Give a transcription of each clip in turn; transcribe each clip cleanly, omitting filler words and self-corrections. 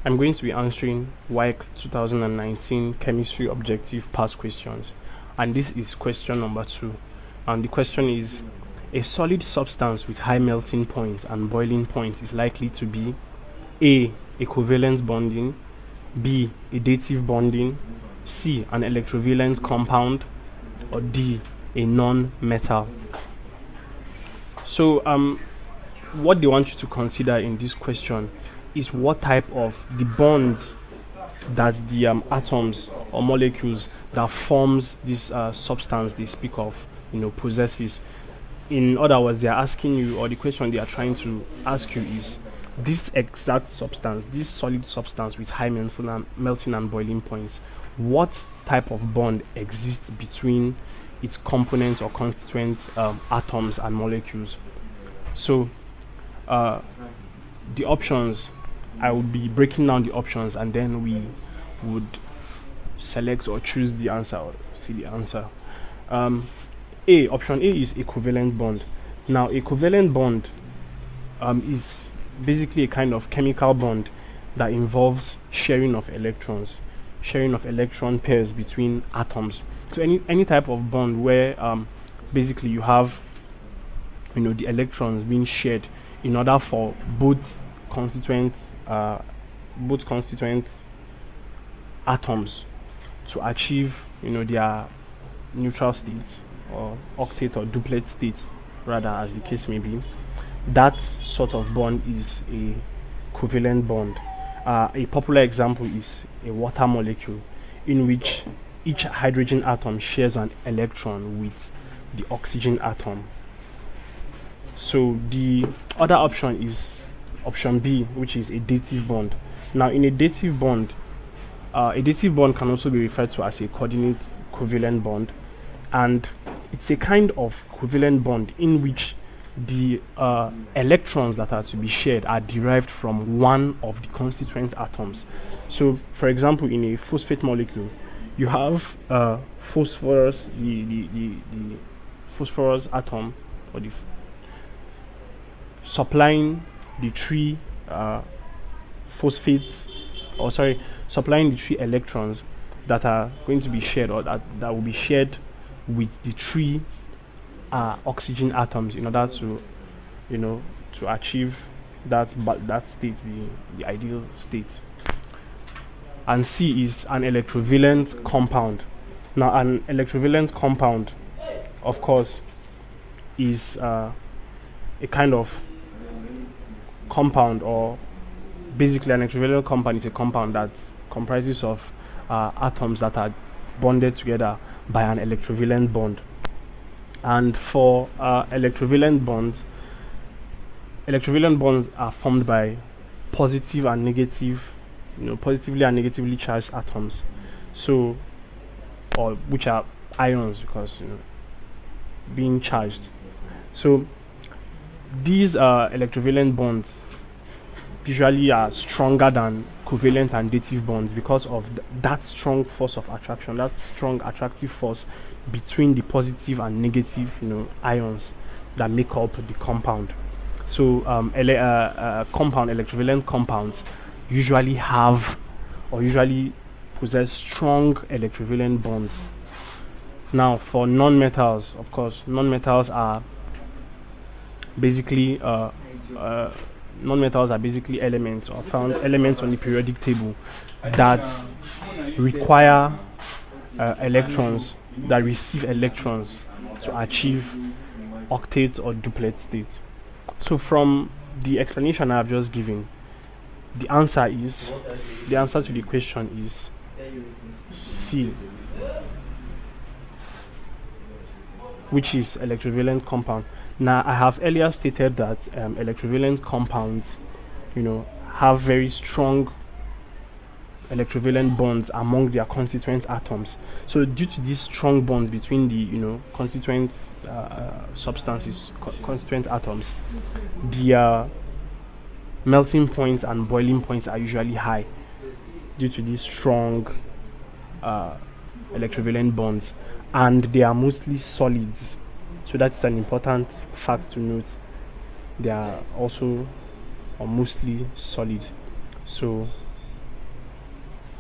I'm going to be answering Waec 2019 chemistry objective past questions, and this is question number 2. And the question is: a solid substance with high melting point and boiling point is likely to be A. a covalent bonding, B. a dative bonding, C. an electrovalent compound, or D. a non-metal. So what they want you to consider in this question is what type of the bond that the atoms or molecules that forms this substance they speak of possesses. In other words, they are asking you, or the question they are trying to ask you is, this exact substance, this solid substance with high melting and boiling points, what type of bond exists between its components or constituent atoms and molecules? So the options, I would be breaking down the options, and then we would select or choose the answer or see the answer. Option A is a covalent bond. Now, a covalent bond is basically a kind of chemical bond that involves sharing of electron pairs between atoms. So any type of bond where basically you have the electrons being shared in order for both constituent atoms to achieve their neutral states, or octet or duplet states rather, as the case may be. That sort of bond is a covalent bond. A popular example is a water molecule, in which each hydrogen atom shares an electron with the oxygen atom. So the other option is option B, which is a dative bond. Now, in a dative bond can also be referred to as a coordinate covalent bond, and it's a kind of covalent bond in which the electrons that are to be shared are derived from one of the constituent atoms. So, for example, in a phosphate molecule, you have phosphorus, the phosphorus atom, or the supplying the three supplying the three electrons that are going to be shared, or that will be shared with the three oxygen atoms, in order to to achieve that state, the ideal state. And C is an electrovalent compound. Now, an electrovalent compound, of course, is a kind of compound, or basically an electrovalent compound is a compound that comprises of atoms that are bonded together by an electrovalent bond. And for electrovalent bonds are formed by positive and negative, positively and negatively charged atoms, so, or which are ions, because being charged. So these electrovalent bonds usually are stronger than covalent and dative bonds because of that strong force of attraction, that strong attractive force between the positive and negative ions that make up the compound. So electrovalent compounds usually have, or usually possess, strong electrovalent bonds. Now, for non-metals, of course, non-metals are basically elements, or found elements on the periodic table that require electrons, that receive electrons to achieve octet or duplet state. So from the explanation I have just given, the answer to the question is C, which is electrovalent compound. Now, I have earlier stated that electrovalent compounds have very strong electrovalent bonds among their constituent atoms. So due to these strong bonds between the constituent substances, constituent atoms, the melting points and boiling points are usually high due to these strong electrovalent bonds, and they are mostly solids. So that's an important fact to note. They are also, or mostly, solid. So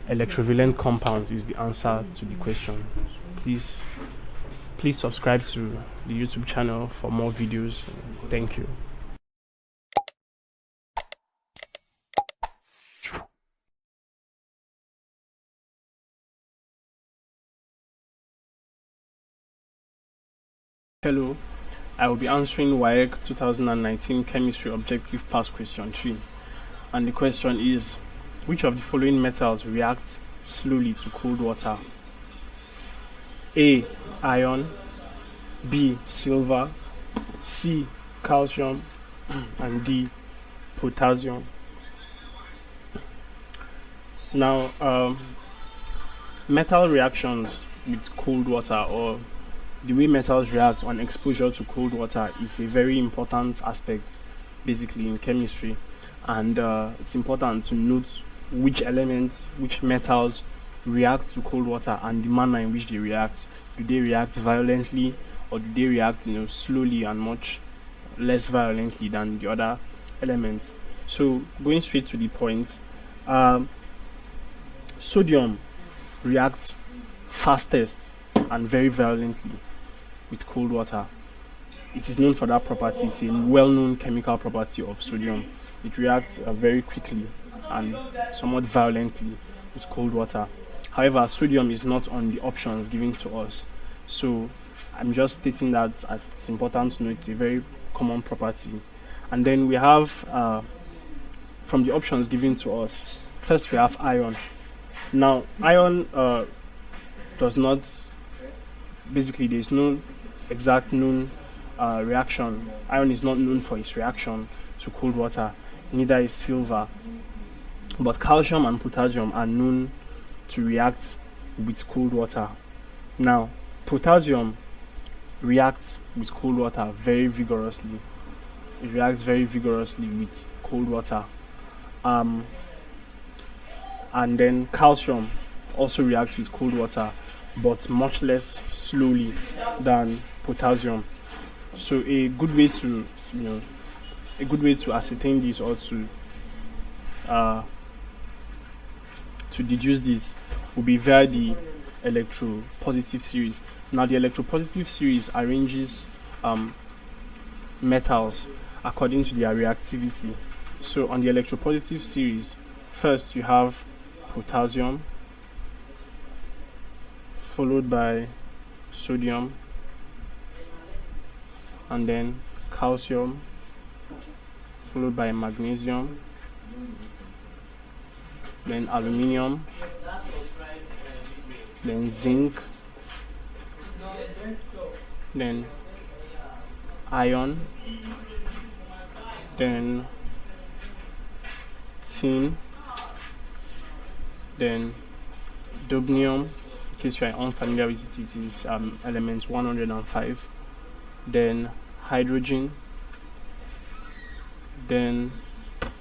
electrovalent compounds is the answer to the question. Please subscribe to the YouTube channel for more videos. Thank you. Hello, I will be answering Waec 2019 Chemistry Objective Past Question 3. And the question is, which of the following metals reacts slowly to cold water? A. Iron, B. Silver, C. Calcium, and D. Potassium. Now, metal reactions with cold water, or the way metals react on exposure to cold water, is a very important aspect basically in chemistry, and it's important to note which elements, which metals react to cold water and the manner in which they react. Do they react violently, or do they react slowly and much less violently than the other elements? So going straight to the point, sodium reacts fastest and very violently with cold water. It is known for that property. It's a well-known chemical property of sodium. It reacts very quickly and somewhat violently with cold water. However, sodium is not on the options given to us, so I'm just stating that as it's important to know it's a very common property. And then we have from the options given to us, first we have iron. Now iron does not, basically there is no exact known reaction. Iron is not known for its reaction to cold water, neither is silver, but calcium and potassium are known to react with cold water. Now potassium reacts with cold water very vigorously. It reacts very vigorously with cold water. And then calcium also reacts with cold water, but much less slowly than potassium. So a good way to ascertain this, or to deduce this, will be via the electropositive series. Now the electropositive series arranges metals according to their reactivity. So on the electropositive series, first you have potassium, followed by sodium, and then calcium, followed by magnesium, then aluminium, then zinc, then iron, then tin, then dubnium. In case you are unfamiliar with it, it is element 105, then hydrogen, then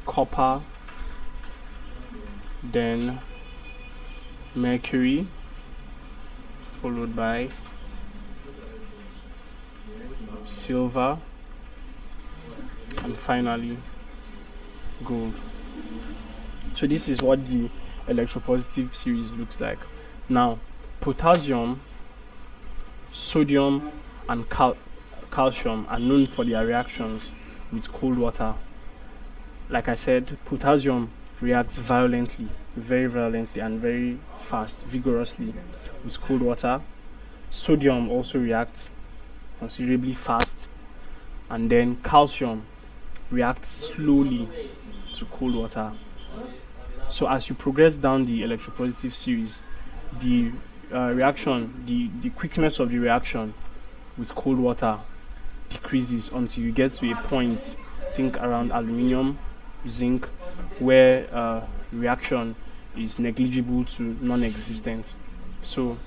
copper, then mercury, followed by silver, and finally gold. So this is what the electropositive series looks like. Now potassium, sodium, and calcium are known for their reactions with cold water. Like I said, potassium reacts violently, very violently and very fast, vigorously with cold water. Sodium also reacts considerably fast, and then calcium reacts slowly to cold water. So as you progress down the electropositive series, the the quickness of the reaction with cold water decreases until you get to a point, think around aluminium, zinc, where reaction is negligible to non-existent. So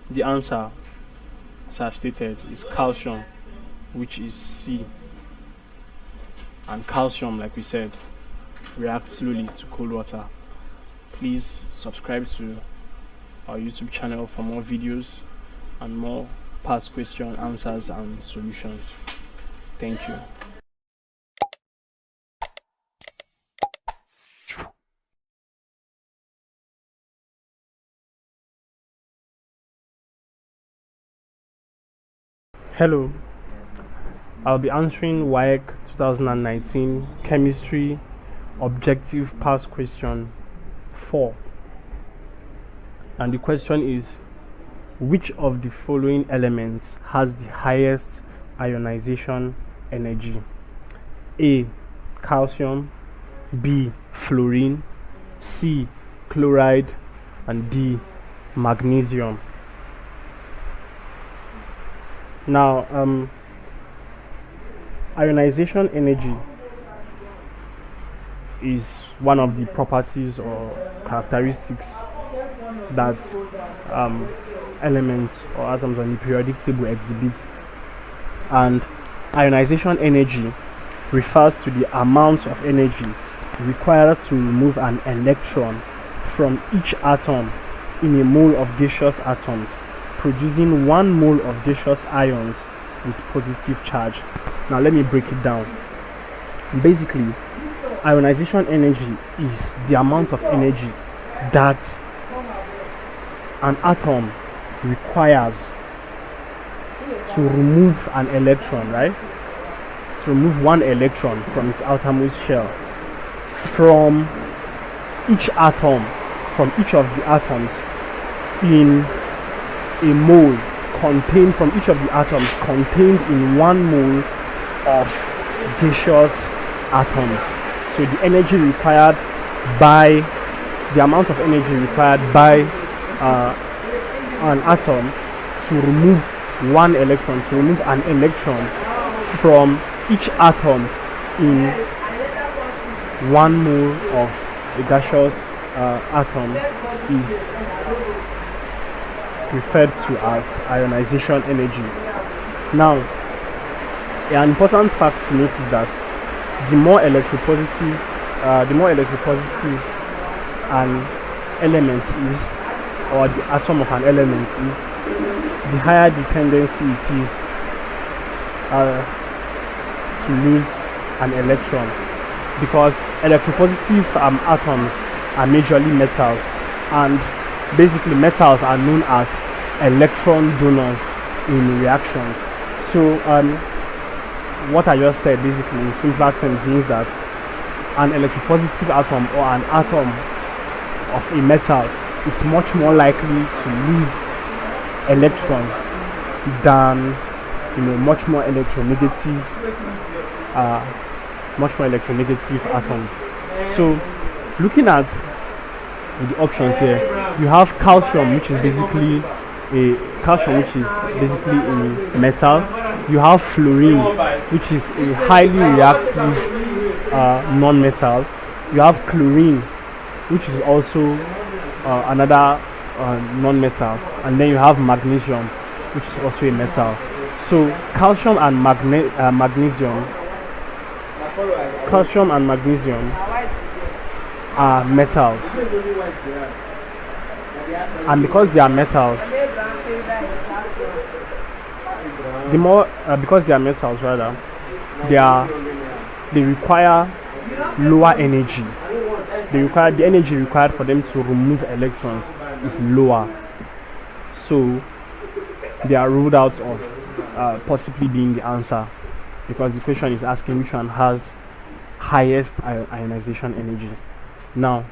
the answer, as I've stated, is calcium, which is C. And calcium, like we said, reacts slowly to cold water. Please subscribe to our YouTube channel for more videos and more past question answers and solutions. Thank you. Hello, I'll be answering Waec 2019 Chemistry Objective Past Question 4. And the question is, which of the following elements has the highest ionization energy? A. Calcium, B. Fluorine, C. Chloride, and D. Magnesium. Now, ionization energy is one of the properties or characteristics that elements or atoms on the periodic table exhibit, and ionization energy refers to the amount of energy required to remove an electron from each atom in a mole of gaseous atoms, producing 1 mole of gaseous ions with positive charge. Now let me break it down. Basically, ionization energy is the amount of energy that an atom requires to remove an electron, right? To remove 1 electron from its outermost shell from each atom, from each of the atoms in a mole contained, from each of the atoms contained in 1 mole of gaseous atoms. So the energy required by, the amount of energy required by an atom to remove 1 electron, to remove an electron from each atom in 1 mole of a gaseous atom is referred to as ionization energy. Now, an important fact to note is that the more electropositive an element is, or the atom of an element is, the higher the tendency it is to lose an electron, because electropositive atoms are majorly metals, and basically metals are known as electron donors in reactions. So what I just said basically in simpler terms means that an electropositive atom or an atom of a metal is much more likely to lose electrons than much more electronegative atoms. So looking at the options here, you have calcium, which is basically a metal. You have fluorine, which is a highly reactive non-metal. You have chlorine, which is also another non-metal, and then you have magnesium, which is also a metal. So calcium and magnesium are metals, and because they are metals, they require lower energy. The energy required for them to remove electrons is lower, so they are ruled out of possibly being the answer, because the question is asking which one has highest ionization energy. Now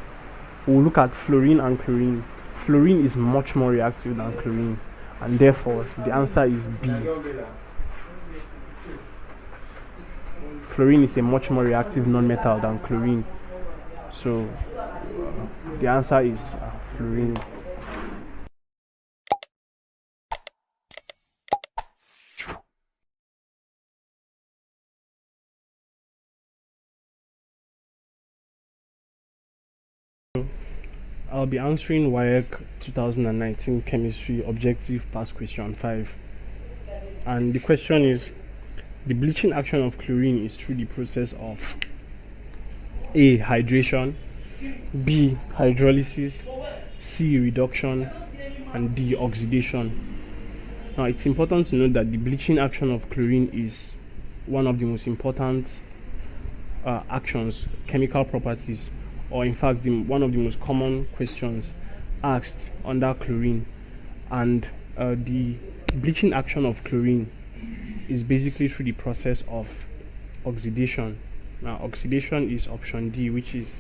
we'll look at fluorine and chlorine. Fluorine is much more reactive than chlorine, and therefore the answer is B. Fluorine is a much more reactive non-metal than chlorine, so the answer is fluorine. I'll be answering Waec 2019 Chemistry Objective Past Question 5. And the question is, the bleaching action of chlorine is through the process of A. Hydration, B. Hydrolysis, C. Reduction, and D. Oxidation. Now it's important to note that the bleaching action of chlorine is one of the most important actions, chemical properties, or in fact one of the most common questions asked under chlorine. And the bleaching action of chlorine is basically through the process of oxidation. Now, oxidation is option D, which is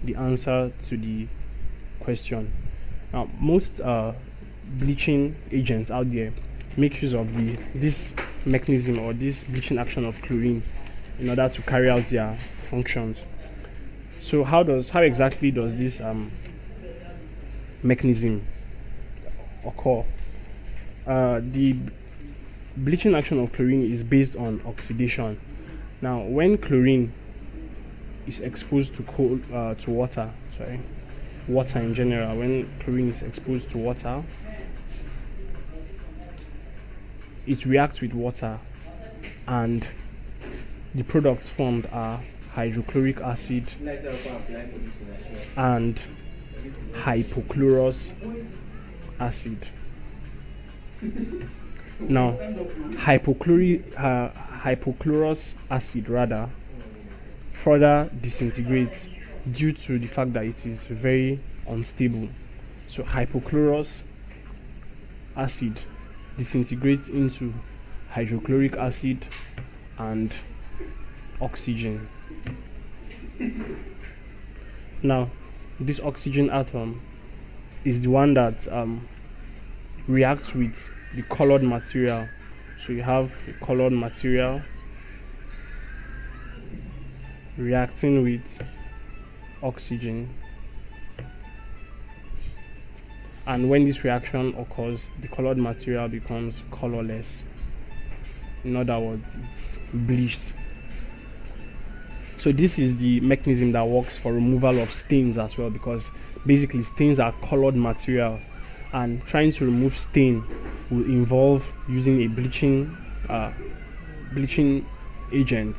the answer to the question. Now, most bleaching agents out there make use of this mechanism or this bleaching action of chlorine in order to carry out their functions. So how exactly does this mechanism occur? The bleaching action of chlorine is based on oxidation. Now, when chlorine is exposed to water in general, when chlorine is exposed to water, it reacts with water, and the products formed are hydrochloric acid and hypochlorous acid. Now, hypochlorous acid further disintegrates due to the fact that it is very unstable. So hypochlorous acid disintegrates into hydrochloric acid and oxygen. Now, this oxygen atom is the one that reacts with the colored material. So you have a colored material reacting with oxygen, and when this reaction occurs, the colored material becomes colorless. In other words, it's bleached. So this is the mechanism that works for removal of stains as well, because basically stains are colored material, and trying to remove stain will involve using a bleaching agent,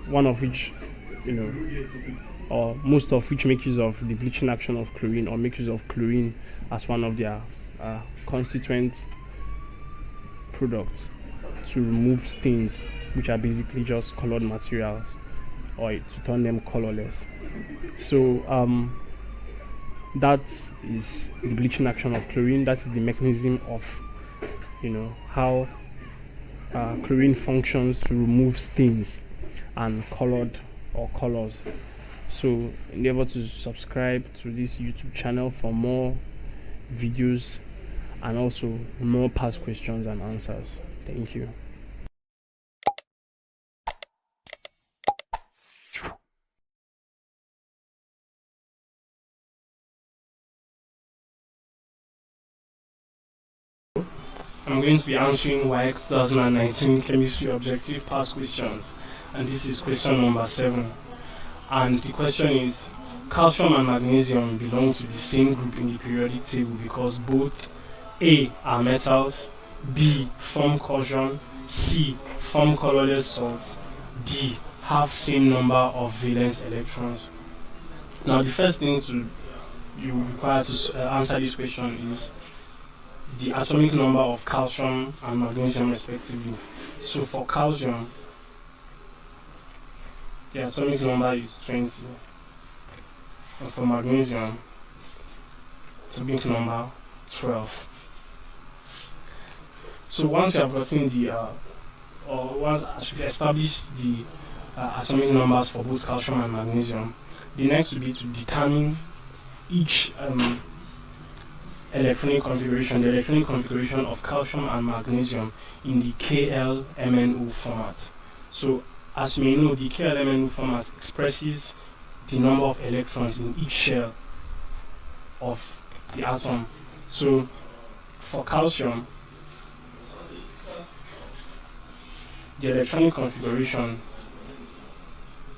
one of which, or most of which make use of the bleaching action of chlorine, or make use of chlorine as one of their constituent products to remove stains, which are basically just colored materials, or to turn them colorless. So that is the bleaching action of chlorine. That is the mechanism of how chlorine functions to remove stains and colored or colors. So endeavor to subscribe to this YouTube channel for more videos and also more past questions and answers. Thank you. I'm going to be answering Waec 2019 chemistry objective past questions, and this is question number 7. And the question is, calcium and magnesium belong to the same group in the periodic table because both A are metals, B form cation, C form colorless salts, D have same number of valence electrons. Now, the first thing you require to answer this question is the atomic number of calcium and magnesium respectively. So for calcium, the atomic number is 20, and for magnesium, atomic number 12. So once you have gotten once you've established the atomic numbers for both calcium and magnesium, the next will be to determine each electronic configuration, the electronic configuration of calcium and magnesium in the KLMNO format. So as you may know, the KLMNO format expresses the number of electrons in each shell of the atom. So for calcium, the electronic configuration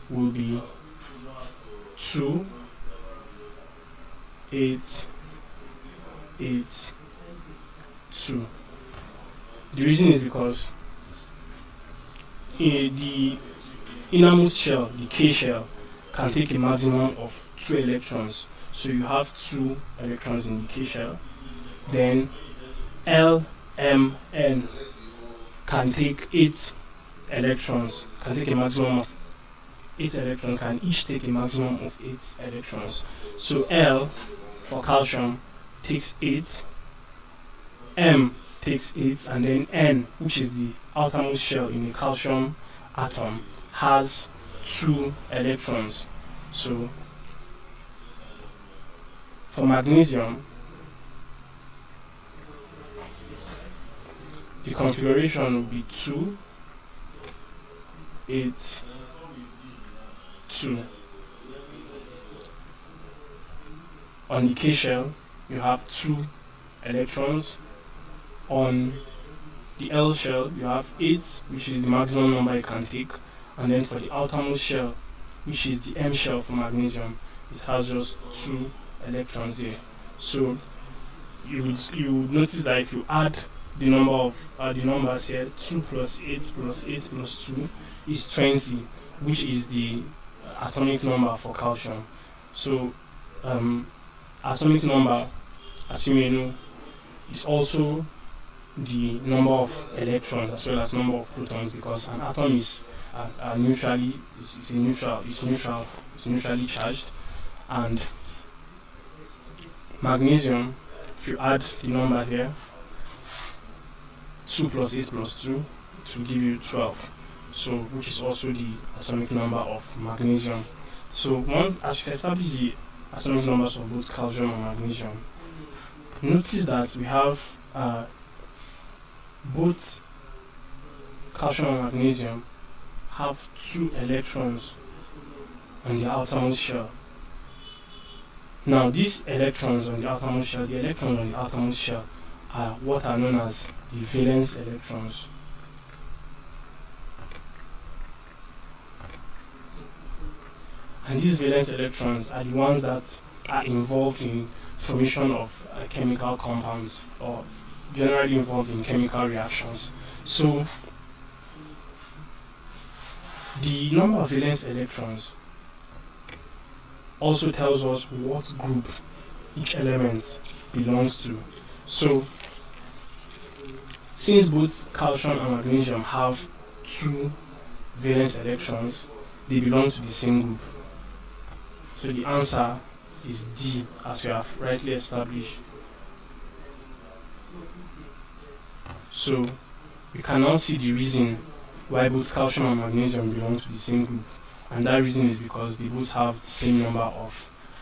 will be 2, 8, 8, 2. The reason is because the innermost shell, the K shell, can take a maximum of 2 electrons. So you have 2 electrons in the K shell. Then L, M, N can take 8 electrons, can take a maximum of 8 electrons, can each take a maximum of 8 electrons. So L for calcium takes 8, M takes 8, and then N, which is the outermost shell in a calcium atom, has 2 electrons. So for magnesium, the configuration will be 2, 8, 2. On the K shell, you have 2 electrons. On the L shell, you have 8, which is the maximum number you can take. And then for the outermost shell, which is the M shell for magnesium, it has just 2 electrons here. So you would notice that if you add the numbers here, 2 plus 8 plus 8 plus 2 is 20, which is the atomic number for calcium. So atomic number, as you may know, is also the number of electrons as well as number of protons, because an atom is neutrally charged, and magnesium, if you add the number here, 2 plus 8 plus 2, it will give you 12. So which is also the atomic number of magnesium. So once as you establish the atomic numbers of both calcium and magnesium, notice that we have both calcium and magnesium have 2 electrons on the outermost shell. Now these electrons on the outermost shell, are what are known as the valence electrons. And these valence electrons are the ones that are involved in formation of chemical compounds, or generally involved in chemical reactions. So the number of valence electrons also tells us what group each element belongs to. So since both calcium and magnesium have 2 valence electrons, they belong to the same group. So the answer is D, as we have rightly established. So we can now see the reason why both calcium and magnesium belong to the same group, and that reason is because they both have the same number of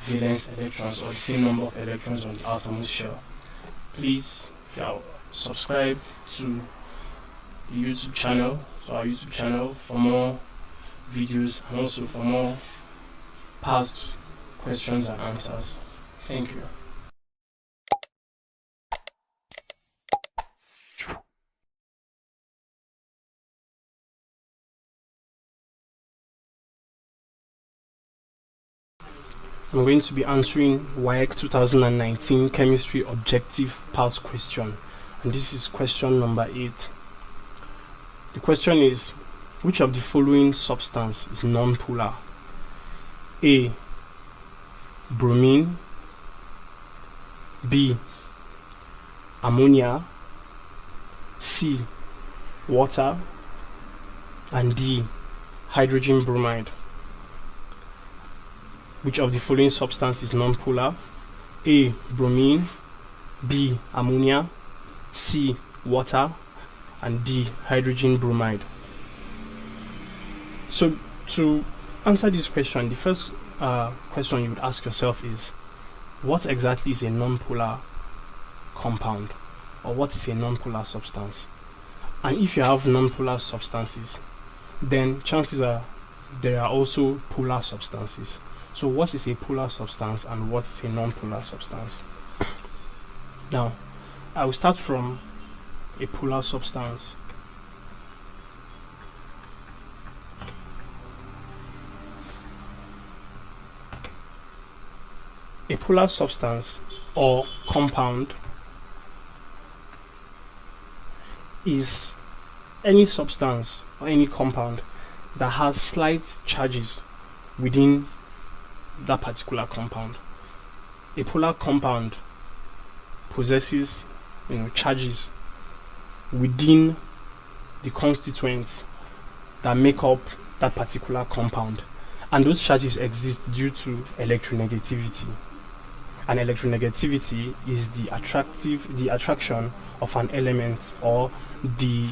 valence electrons, or the same number of electrons on the outermost shell. Please, if you are subscribe to the YouTube channel, for more videos and also for more past questions and answers. Thank you. I'm going to be answering Waec 2019 Chemistry Objective Past Question, and this is question number 8. The question is, which of the following substance is non-polar? A. Bromine, B. Ammonia, C. Water, and D. Hydrogen bromide. Which of the following substance is non-polar? A. Bromine, B. Ammonia, C. Water, and D. Hydrogen bromide. So to answer this question, the first question you would ask yourself is, what exactly is a non-polar compound, or what is a non-polar substance? And if you have non-polar substances, then chances are there are also polar substances. So what is a polar substance and what is a non-polar substance? Now, I will start from a polar substance. A polar substance or compound is any substance or any compound that has slight charges within that particular compound. A polar compound possesses charges within the constituents that make up that particular compound, and those charges exist due to electronegativity. and electronegativity is the attraction of an element, or the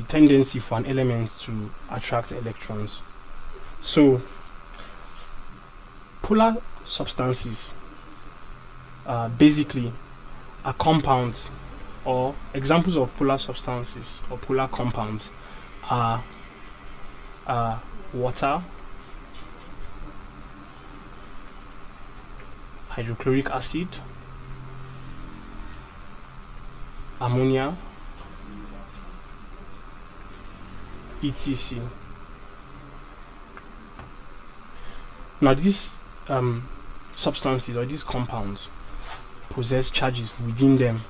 tendency for an element to attract electrons. So polar substances basically are compounds, or examples of polar substances or polar compounds are water, hydrochloric acid, ammonia, etc. Now these substances, or these compounds, possess charges within them,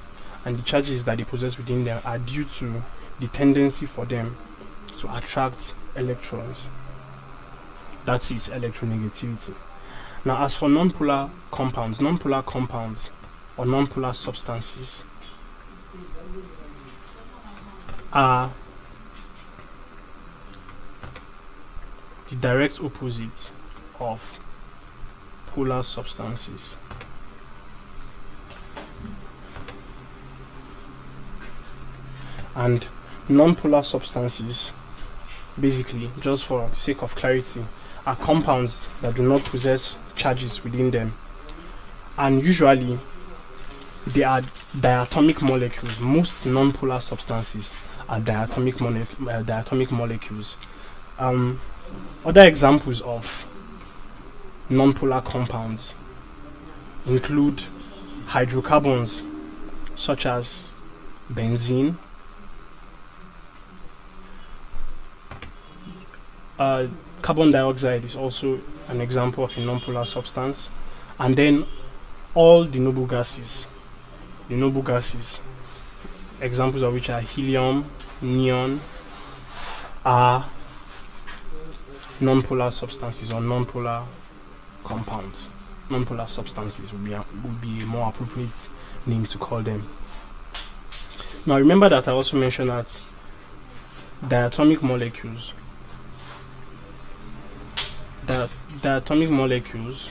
and the charges that they possess within them are due to the tendency for them to attract electrons. That is electronegativity. Now as for nonpolar compounds or nonpolar substances are the direct opposite of polar substances. And nonpolar substances, basically, just for the sake of clarity, are compounds that do not possess charges within them, and usually they are diatomic molecules. Most nonpolar substances are diatomic molecules. Other examples of nonpolar compounds include hydrocarbons such as benzene, carbon dioxide is also an example of a nonpolar substance, and then all the noble gases, examples of which are helium, neon, are nonpolar substances or nonpolar compounds. Nonpolar substances would be a more appropriate name to call them. Now remember that I also mentioned that diatomic molecules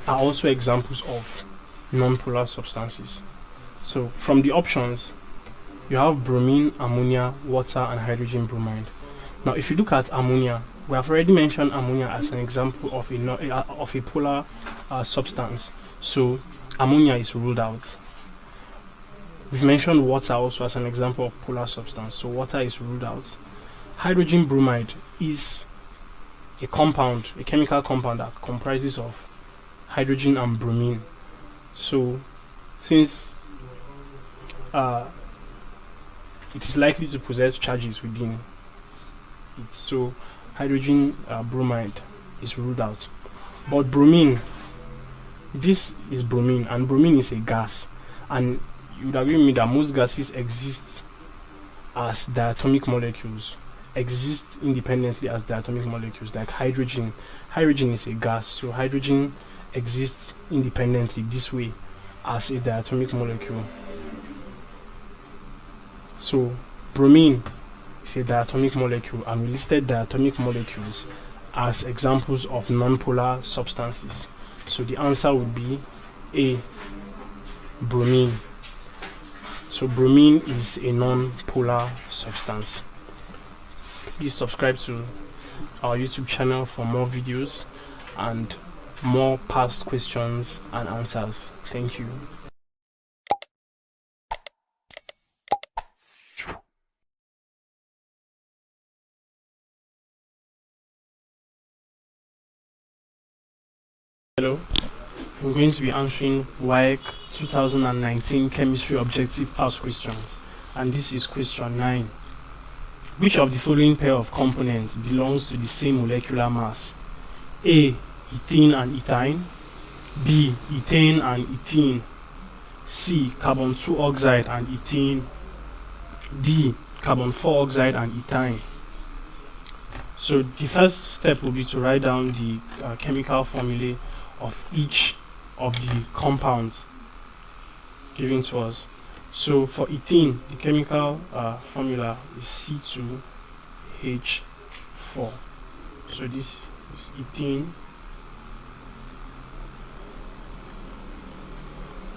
are also examples of nonpolar substances. So from the options, you have bromine, ammonia, water, and hydrogen bromide. Now if you look at ammonia, we have already mentioned ammonia as an example of a polar substance, so ammonia is ruled out. We've mentioned water also as an example of polar substance, so water is ruled out. Hydrogen bromide is a chemical compound that comprises of hydrogen and bromine. So since it is likely to possess charges within it, so hydrogen bromide is ruled out. But bromine, this is bromine, and bromine is a gas, and you would agree with me that most gases exist as diatomic molecules, exist independently as diatomic molecules. Like hydrogen is a gas, so hydrogen exists independently this way as a diatomic molecule. So bromine is a diatomic molecule, and we listed diatomic molecules as examples of nonpolar substances. So the answer would be A, bromine. So bromine is a non-polar substance. Please subscribe to our YouTube channel for more videos and more past questions and answers. Thank you. Hello, I'm going to be answering Waec 2019 chemistry objective past questions, and this is question 9. Which of the following pair of components belongs to the same molecular mass? A, ethene and ethyne. B, ethane and ethene. C, carbon 2 oxide and ethene. D, carbon 4 oxide and ethyne. So the first step will be to write down the chemical formulae of each of the compounds given to us. So for ethene, the chemical formula is C2H4. So this is ethene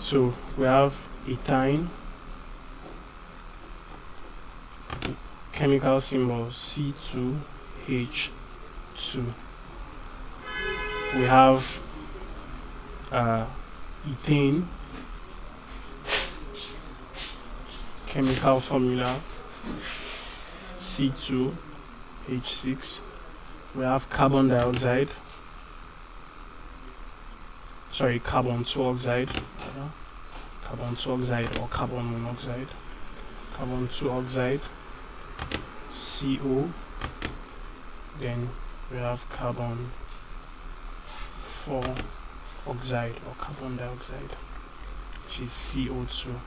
So we have ethine, chemical symbol C2H2. We have ethane, chemical formula C2H6. We have carbon dioxide, sorry, carbon 2 oxide, carbon 2 oxide or carbon monoxide, carbon 2 oxide, CO. Then we have carbon 4 oxide or carbon dioxide, which is CO2.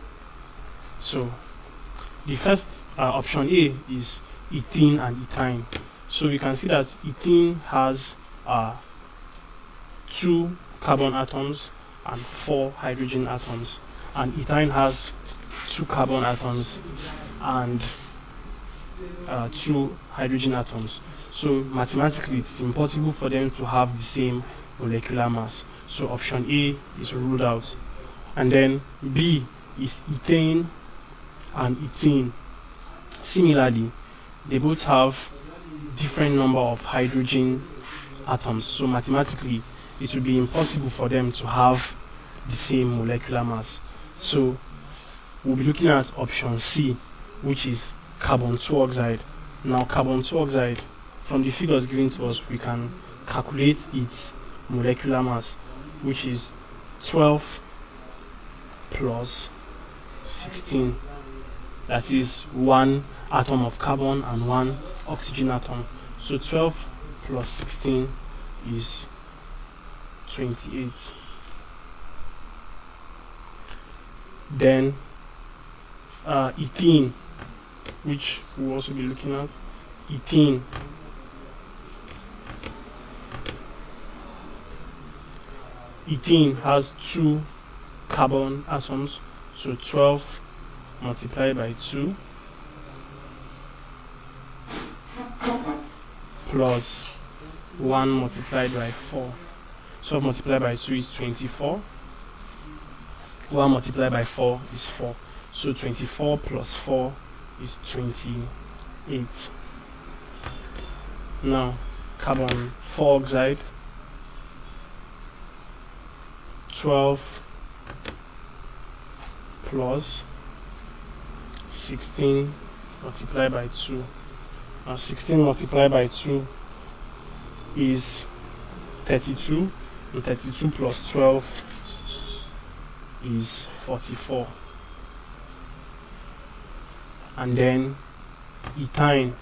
So the first option A is ethene and ethine. So we can see that ethene has 2 carbon atoms and 4 hydrogen atoms, and ethine has 2 carbon atoms and 2 hydrogen atoms. So mathematically it's impossible for them to have the same molecular mass. So option A is ruled out. And then B is ethane and ethene. Similarly, they both have different number of hydrogen atoms. So mathematically it would be impossible for them to have the same molecular mass. So we'll be looking at option C, which is carbon 2 oxide. Now carbon 2 oxide, from the figures given to us, we can calculate its molecular mass, which is 12 plus 16. That is 1 atom of carbon and 1 oxygen atom. So 12 plus 16 is 28. Then ethene, which we'll also be looking at. Ethene has 2 carbon atoms, so 12 multiplied by 2 plus 1 multiplied by 4. 12 multiplied by 2 is 24. 1 multiplied by 4 is 4. So 24 plus 4 is 28. Now carbon 4 oxide, 12 plus 16 multiplied by 2. Now 16 multiplied by 2 is 32, and 32 plus 12 is 44. And then ethine,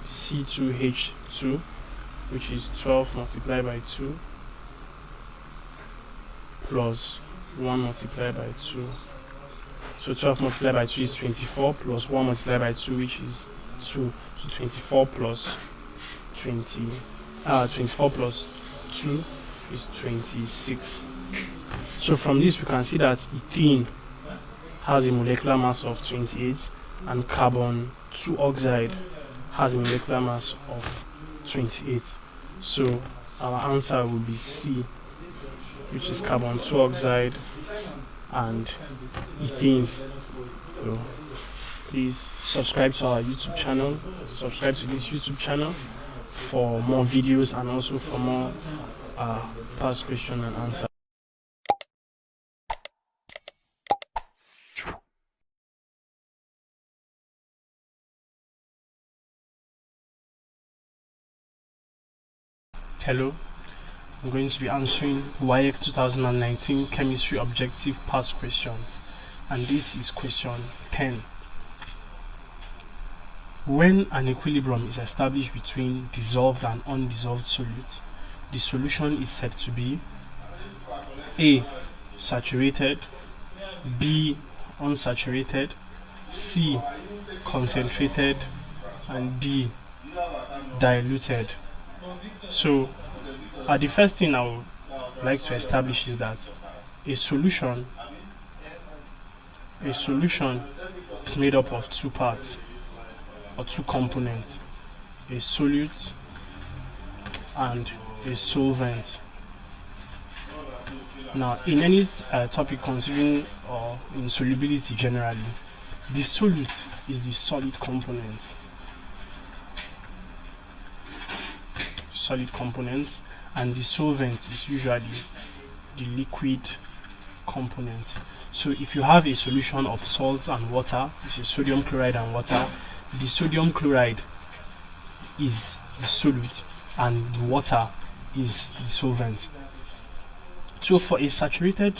C2H2, which is 12 multiplied by 2 plus 1 multiplied by 2. So 12 multiplied by 2 is 24 plus 1 multiplied by 2, which is 2. So 24 plus 24 plus 2 is 26. So from this we can see that ethene has a molecular mass of 28 and carbon 2 oxide has a molecular mass of 28. So our answer will be C, which is carbon 2 oxide and ethene. So please subscribe to our YouTube channel, subscribe to this YouTube channel for more videos and also for more past question and answer. Hello, I'm going to be answering Waec 2019 chemistry objective past question, and this is question 10. When an equilibrium is established between dissolved and undissolved solute, the solution is said to be A, saturated, B, unsaturated, C, concentrated, and D, diluted. So the first thing I would like to establish is that a solution is made up of 2 parts or 2 components, a solute and a solvent. Now, in any topic considering or in solubility generally, the solute is the solid component. And the solvent is usually the liquid component. So if you have a solution of salts and water, which is sodium chloride and water, the sodium chloride is the solute and the water is the solvent. So for a saturated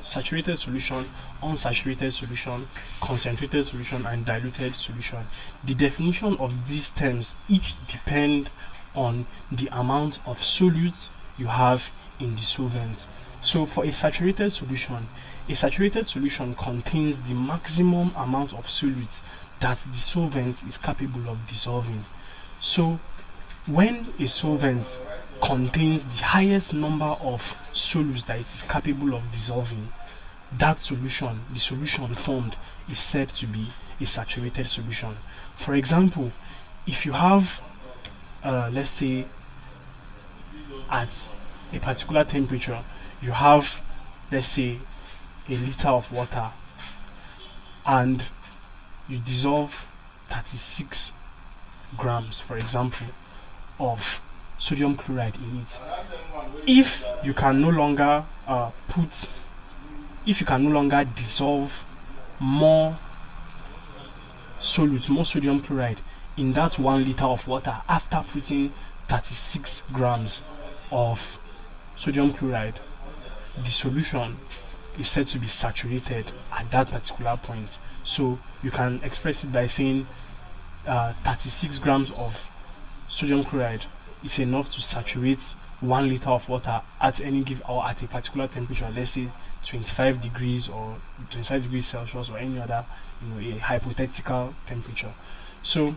solution, unsaturated solution, concentrated solution, and diluted solution, the definition of these terms each depend on the amount of solutes you have in the solvent. So for a saturated solution contains the maximum amount of solutes that the solvent is capable of dissolving. So when a solvent contains the highest number of solutes that it is capable of dissolving, that solution, the solution formed, is said to be a saturated solution. For example, if you have let's say at a particular temperature you have, let's say, a liter of water and you dissolve 36 grams, for example, of sodium chloride in it. If you can no longer dissolve more solute, more sodium chloride in that 1 liter of water after putting 36 grams of sodium chloride, the solution is said to be saturated at that particular point. So you can express it by saying 36 grams of sodium chloride is enough to saturate 1 liter of water at any given or at a particular temperature, let's say 25 degrees or 25 degrees Celsius or any other, a hypothetical temperature. So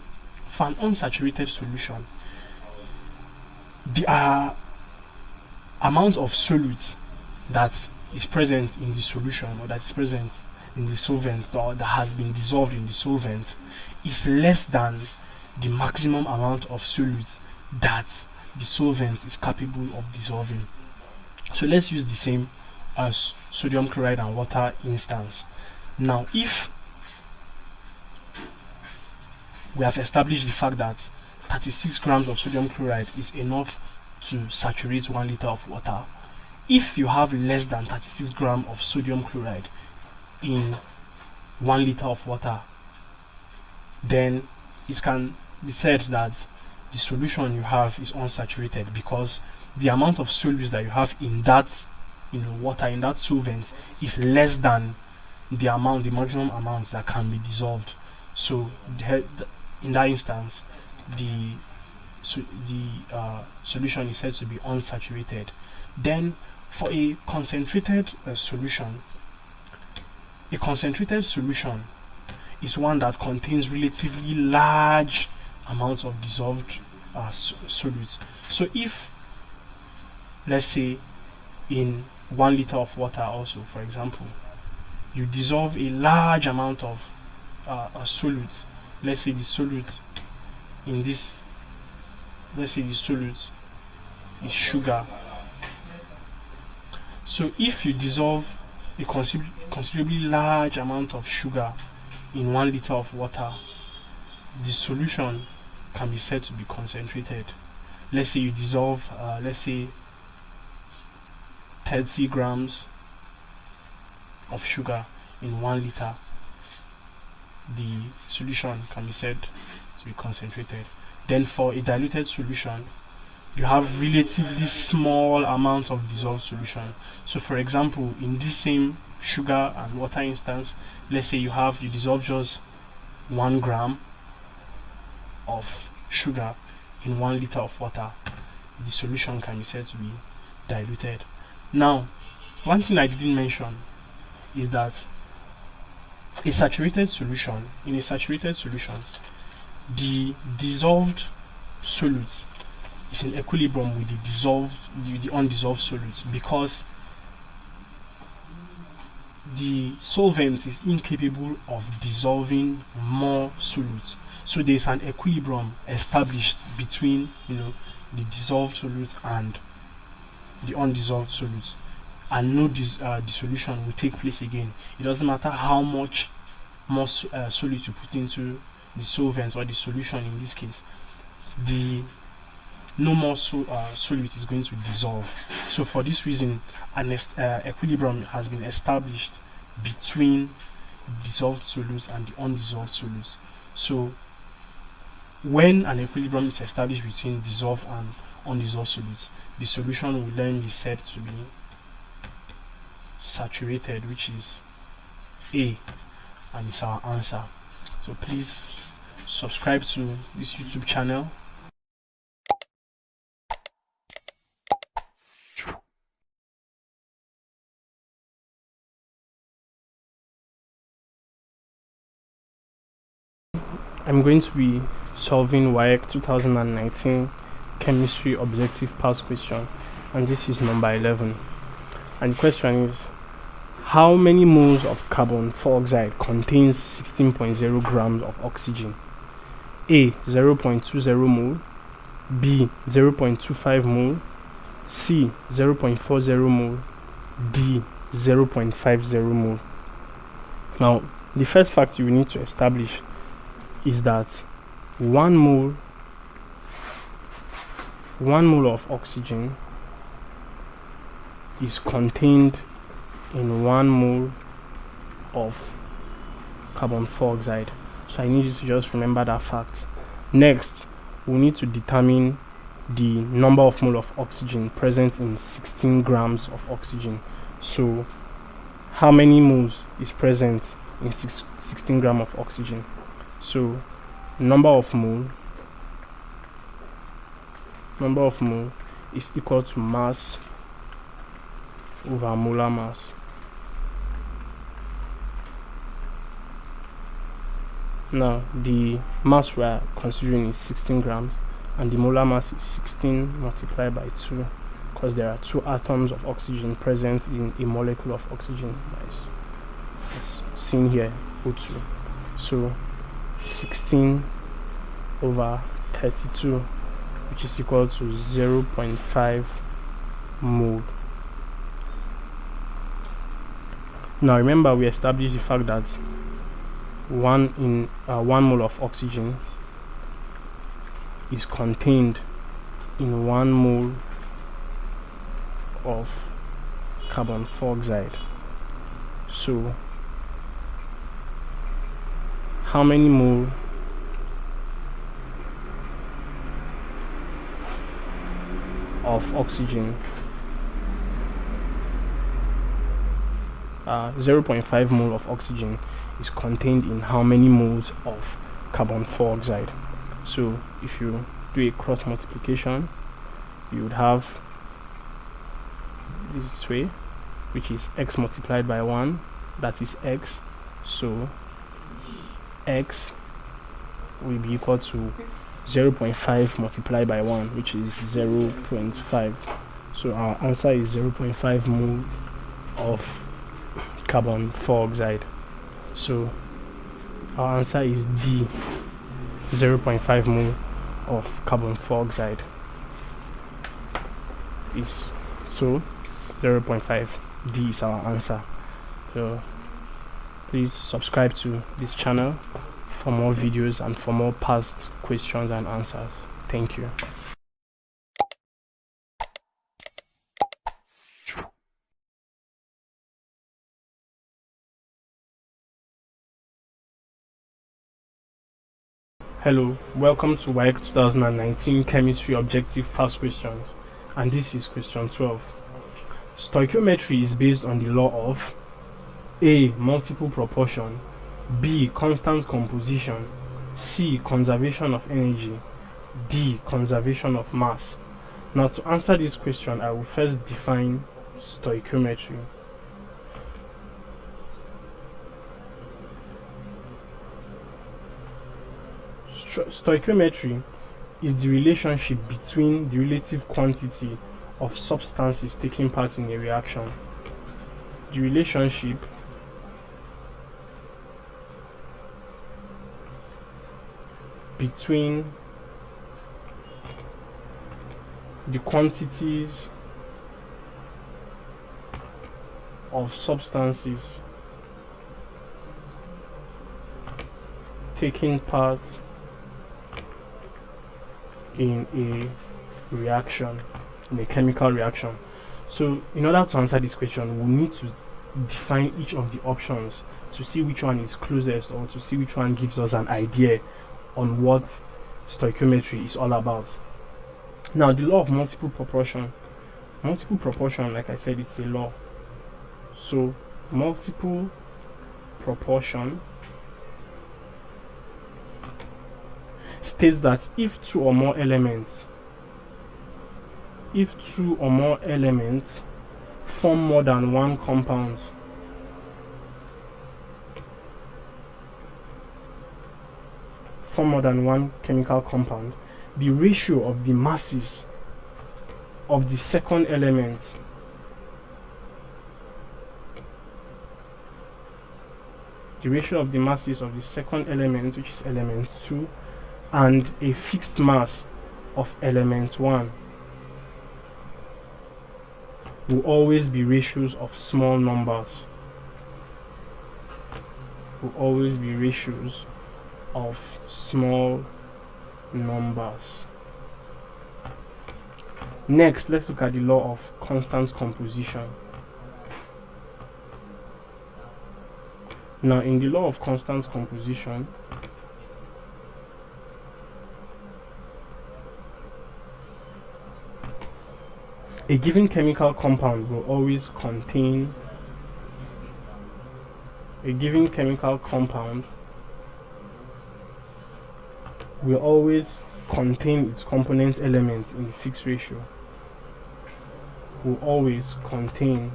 for an unsaturated solution, the amount of solute that is present in the solution or that is present in the solvent or that has been dissolved in the solvent is less than the maximum amount of solute that the solvent is capable of dissolving. So let's use the same as sodium chloride and water instance. Now, if we have established the fact that 36 grams of sodium chloride is enough to saturate 1 liter of water, if you have less than 36 grams of sodium chloride in 1 liter of water, then it can be said that the solution you have is unsaturated, because the amount of solutes that you have in that water, in that solvent, is less than the maximum amount that can be dissolved. So in that instance, the solution is said to be unsaturated. Then for a concentrated solution, a concentrated solution is one that contains relatively large amounts of dissolved solutes. So if, let's say, in 1 liter of water also, for example, you dissolve a large amount of solute, let's say the solute in this, let's say the solute is sugar. So if you dissolve a considerably large amount of sugar in 1 liter of water, the solution can be said to be concentrated. Let's say you dissolve, let's say 30 grams of sugar in 1 liter, the solution can be said to be concentrated. Then for a diluted solution, you have relatively small amount of dissolved solution. So for example, in this same sugar and water instance, let's say you dissolve just 1 gram of sugar in 1 liter of water, the solution can be said to be diluted. Now, one thing I didn't mention is that in a saturated solution, the dissolved solute is in equilibrium with the undissolved solute, because the solvent is incapable of dissolving more solute. So there is an equilibrium established between the dissolved solute and the undissolved solute. and no dissolution will take place again. It doesn't matter how much more solid you put into the solvent or the solution. In this case, the no more solute is going to dissolve. So for this reason, an equilibrium has been established between dissolved solutes and the undissolved solutes. So when an equilibrium is established between dissolved and undissolved solutes, the solution will then be said to be saturated, which is A, and it's our answer. So please subscribe to this YouTube channel. I'm going to be solving Waec 2019 chemistry objective past question, and this is number 11. And the question is, how many moles of carbon dioxide contains 16.0 grams of oxygen? A, 0.20 mole, B, 0.25 mole, C, 0.40 mole, D, 0.50 mole. Now, the first fact you need to establish is that 1 mole of oxygen is contained in 1 mole of carbon dioxide. So I need you to just remember that fact. Next, we need to determine the number of mole of oxygen present in 16 grams of oxygen. So how many moles is present in 16 grams of oxygen? So number of mole is equal to mass over molar mass. Now the mass we are considering is 16 grams, and the molar mass is 16 multiplied by 2, because there are 2 atoms of oxygen present in a molecule of oxygen, as seen here, O2. So 16 over 32, which is equal to 0.5 mole. Now remember, we established the fact that 1 mole of oxygen is contained in 1 mole of carbon dioxide. So how many mole of oxygen? 0.5 mole of oxygen is contained in how many moles of carbon dioxide? So if you do a cross multiplication, you would have this way, which is x multiplied by 1, that is x. So x will be equal to 0.5 multiplied by 1, which is 0.5. So our answer is 0.5 mole of carbon dioxide. So our answer is D, 0.5 mole of carbon dioxide is, so 0.5, D is our answer. So please subscribe to this channel for more videos and for more past questions and answers. Thank you. Hello, welcome to Waec 2019 chemistry objective past questions, and this is question 12. Stoichiometry is based on the law of A, multiple proportion, B, constant composition, C, conservation of energy, D, conservation of mass. Now, to answer this question, I will first define stoichiometry. Stoichiometry is the relationship between the relative quantity of substances taking part in a reaction. The relationship between the quantities of substances taking part in a reaction, in a chemical reaction. So in order to answer this question, we need to define each of the options to see which one is closest, or to see which one gives us an idea on what stoichiometry is all about. Now, the law of multiple proportion, like I said, it's a law. So multiple proportion states that if two or more elements form more than one compound, form more than one chemical compound, the ratio of the masses of the second element which is element 2, and a fixed mass of element 1 will always be ratios of small numbers. Next, let's look at the law of constant composition. Now, in the law of constant composition, a given chemical compound will always contain its component elements in fixed ratio. Will always contain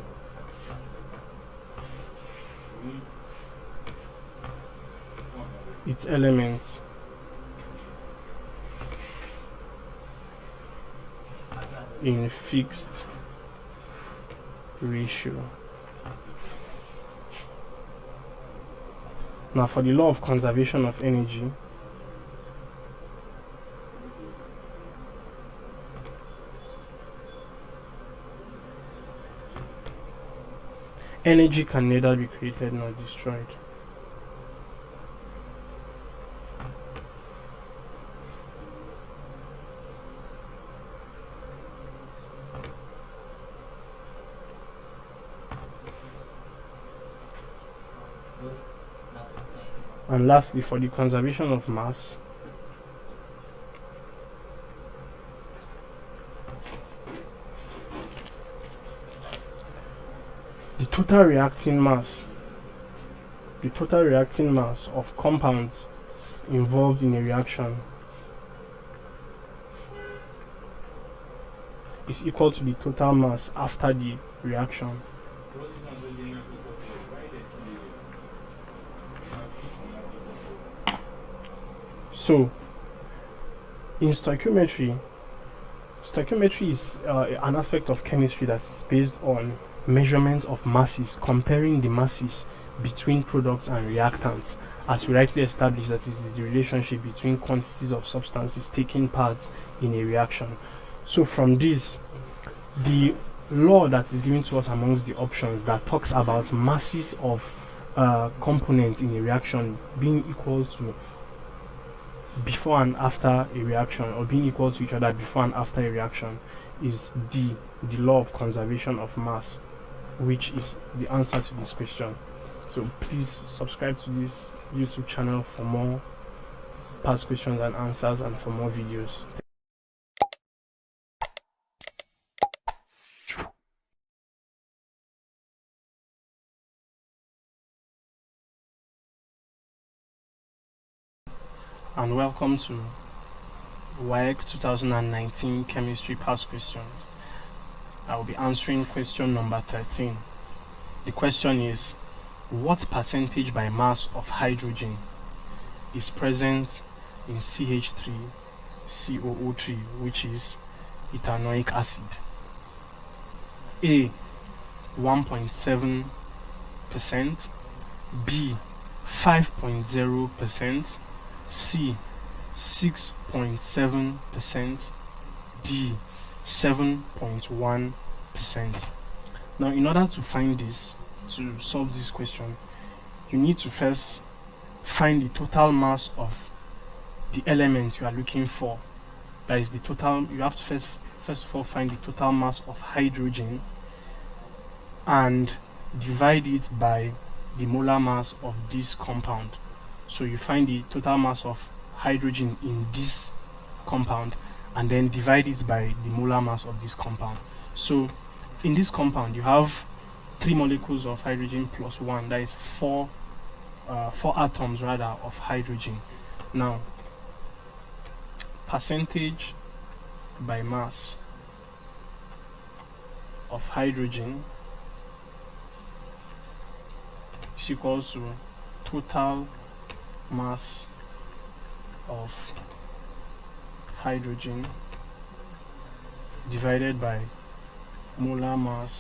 its elements in fixed ratio. Now, for the law of conservation of energy, energy can neither be created nor destroyed. And lastly, for the conservation of mass, the total reacting mass of compounds involved in a reaction is equal to the total mass after the reaction. So, in stoichiometry is an aspect of chemistry that is based on measurement of masses, comparing the masses between products and reactants, as we rightly established that this is the relationship between quantities of substances taking part in a reaction. So from this, the law that is given to us amongst the options that talks about masses of components in a reaction being equal to before and after a reaction, or being equal to each other before and after a reaction, is the law of conservation of mass, which is the answer to this question. So please subscribe to this YouTube channel for more past questions and answers, and for more videos. And welcome to Waec 2019 Chemistry Past Questions. I will be answering question number 13. The question is, what percentage by mass of hydrogen is present in CH3COO3, which is ethanoic acid? A, 1.7%, B, 5.0%, C, 6.7%, D, 7.1%. Now, in order to find this, to solve this question, you need to first find the total mass of the element you are looking for. That is the total. You have to first of all find the total mass of hydrogen and divide it by the molar mass of this compound. So you find the total mass of hydrogen in this compound and then divide it by the molar mass of this compound. So in this compound you have 3 molecules of hydrogen plus 1, that is 4 atoms rather of hydrogen. Now percentage by mass of hydrogen is equals to total mass of hydrogen divided by molar mass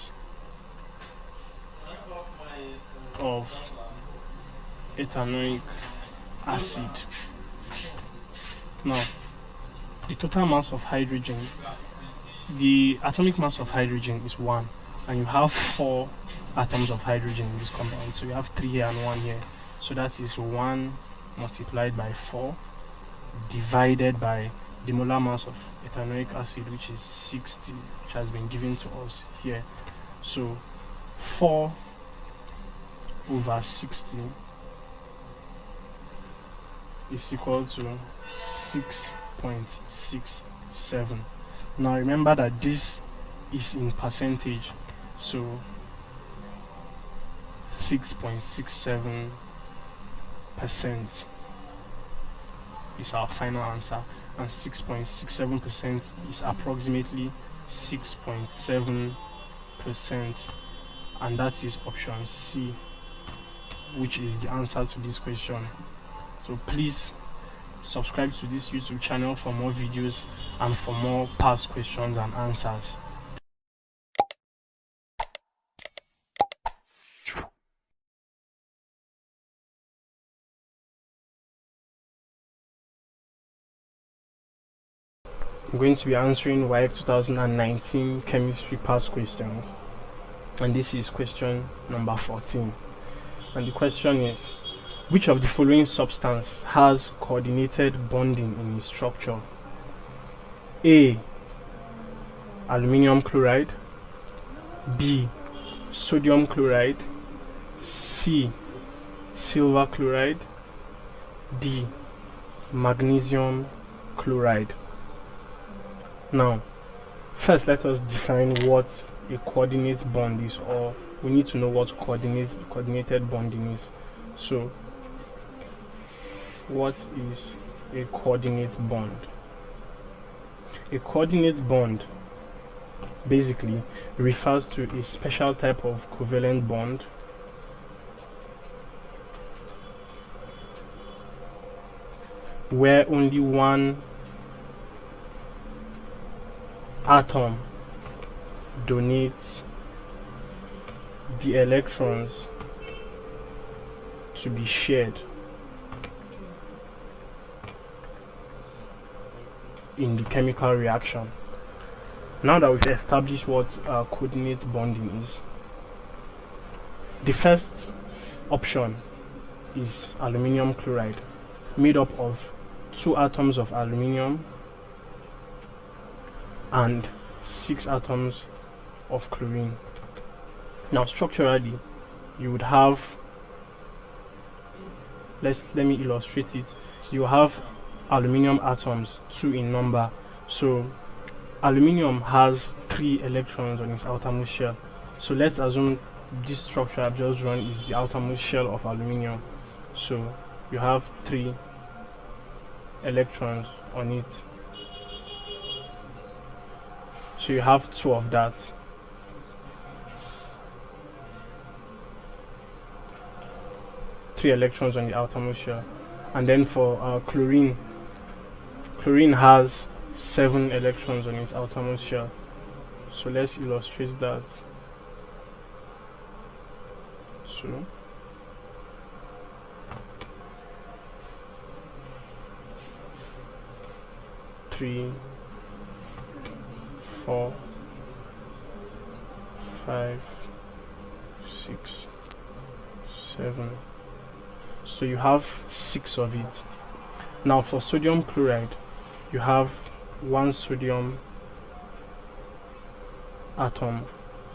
of ethanoic acid. Now the total mass of hydrogen, the atomic mass of hydrogen is 1, and you have 4 atoms of hydrogen in this compound, so you have 3 here and 1 here, so that is 1 multiplied by 4 divided by the molar mass of ethanoic acid, which is 60, which has been given to us here. So 4 over 60 is equal to 6.67. Now remember that this is in percentage, so 6.67% is our final answer, and 6.67% is approximately 6.7%, and that is option C, which is the answer to this question. So please subscribe to this YouTube channel for more videos and for more past questions and answers. I'm going to be answering Waec 2019 chemistry past questions, and this is question number 14. And the question is, which of the following substance has coordinated bonding in its structure? A. Aluminium chloride. B. Sodium chloride. C. Silver chloride. D. Magnesium chloride. Now, first let us define what a coordinate bond is, or we need to know what coordinated bonding is. So, what is a coordinate bond? A coordinate bond basically refers to a special type of covalent bond where only one atom donates the electrons to be shared in the chemical reaction. Now that we've established what coordinate bonding is, the first option is aluminium chloride, made up of 2 atoms of aluminium and 6 atoms of chlorine. Now structurally, you would have, let me illustrate it. You have aluminium atoms, 2 in number. So aluminium has 3 electrons on its outermost shell. So let's assume this structure I've just drawn is the outermost shell of aluminium. So you have 3 electrons on it. So you have 2 of that. Three electrons on the outermost shell. And then for chlorine has 7 electrons on its outermost shell. So let's illustrate that. So three, 4, 5, 6, 7. So you have 6 of it. Now for sodium chloride, you have 1 sodium atom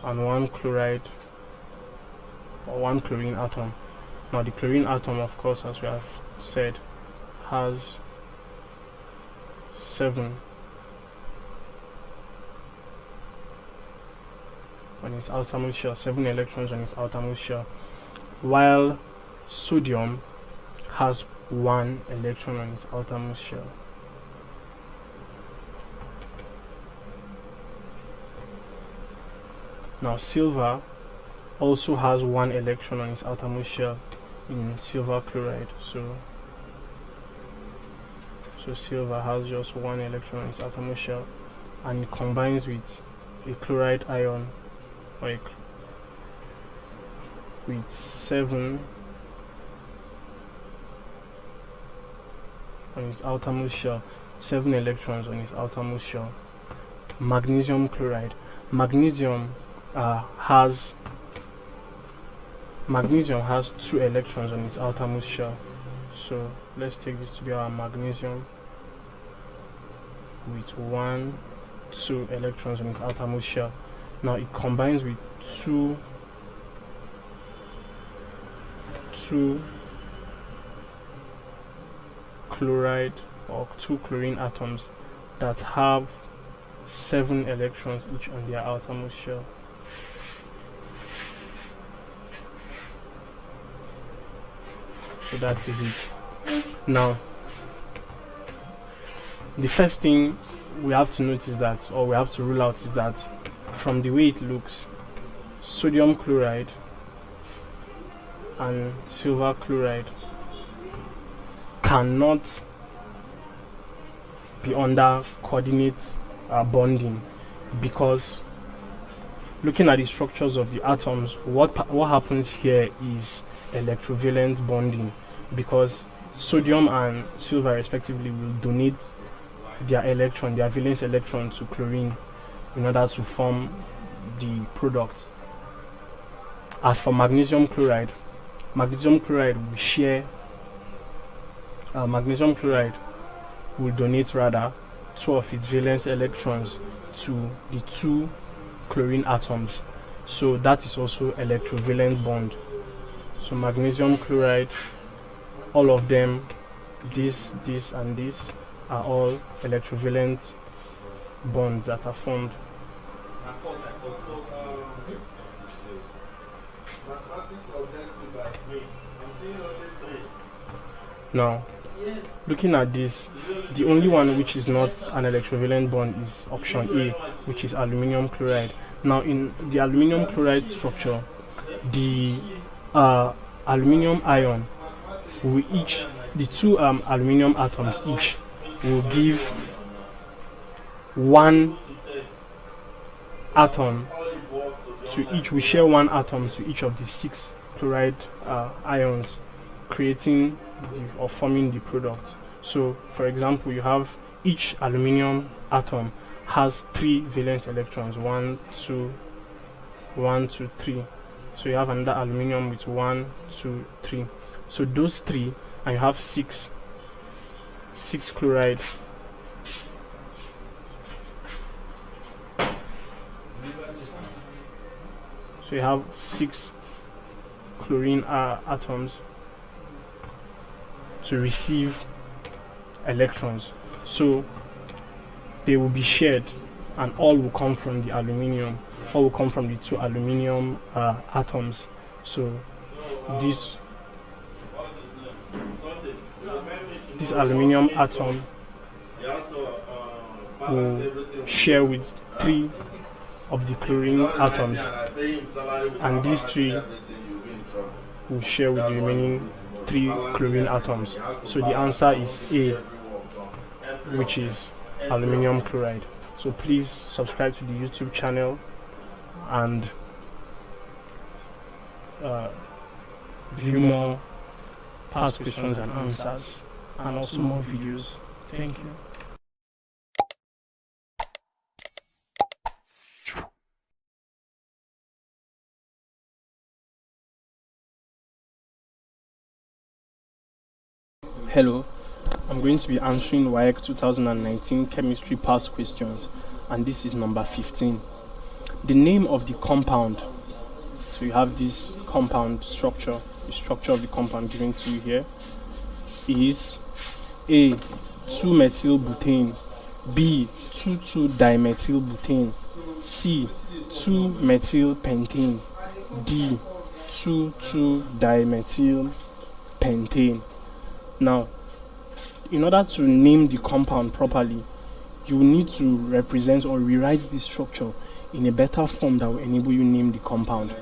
and 1 chloride or 1 chlorine atom. Now the chlorine atom, of course, as we have said, has 7 on its outermost shell, 7 electrons on its outermost shell, while sodium has 1 electron on its outermost shell. Now silver also has 1 electron on its outermost shell in silver chloride. So silver has just 1 electron on its outermost shell, and it combines with a chloride ion with 7 on its outermost shell, 7 electrons on its outermost shell. Magnesium chloride. Magnesium has 2 electrons on its outermost shell. So let's take this to be our magnesium with 2 electrons on its outermost shell. Now it combines with two chloride or 2 chlorine atoms that have 7 electrons each on their outermost shell. So that is it. Now the first thing we have to notice that, or we have to rule out, is that from the way it looks, sodium chloride and silver chloride cannot be under coordinate bonding, because looking at the structures of the atoms, what happens here is electrovalent bonding, because sodium and silver respectively will donate their valence electron to chlorine in order to form the product. As for magnesium chloride will share magnesium chloride will donate rather 2 of its valence electrons to the 2 chlorine atoms. So that is also electrovalent bond. So magnesium chloride, all of them, this and this, are all electrovalent bonds that are formed. Now, looking at this, the only one which is not an electrovalent bond is option A, which is aluminium chloride. Now, in the aluminium chloride structure, the aluminium ion will the 2 aluminium atoms each will give 1 atom to each. We share 1 atom to each of the 6 chloride ions, creating or forming the product. So for example, you have each aluminium atom has 3 valence electrons, 1, 2, 1, 2, 3. So you have another aluminium with 1, 2, 3. So those 3, and you have 6 chloride. So you have 6 chlorine atoms to receive electrons. So they will be shared, and all will come from the aluminium. All will come from the 2 aluminium atoms. So this aluminium atom will share with 3 of the chlorine atoms, and these 3 will share with the remaining 3 chlorine atoms. So the answer is A, which is aluminium chloride. So please subscribe to the YouTube channel and view more past questions and answers, and also more videos. Thank you. Hello, I'm going to be answering Waec 2019 chemistry past questions, and this is number 15. The name of the compound, so you have this compound structure, the structure of the compound given to you here, is A, 2-methylbutane, B, 2,2-dimethylbutane, C, 2-methylpentane, D, 2,2-dimethylpentane. Now, in order to name the compound properly, you will need to represent or rewrite this structure in a better form that will enable you name the compound.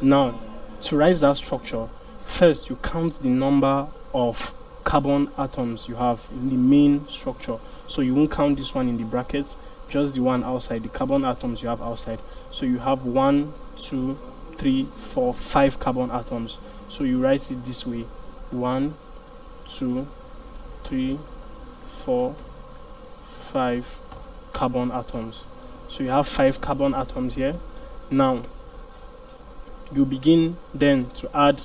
Now, to write that structure, first you count the number of carbon atoms you have in the main structure. So you won't count this one in the brackets, just the one outside, the carbon atoms you have outside. So you have 1, 2, 3, 4, 5 carbon atoms. So you write it this way: 1, 2, 3, 4, 5 carbon atoms. So you have 5 carbon atoms here. Now you begin then to add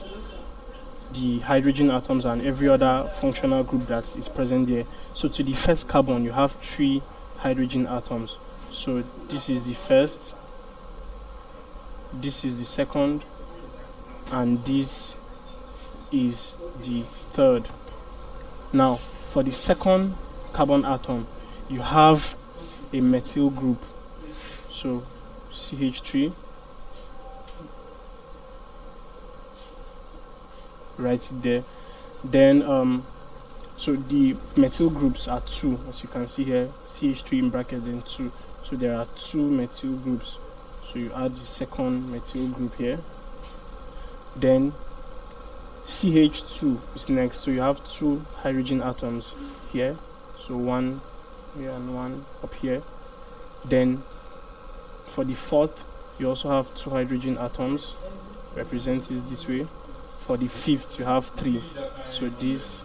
the hydrogen atoms and every other functional group that is present there. So to the first carbon you have 3 hydrogen atoms. So this is the first, this is the second, and this is the third. Now for the second carbon atom you have a methyl group, so CH3, write it there. Then so the methyl groups are 2, as you can see here, CH3 in bracket, then 2. So there are 2 methyl groups, so you add the second methyl group here. Then CH2 is next, so you have 2 hydrogen atoms here, so 1 here and 1 up here. Then for the fourth you also have 2 hydrogen atoms, represented this way. For the fifth you have 3, so this,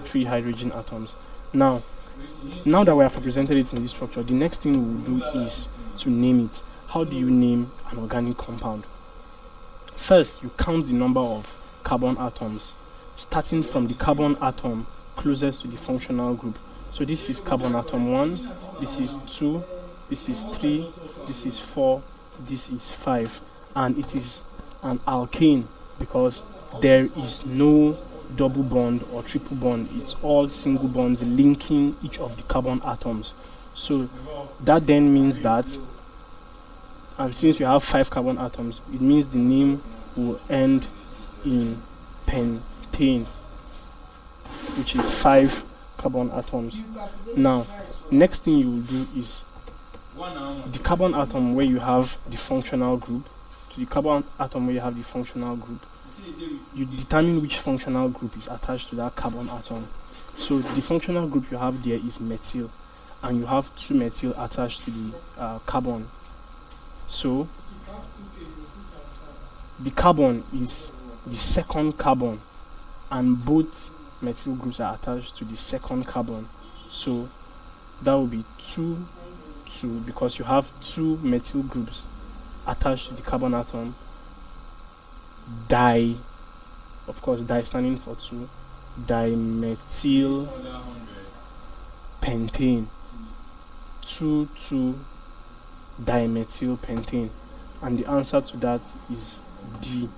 3 hydrogen atoms. Now that we have represented it in this structure, the next thing we will do is to name it. How do you name an organic compound? First, you count the number of carbon atoms, starting from the carbon atom closest to the functional group. So this is carbon atom 1, this is 2, this is 3, this is 4, this is 5, and it is an alkane because there is no double bond or triple bond. It's all single bonds linking each of the carbon atoms. So that then means that, and since you have 5 carbon atoms, it means the name will end in pentane, which is 5 carbon atoms. Now, next thing you will do is the carbon atom where you have the functional group, to the carbon atom where you have the functional group, you determine which functional group is attached to that carbon atom. So the functional group you have there is methyl, and you have 2 methyl attached to the carbon. So the carbon is the second carbon, and both methyl groups are attached to the second carbon. So that will be 2, 2, because you have 2 methyl groups attached to the carbon atom. Di, of course, di standing for 2, dimethylpentane, 2,2-dimethylpentane, and the answer to that is D.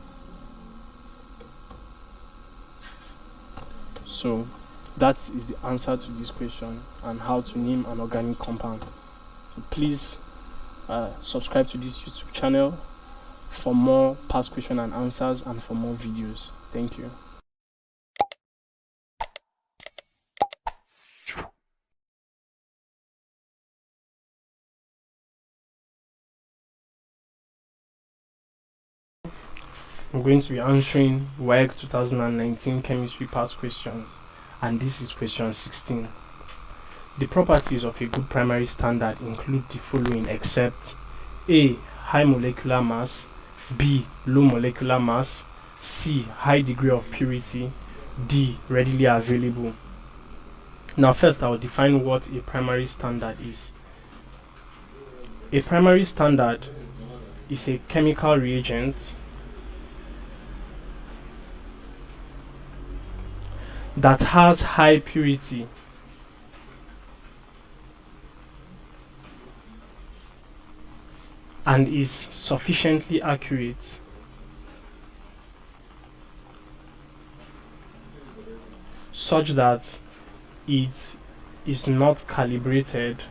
So that is the answer to this question and how to name an organic compound. So please subscribe to this YouTube channel for more past question and answers and for more videos. Thank you. I'm going to be answering Waec 2019 chemistry past question, and this is question 16. The properties of a good primary standard include the following except A. High molecular mass, B. Low molecular mass, C. High degree of purity, D. Readily available. Now first I will define what a primary standard is. A primary standard is a chemical reagent that has high purity and is sufficiently accurate such that it is not calibrated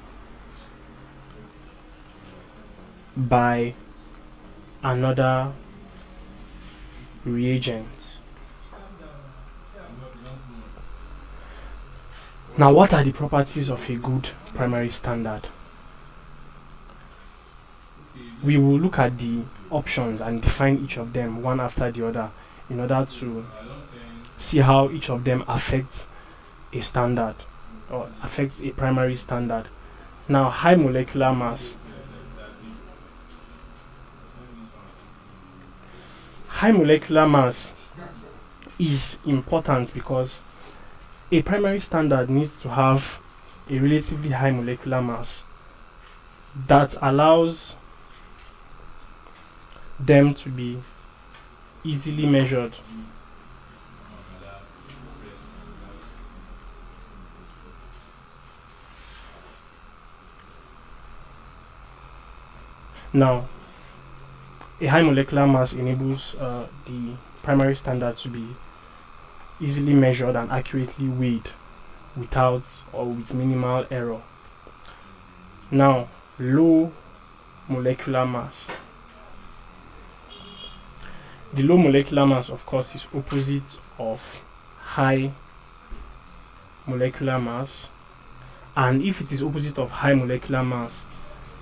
by another reagent. Now, what are the properties of a good primary standard? We will look at the options and define each of them one after the other in order to see how each of them affects a standard or affects a primary standard. Now, high molecular mass. High molecular mass is important because a primary standard needs to have a relatively high molecular mass that allows them to be easily measured. Now, a high molecular mass enables the primary standard to be easily measured and accurately weighed without or with minimal error. Now, low molecular mass. The low molecular mass, of course, is opposite of high molecular mass, and if it is opposite of high molecular mass,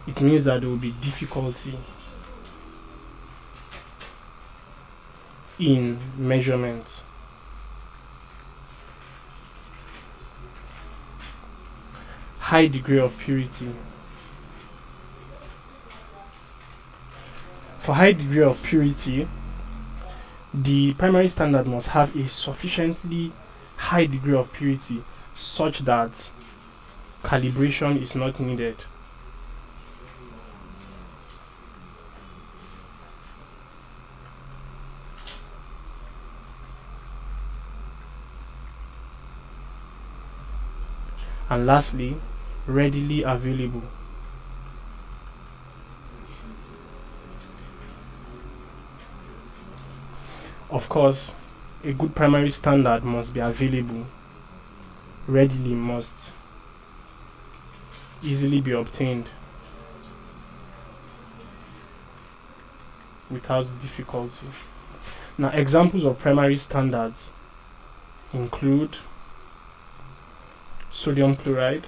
it means that there will be difficulty in measurement. High degree of purity. For high degree of purity, the primary standard must have a sufficiently high degree of purity such that calibration is not needed. And lastly, readily available. Of course, a good primary standard must be available, readily, must easily be obtained without difficulty. Now, examples of primary standards include sodium chloride,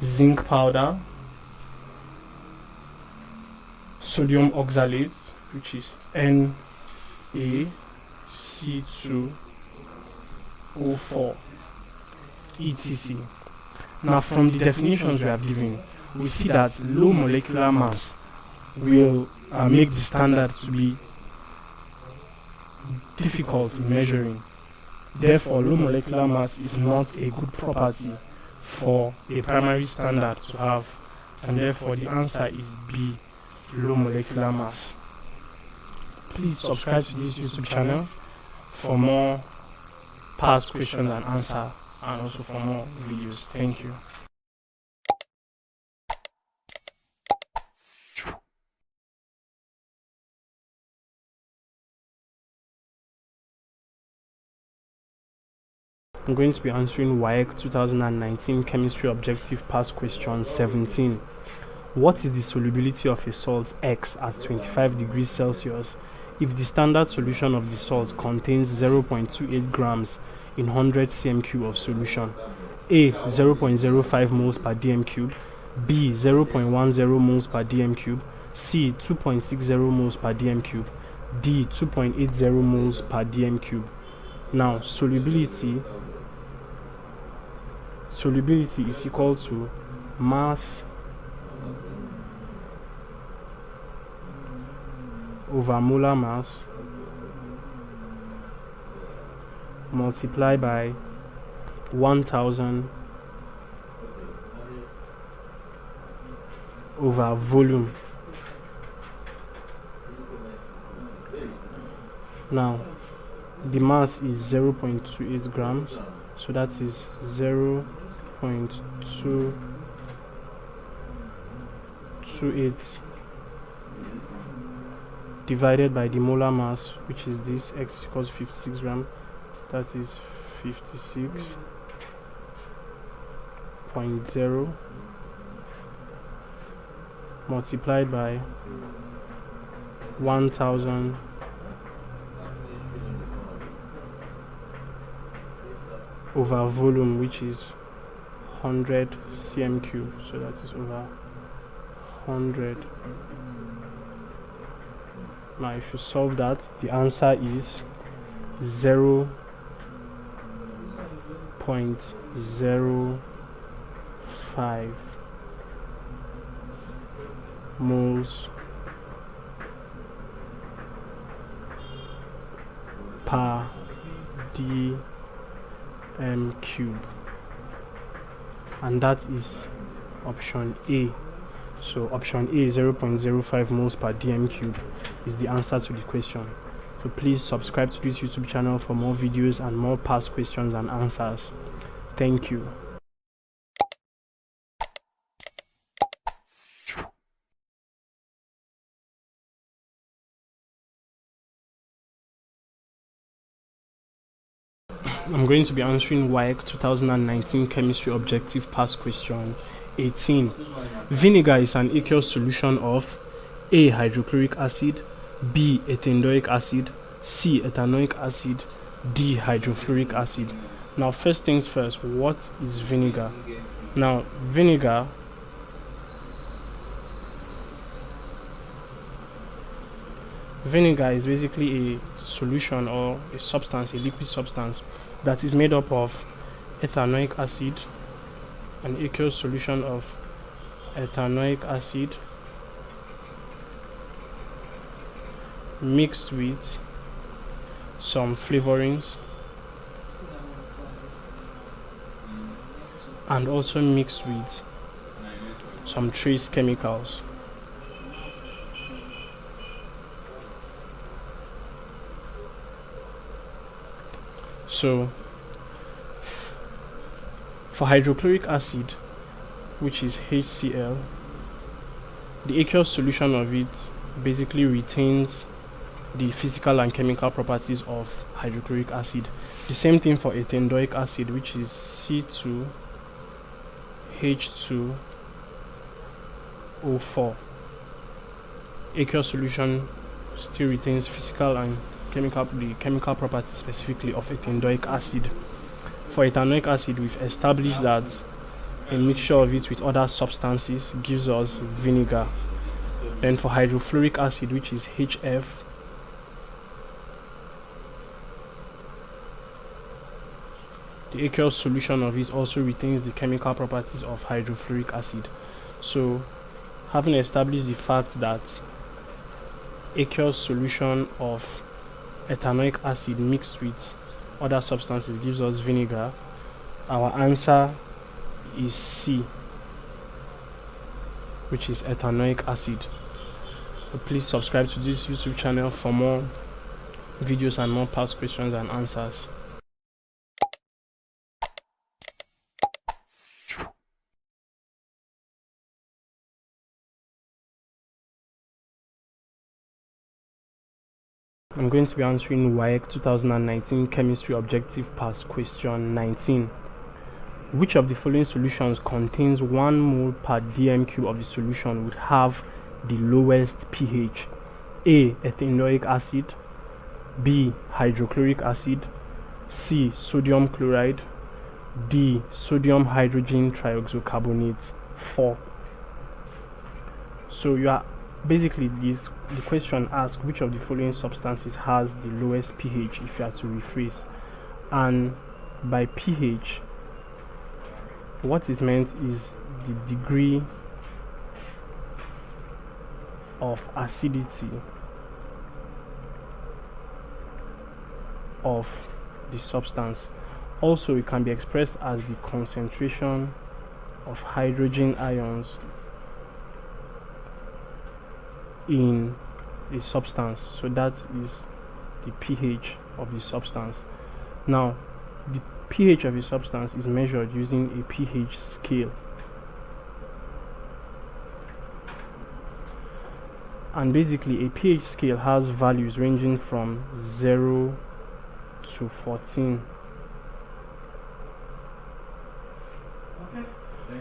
zinc powder, sodium oxalate, which is NaC2O4, etc. Now, from the definitions we have given, we see that low molecular mass will make the standard to be difficult in measuring. Therefore, low molecular mass is not a good property for a primary standard to have, and therefore the answer is B, low molecular mass. Please subscribe to this YouTube channel for more past questions and answer, and also for more videos. Thank you. I'm going to be answering Waec 2019 Chemistry Objective Past Question 17. What is the solubility of a salt X at 25 degrees Celsius if the standard solution of the salt contains 0.28 grams in 100 cm3 of solution? A. 0.05 moles per dm cube, B. 0.10 moles per dm cube, C. 2.60 moles per dm cube, D. 2.80 moles per dm cube. Now, solubility is equal to mass over molar mass multiplied by 1000 over volume. Now, the mass is 0.28 grams, so that is 0.228 divided by the molar mass, which is this, x equals 56 grams, that is 56.0 multiplied by 1000 over volume, which is 100 cm cube, so that is over 100. Now if you solve that, the answer is 0.05 moles per dm cube, and that is option A. So option A, 0.05 moles per dm cube, is the answer to the question. So please subscribe to this YouTube channel for more videos and more past questions and answers. Thank you. I'm going to be answering Waec 2019 chemistry objective past question 18. Vinegar is an aqueous solution of A. hydrochloric acid, B. ethandoic acid, C. ethanoic acid, D. hydrofluoric acid. Now first things first, what is vinegar? Now vinegar is basically a solution or a substance, a liquid substance that is made up of ethanoic acid, an aqueous solution of ethanoic acid mixed with some flavorings and also mixed with some trace chemicals. So for hydrochloric acid, which is HCl, the aqueous solution of it basically retains the physical and chemical properties of hydrochloric acid. The same thing for ethandoic acid, which is C2H2O4. Aqueous solution still retains physical and the chemical properties specifically of ethandoic acid. For ethanoic acid, we've established that a mixture of it with other substances gives us vinegar. Then for hydrofluoric acid, which is HF, the aqueous solution of it also retains the chemical properties of hydrofluoric acid. So having established the fact that aqueous solution of ethanoic acid mixed with other substances gives us vinegar, our answer is C, which is ethanoic acid. So please subscribe to this YouTube channel for more videos and more past questions and answers. I'm going to be answering Waec 2019 chemistry objective past question 19. Which of the following solutions contains 1 mole per dm cube of the solution would have the lowest pH? A. ethanoic acid, B. hydrochloric acid, C. sodium chloride, D. sodium hydrogen trioxocarbonate 4. So you are basically the question asks which of the following substances has the lowest pH, if you are to rephrase. And by pH, what is meant is the degree of acidity of the substance. Also, it can be expressed as the concentration of hydrogen ions in a substance. So that is the pH of the substance. Now, the pH of a substance is measured using a pH scale. And basically, a pH scale has values ranging from 0 to 14.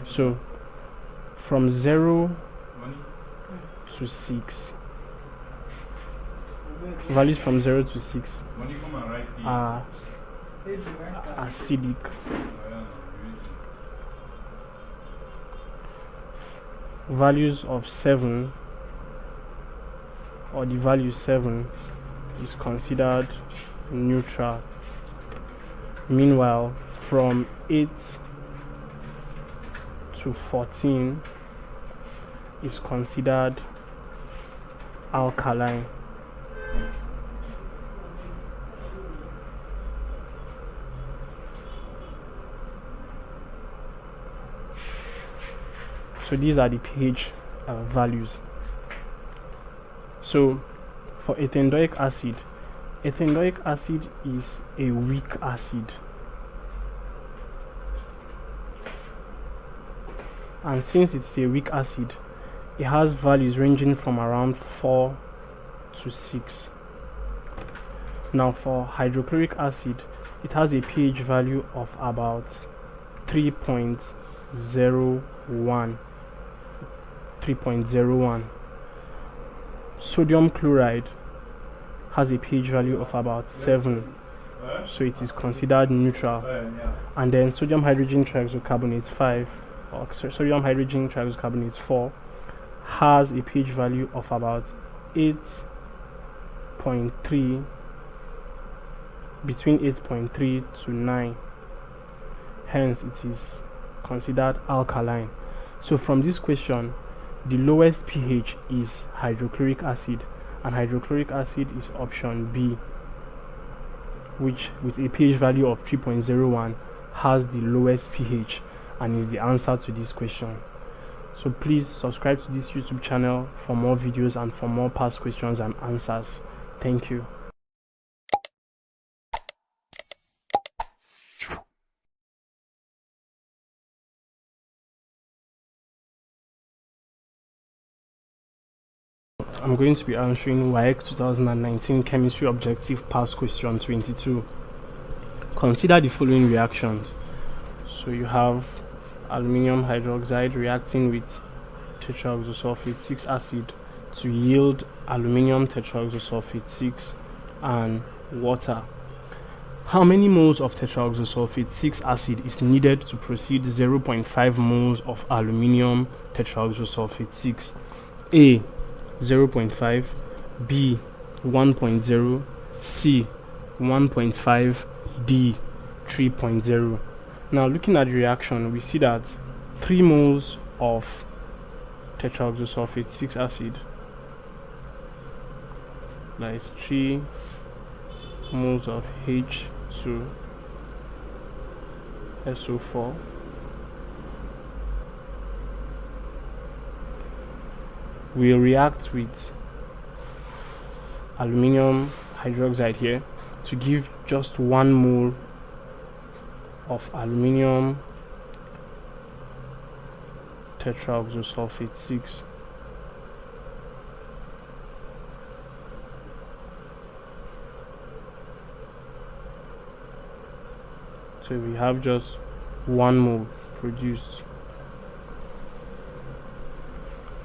So, from 0 to 6. Values from 0 to 6 are acidic. Values of 7, or the value 7, is considered neutral. Meanwhile, from 8 to 14 is considered alkaline. So these are the pH values. So for ethandoic acid is a weak acid, and since it's a weak acid, it has values ranging from around 4 to 6. Now for hydrochloric acid, it has a pH value of about 3.01. Sodium chloride has a pH value of about 7, so it is considered neutral. And then sodium hydrogen trioxocarbonate 5, or sodium hydrogen trioxocarbonate 4, has a pH value of about 8.3, between 8.3 to 9. Hence, it is considered alkaline. So from this question, the lowest pH is hydrochloric acid, and hydrochloric acid is option B, which with a pH value of 3.01 has the lowest pH and is the answer to this question. So please subscribe to this YouTube channel for more videos and for more past questions and answers. Thank you. I'm going to be answering Waec 2019 Chemistry Objective Past Question 22. Consider the following reactions. So you have aluminium hydroxide reacting with tetraoxosulfate 6 acid to yield aluminium tetraoxosulfate 6 and water. How many moles of tetraoxosulfate 6 acid is needed to proceed 0.5 moles of aluminium tetraoxosulfate 6? A. 0.5, B. 1.0, C. 1.5, D. 3.0. Now looking at the reaction, we see that 3 moles of tetraoxosulfate 6 acid, that is 3 moles of H2SO4 will react with aluminium hydroxide here to give just 1 mole of aluminium tetraoxosulfate 6. So we have just 1 mole produced.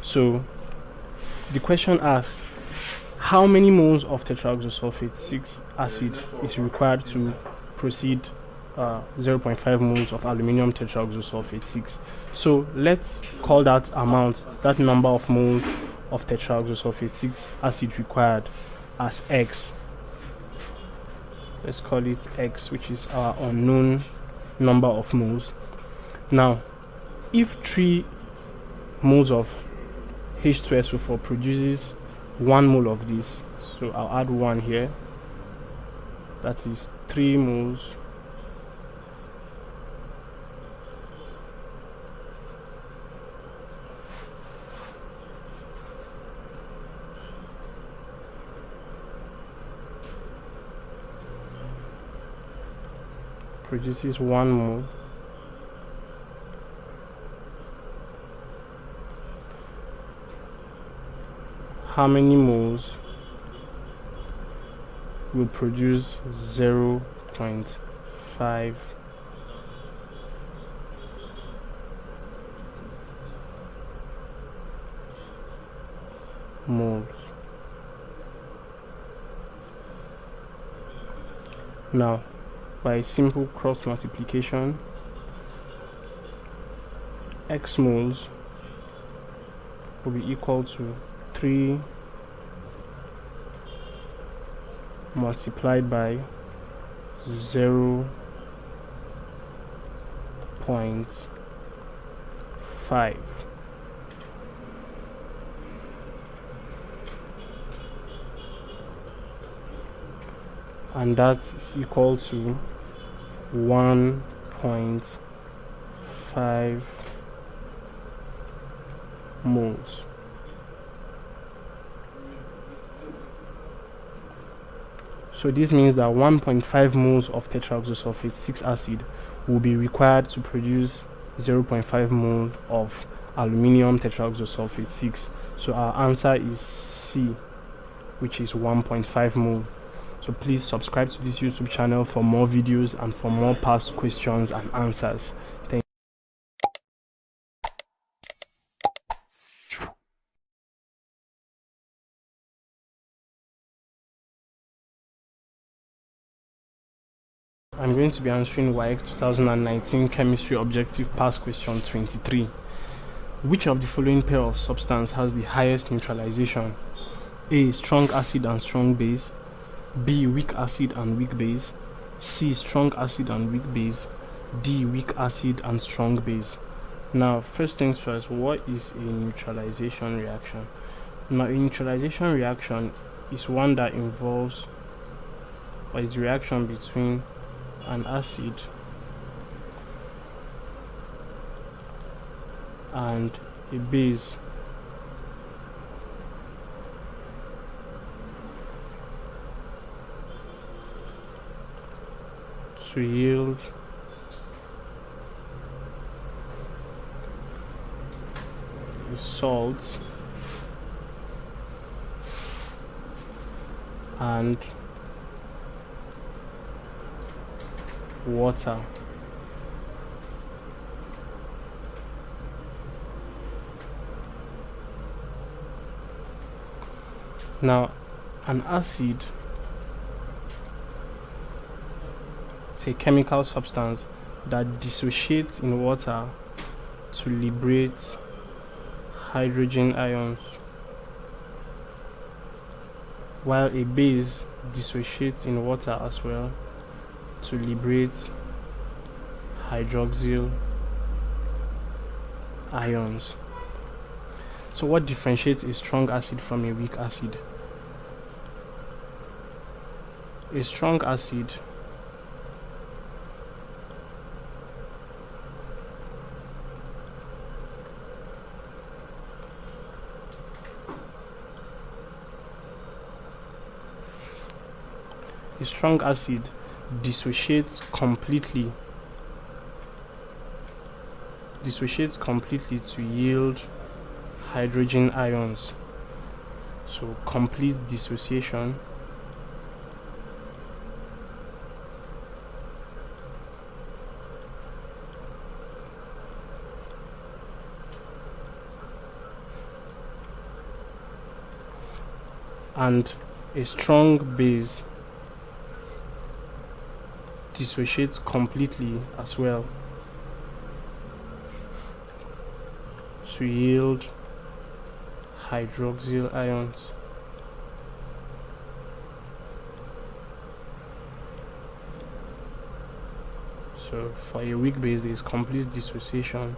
So the question asks, how many moles of tetraoxosulfate 6 acid is required to proceed 0.5 moles of aluminium tetraoxosulfate 6? So let's call that amount, that number of moles of tetraoxosulfate 6 acid required, as X. Let's call it X, which is our unknown number of moles. Now, if 3 moles of H2SO4 produces 1 mole of this, so I'll add 1 here, that is 3 moles produces 1 mole, how many moles will produce 0.5 moles? Now, by simple cross multiplication, x moles will be equal to 3 multiplied by 0.5, and that is equal to 1.5 moles. So this means that 1.5 moles of tetraoxosulfate 6 acid will be required to produce 0.5 mole of aluminium tetraoxosulfate 6. So our answer is C, which is 1.5 mole. So please subscribe to this YouTube channel for more videos and for more past questions and answers. Thank you. I'm going to be answering Waec 2019 Chemistry Objective Past Question 23. Which of the following pair of substance has the highest neutralization? A. Strong acid and strong base. B. Weak acid and weak base. C. Strong acid and weak base. D. Weak acid and strong base. Now, first things first, what is a neutralization reaction? Now, a neutralization reaction is one that involves, or is the reaction between an acid and a base to yield a salt and water. Now, an acid is a chemical substance that dissociates in water to liberate hydrogen ions, while a base dissociates in water as well to liberate hydroxyl ions. So what differentiates a strong acid from a weak acid? A strong acid dissociates completely to yield hydrogen ions. So complete dissociation and a strong base dissociates completely as well to yield hydroxyl ions. So for a weak base there is complete dissociation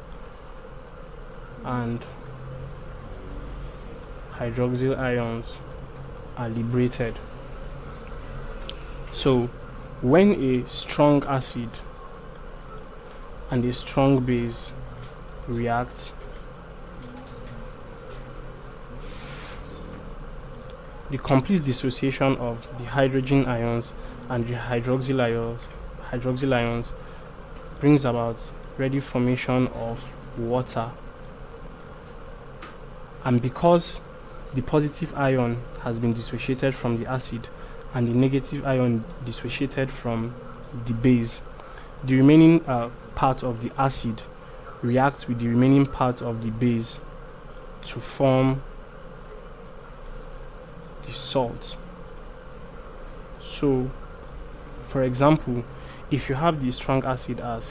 and hydroxyl ions are liberated. So when a strong acid and a strong base react, the complete dissociation of the hydrogen ions and the hydroxyl ions brings about ready formation of water, and because the positive ion has been dissociated from the acid and the negative ion dissociated from the base, the remaining part of the acid reacts with the remaining part of the base to form the salt. So for example, if you have the strong acid as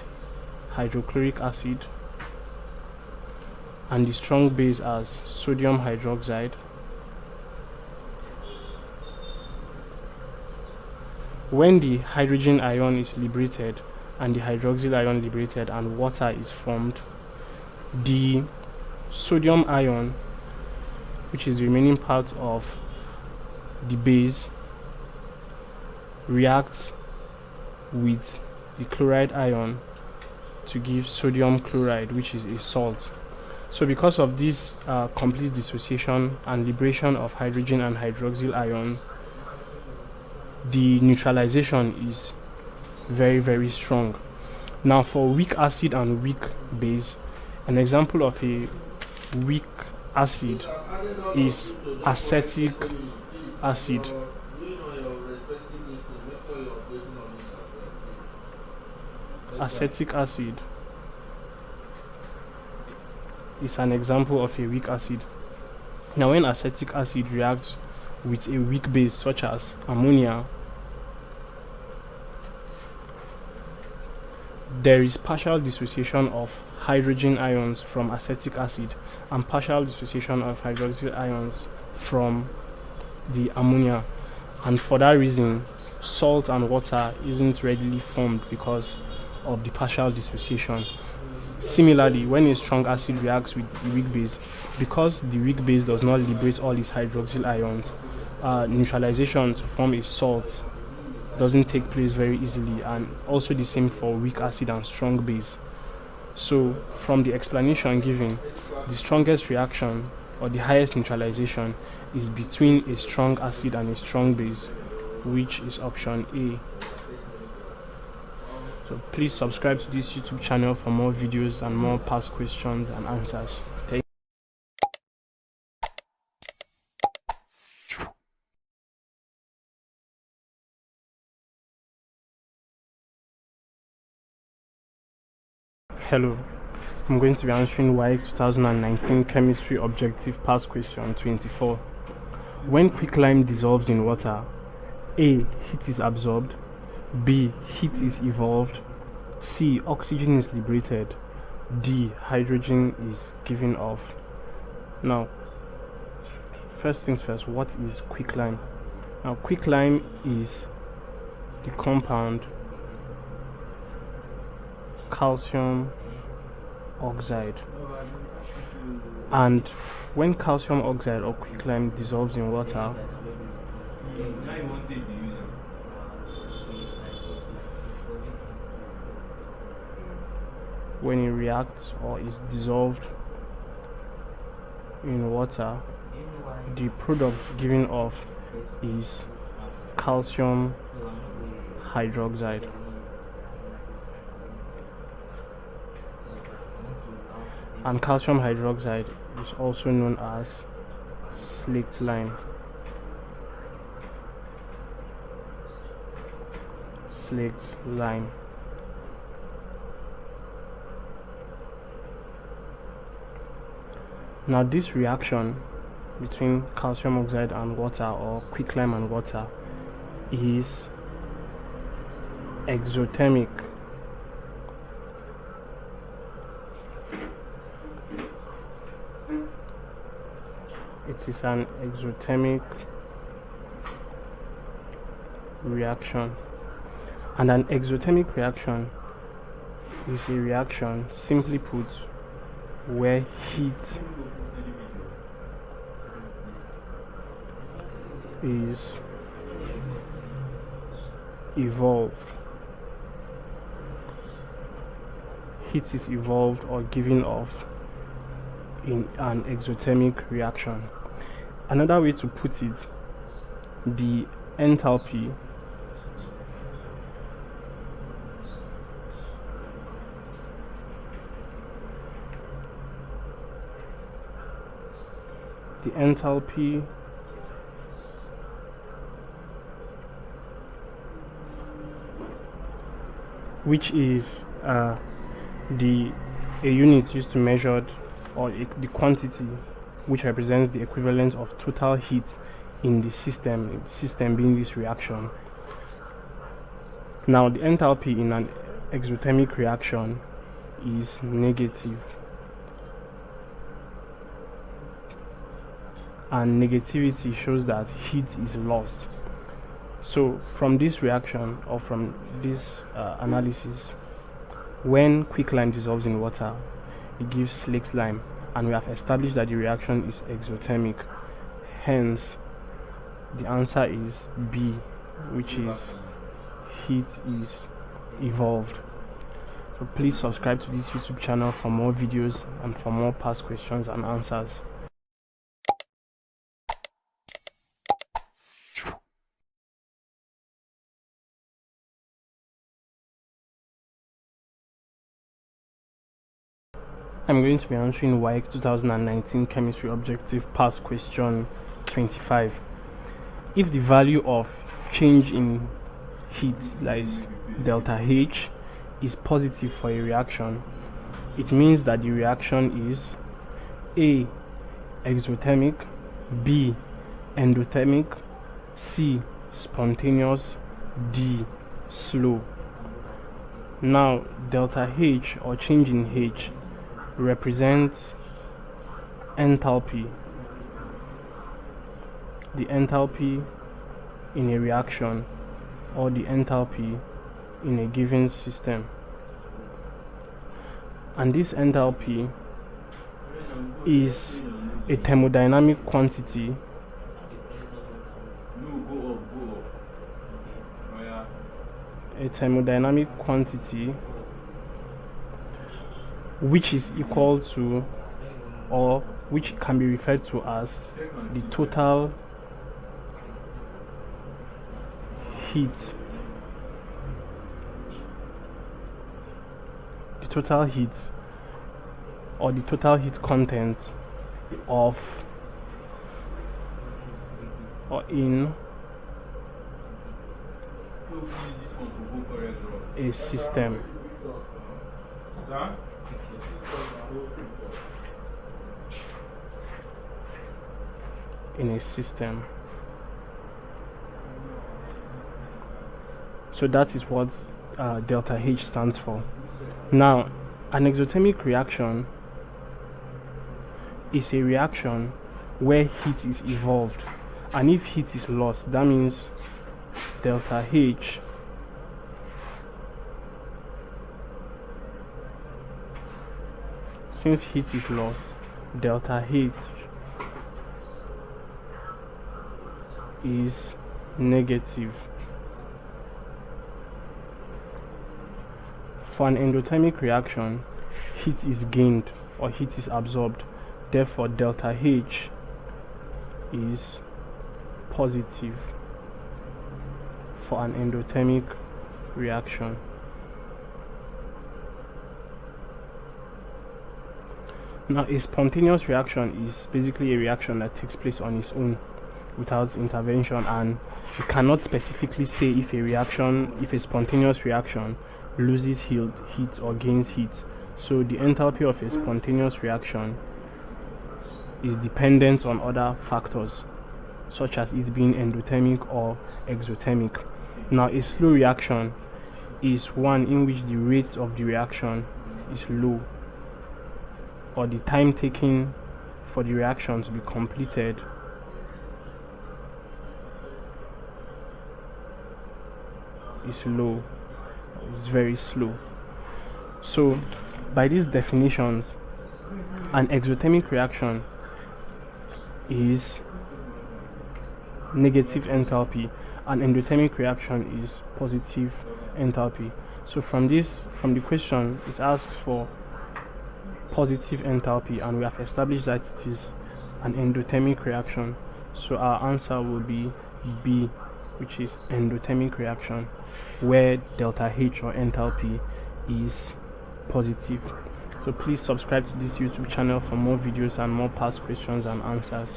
hydrochloric acid and the strong base as sodium hydroxide, when the hydrogen ion is liberated and the hydroxyl ion liberated and water is formed, the sodium ion, which is the remaining part of the base, reacts with the chloride ion to give sodium chloride, which is a salt. So because of this complete dissociation and liberation of hydrogen and hydroxyl ion, the neutralization is very, very strong. Now for weak acid and weak base, an example of a weak acid is acetic acid. Acetic acid is an example of a weak acid. Now when acetic acid reacts with a weak base such as ammonia, there is partial dissociation of hydrogen ions from acetic acid and partial dissociation of hydroxyl ions from the ammonia, and for that reason salt and water isn't readily formed because of the partial dissociation. Similarly, when a strong acid reacts with the weak base, because the weak base does not liberate all its hydroxyl ions, neutralization to form a salt doesn't take place very easily, and also the same for weak acid and strong base. So from the explanation given, the strongest reaction or the highest neutralization is between a strong acid and a strong base, which is option A. So please subscribe to this YouTube channel for more videos and more past questions and answers. Thank Hello, I'm going to be answering Waec 2019 Chemistry Objective Past Question 24. When quicklime dissolves in water, A. Heat is absorbed, B. Heat is evolved, C. Oxygen is liberated, D. Hydrogen is given off. Now, first things first, what is quicklime? Now, quicklime is the compound calcium oxide, and when calcium oxide or quicklime dissolves in water, when it reacts or is dissolved in water, the product given off is calcium hydroxide. And calcium hydroxide is also known as slaked lime. Slaked lime. Now this reaction between calcium oxide and water, or quicklime and water, is exothermic. It is an exothermic reaction, and an exothermic reaction is a reaction, simply put, where heat is evolved. Heat is evolved or given off in an exothermic reaction. Another way to put it, the enthalpy the enthalpy which is a unit used to measure the quantity which represents the equivalent of total heat in the system being this reaction. Now the enthalpy in an exothermic reaction is negative, and negativity shows that heat is lost. So from this reaction, or from this analysis, when quicklime dissolves in water, it gives slaked lime, and we have established that the reaction is exothermic. Hence the answer is B, which is heat is evolved. So please subscribe to this YouTube channel for more videos and for more past questions and answers. I'm going to be answering Waec 2019 chemistry objective past question 25. If the value of change in heat, that is delta H, is positive for a reaction, it means that the reaction is A, exothermic, B, endothermic, C, spontaneous, D, slow. Now delta H, or change in H, represents enthalpy, the enthalpy in a reaction, or the enthalpy in a given system. And this enthalpy is a thermodynamic quantity which is equal to, or which can be referred to as, the total heat or the total heat content of, or in a system. So that is what delta H stands for. Now, an exothermic reaction is a reaction where heat is evolved, and if heat is lost, that means delta H since heat is lost, delta H is negative. For an endothermic reaction, heat is gained or heat is absorbed. Therefore, delta H is positive for an endothermic reaction. Now, a spontaneous reaction is basically a reaction that takes place on its own without intervention, and you cannot specifically say if a spontaneous reaction loses heat or gains heat. So the enthalpy of a spontaneous reaction is dependent on other factors, such as it being endothermic or exothermic. Now, a slow reaction is one in which the rate of the reaction is low, or the time taken for the reaction to be completed is low, it's very slow. So by these definitions, an exothermic reaction is negative enthalpy, an endothermic reaction is positive enthalpy. So from the question, it asks for positive enthalpy, and we have established that it is an endothermic reaction. So our answer will be B, which is endothermic reaction, where delta H or enthalpy is positive. So please subscribe to this YouTube channel for more videos and more past questions and answers.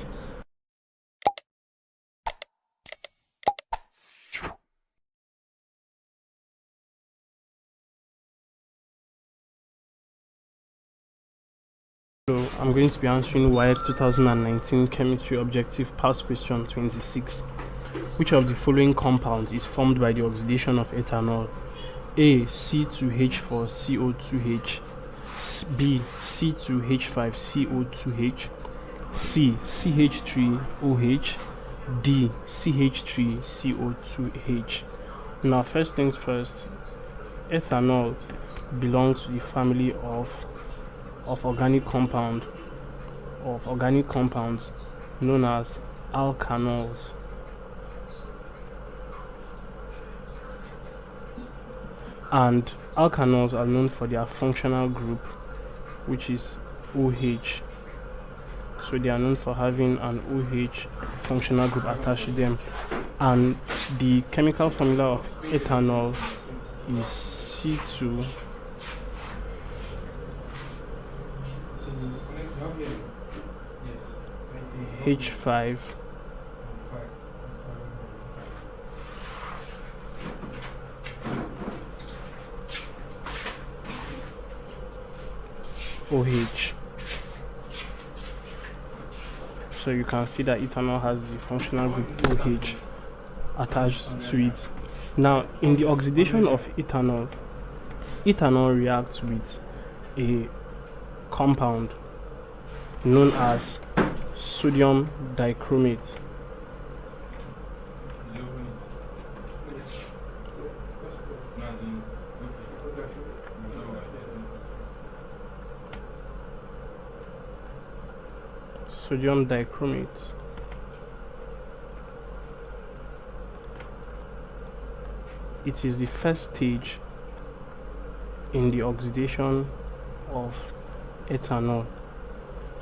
So I'm going to be answering Waec 2019 Chemistry Objective Past Question 26. Which of the following compounds is formed by the oxidation of ethanol? A. C2H4CO2H, B. C2H5CO2H, C. CH3OH, D. CH3CO2H. Now, first things first, ethanol belongs to the family of organic compounds known as alkanols. And alkanols are known for their functional group, which is OH. So they are known for having an OH functional group attached to them. And the chemical formula of ethanol is C2H5 OH. So you can see that ethanol has the functional group OH attached to it. Now, in the oxidation of ethanol reacts with a compound known as sodium dichromate. Sodium dichromate. It is the first stage in the oxidation of ethanol.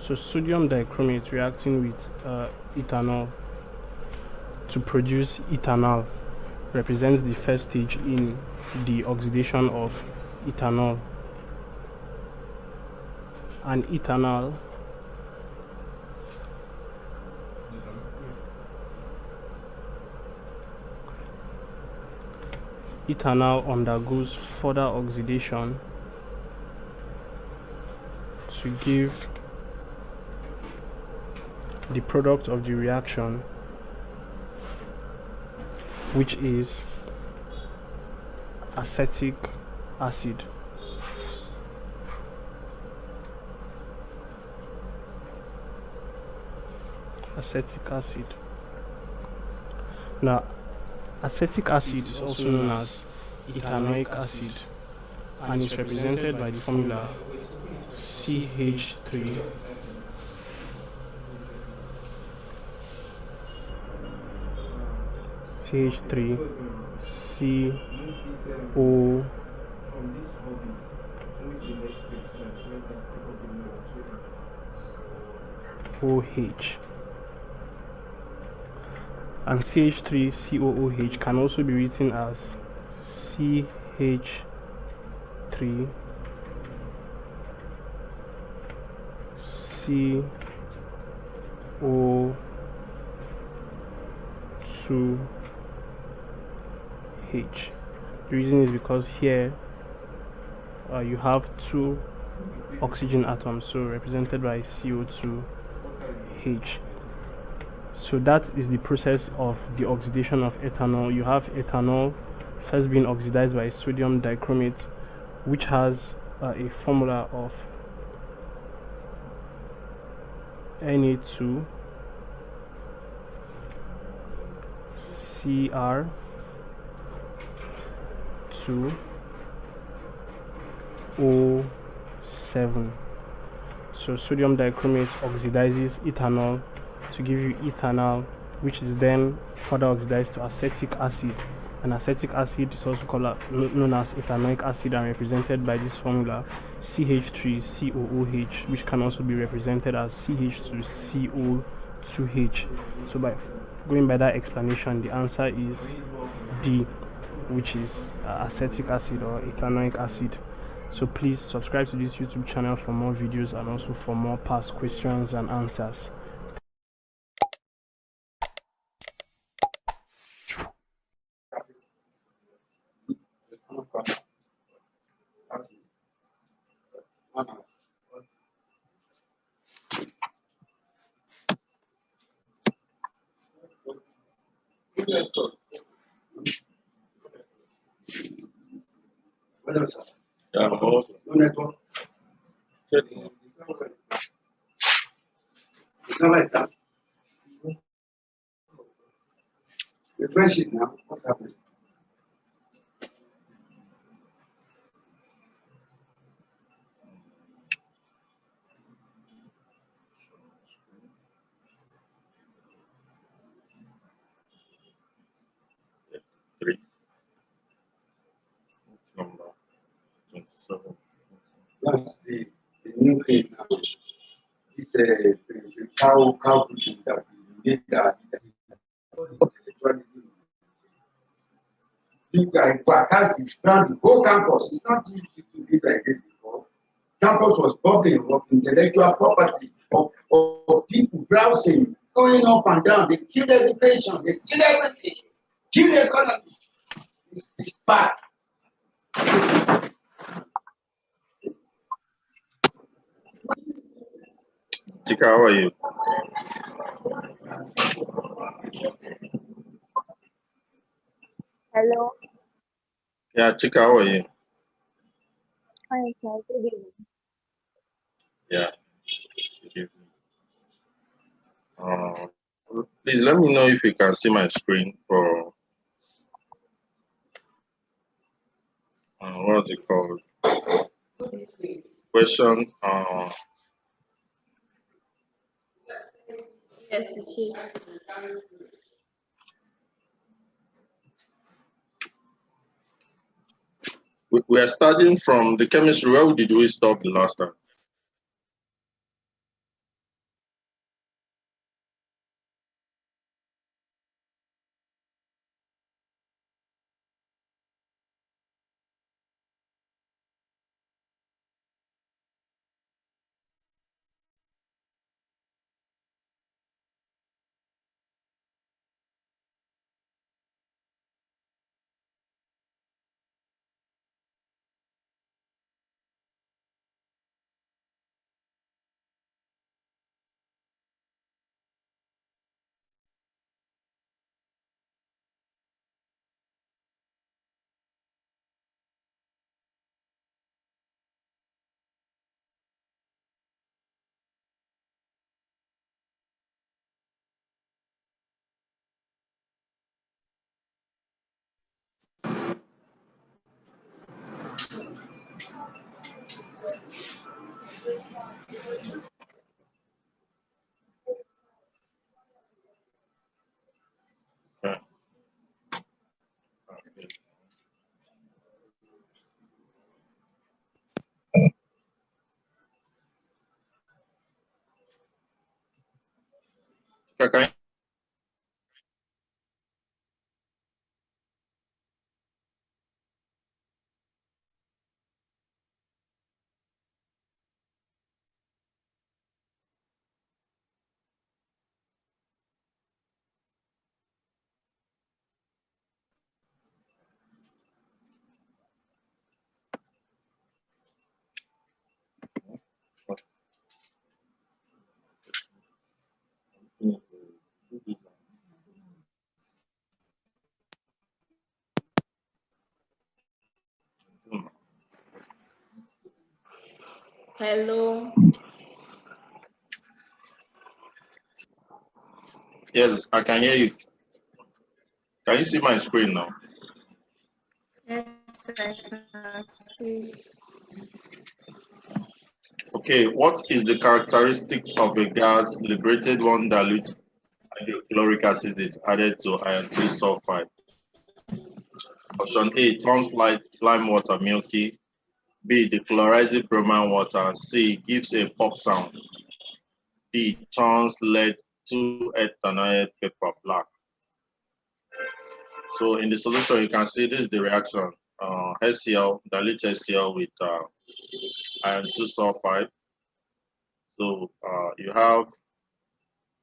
So sodium dichromate reacting with ethanol to produce ethanol represents the first stage in the oxidation of ethanol. And ethanol undergoes further oxidation to give the product of the reaction, which is acetic acid. Now, acetic acid is also known as ethanoic acid and is represented by the formula CH3 COOH. And CH3COOH can also be written as CH3 CO2H. The reason is because here you have two oxygen atoms, so represented by CO2H. So that is the process of the oxidation of ethanol. You have ethanol first being oxidized by sodium dichromate, which has a formula of Na2 Cr2 O7. So sodium dichromate oxidizes ethanol to give you ethanol, which is then further oxidized to acetic acid. And acetic acid is also called known as ethanoic acid and represented by this formula CH3COOH, which can also be represented as CH2CO2H. So by going by that explanation, the answer is D, which is acetic acid or ethanoic acid. So please subscribe to this YouTube channel for more videos and also for more past questions and answers. It's not like that. Refresh it now. What's happening? Three. Number 27. That's the new thing now. This cow cooking that we need that. You guys, Wack's is brand the whole campus. It's not easy to be like this before. Campus was bubbling of intellectual property, of people browsing, going up and down. They killed education, they killed everything, killed the economy. It's bad. Chika, how are you? Hello. Yeah, Chika, how are you? Hi, sir. Good evening. Yeah. Good evening. Please let me know if you can see my screen for what's it called? Question. Yes, it is. We are starting from the chemistry. Where did we stop the last time? Yeah. Chika, can Hello. Yes, I can hear you. Can you see my screen now? Yes, I can see it. Okay, what is the characteristics of a gas liberated one dilute hydrochloric acid is added to iron 2 sulfide? Option A, turns lime water milky. B, dechlorize bromine water. C, gives a pop sound. D, turns lead 2 ethanoate paper black. So in the solution, you can see this is the reaction. HCl, dilute HCl with iron 2 sulfide. So you have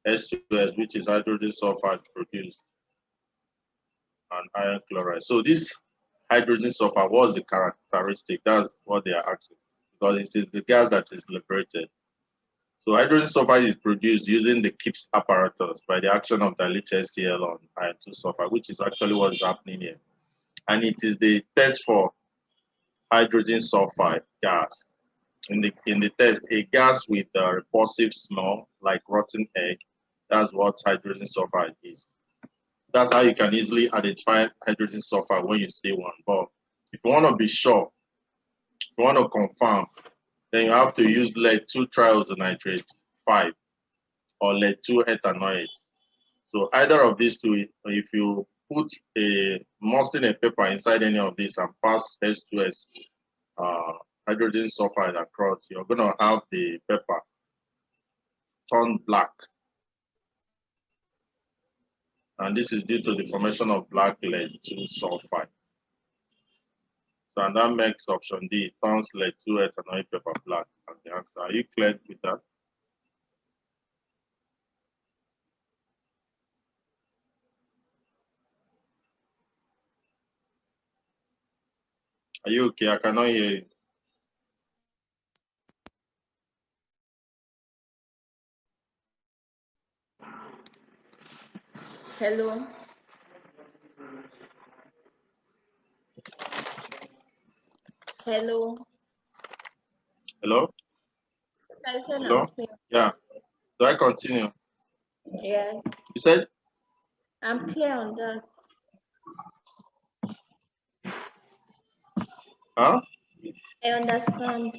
H2S, which is hydrogen sulfide produced, and iron chloride. So this hydrogen sulfide, what's the characteristic? That's what they are asking, because it is the gas that is liberated. So hydrogen sulfide is produced using the KIPS apparatus by the action of diluted HCl on iron 2 sulfide, which is actually what is happening here. And it is the test for hydrogen sulfide gas. In the test, a gas with a repulsive smell like rotten egg, that's what hydrogen sulfide is. That's how you can easily identify hydrogen sulfide when you see one. But if you want to be sure, if you want to confirm, then you have to use lead 2 triosonitrate 5 or lead 2 ethanoate. So either of these two, if you put a mustard paper inside any of these and pass H2S hydrogen sulfide across, you're going to have the paper turn black. And this is due to the formation of black lead 2 sulfide. So, and that makes option D, turns lead 2 ethanoate paper black as the answer. Are you clear with that? Are you okay? I cannot hear you. Hello. Hello. Hello? I said I'm Hello? clear. Yeah. Do I continue? Yes, You said? I'm clear on that. Huh? I understand.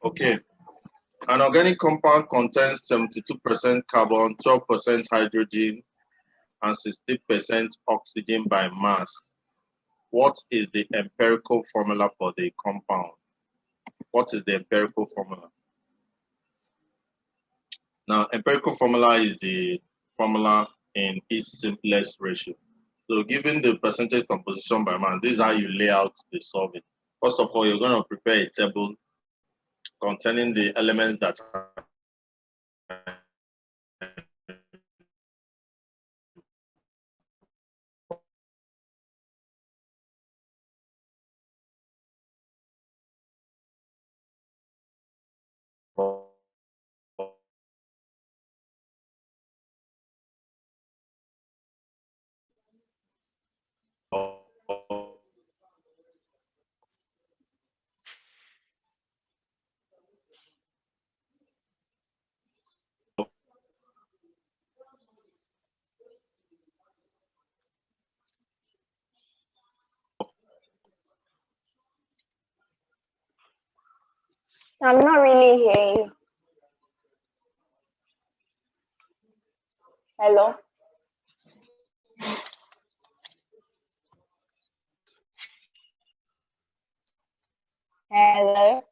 Okay. An organic compound contains 72% carbon, 12% hydrogen, and 60% oxygen by mass. What is the empirical formula for the compound? What is the empirical formula? Now, empirical formula is the formula in its simplest ratio. So given the percentage composition by mass, this is how you lay out the solving. First of all, you're going to prepare a table containing the elements that are I'm not really hearing you. Hello. Hello.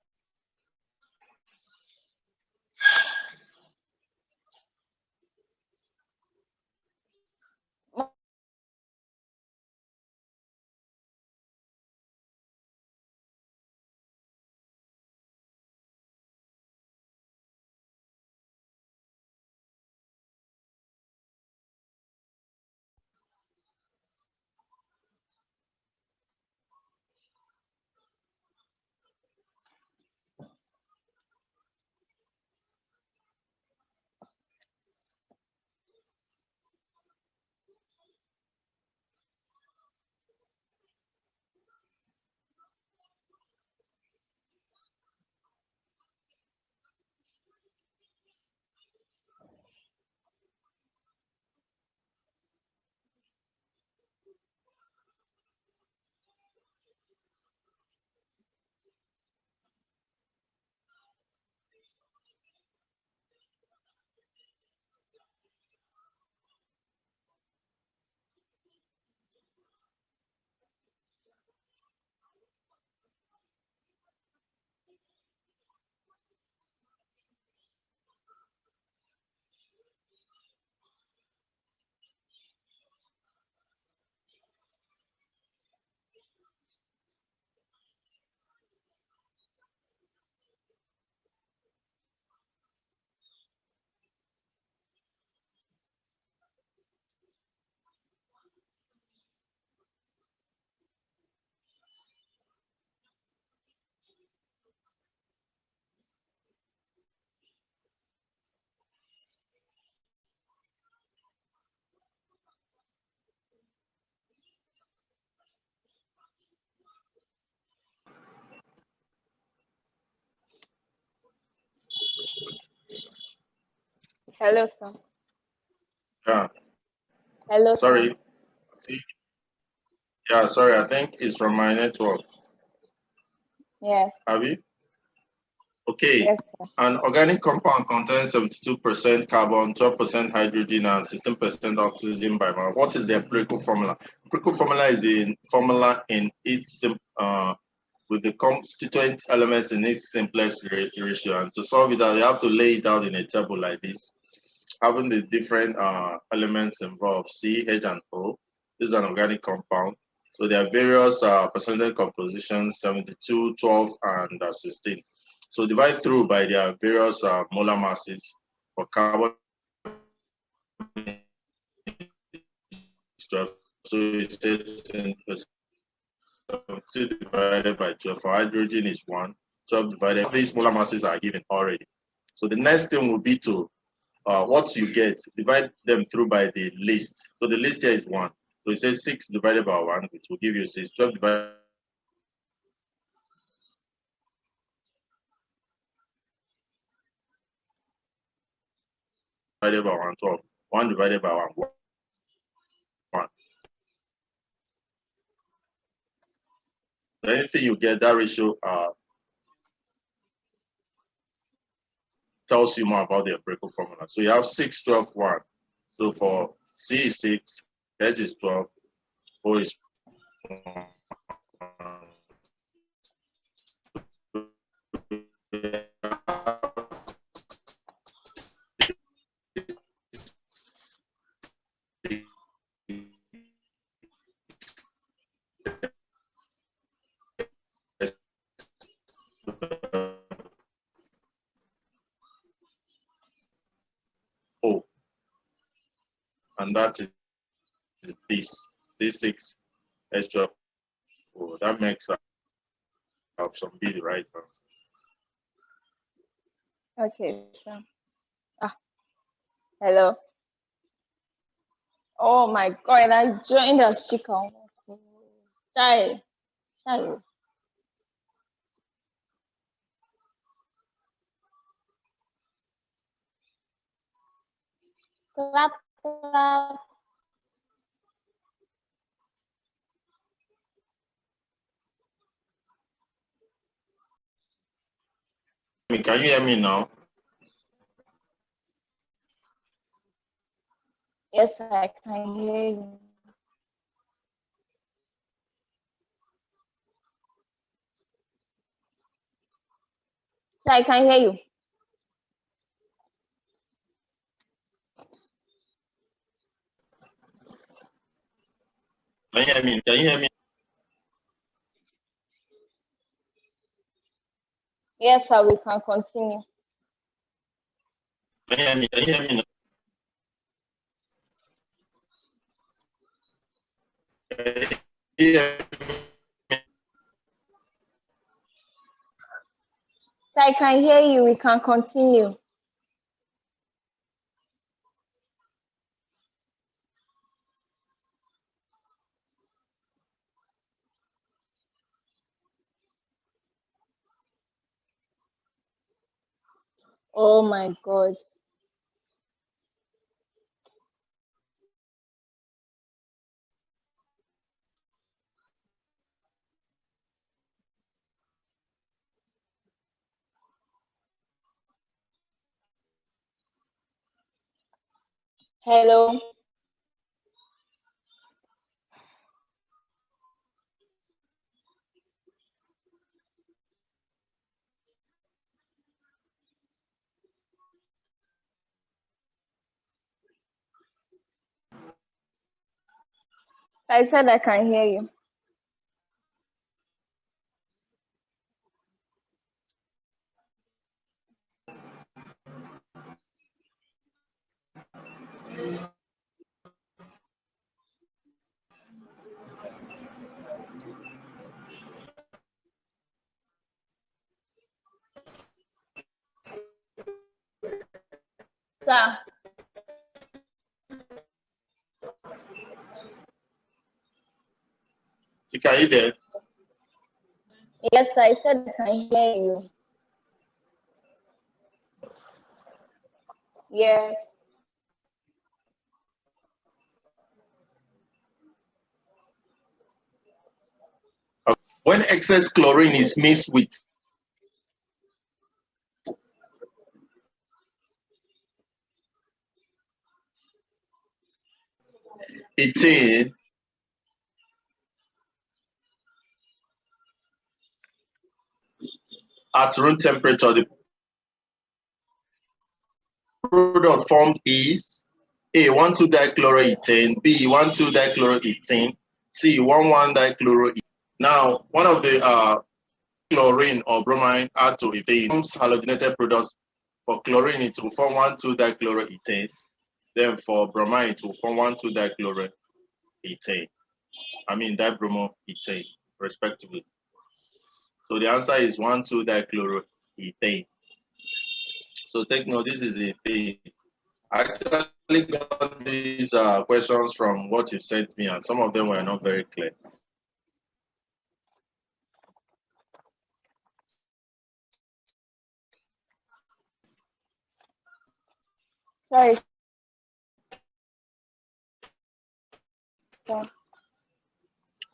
Hello, sir. Yeah. Hello, Sorry. sir. Yeah, sorry. I think it's from my network. Yes. Abby? Okay. Yes, sir. An organic compound contains 72% carbon, 12% hydrogen, and 16% oxygen by mole. What is the empirical formula? Empirical formula is the formula in its with the constituent elements in its simplest ratio. And to solve it, you have to lay it out in a table like this, having the different elements involved, C, H, and O. This is an organic compound. So there are various percentage compositions, 72, 12, and 16. So divide through by their various molar masses. For carbon, 12. So it's 72 divided by 12. For hydrogen is 1. 12 divided. These molar masses are given already. So the next thing will be to what you get, divide them through by the list. So the list here is 1. So it says 6 divided by 1, which will give you 6. 12 divided by 1, 12. 1 divided by 1, 1. So anything you get, that ratio tells you more about the empirical formula. So you have 6, 12, 1. So for C is 6, H is 12, O is 1. O, and that is this C6 H12. Oh, that makes option B the right answer. Okay, sir. Ah, hello. Oh my God, I joined the speaker. Sorry. Sorry. Clap, clap. Can you hear me now? Yes, I can hear you. So I can hear you. Can you hear me? Can you hear me? Yes, sir, we can continue. Can you hear me? Can you hear me now? Yeah. So I can hear you. We can continue. Oh my God. Hello. I said I can hear you. Sir. Are you there? Yes, I said I can hear you. Yes. when excess chlorine is mixed with ethane, at room temperature, the product formed is A, 1,2-dichloroethane, B, 1,2-dichloroethane, C, 1,1-dichloroethane. Now, one of the chlorine or bromine add to ethane forms halogenated products. For chlorine, it will form 1,2-dichloroethane. Then for bromine, it will form 1,2-dichloroethane. Dibromoethane, respectively. So the answer is 1,2-dichloroethane. So take note, this is ethane. I actually got these questions from what you sent me, and some of them were not very clear. Sorry. Yeah.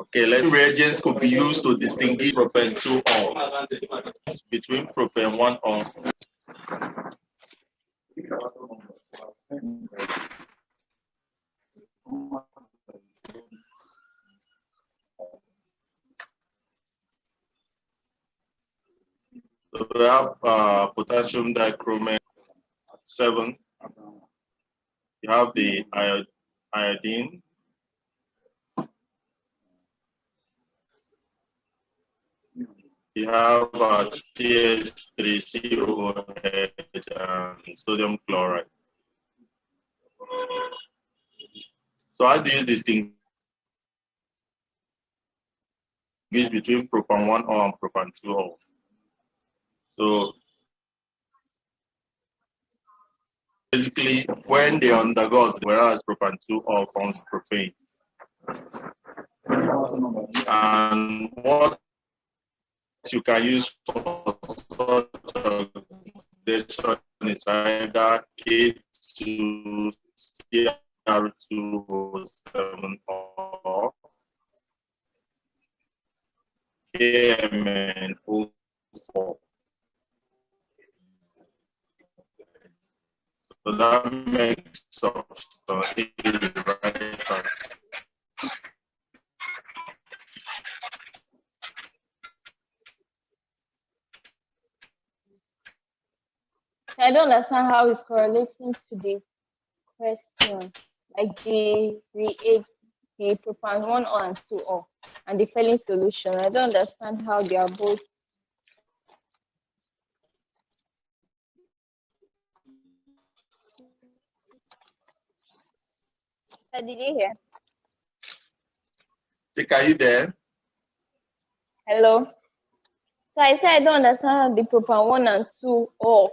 Okay, reagents could be used to distinguish propane 2-ol between propane 1-ol. So we have potassium dichromate 7. You have the iodine. You have CH3COOH and sodium chloride. So how do you distinguish between propan 1-ol and propan 2-ol? So basically, when they undergo, whereas propan 2-ol forms propane. And what you can use for such oxidation is either K2, CR2O7 or KMnO4. So that makes substance right. I don't understand how it's correlating to the question. Like the propan 1-ol and 2-ol and the failing solution. I don't understand how they are both. Did you hear? Are you there? Hello. So I said I don't understand how the propan 1 and 2-ol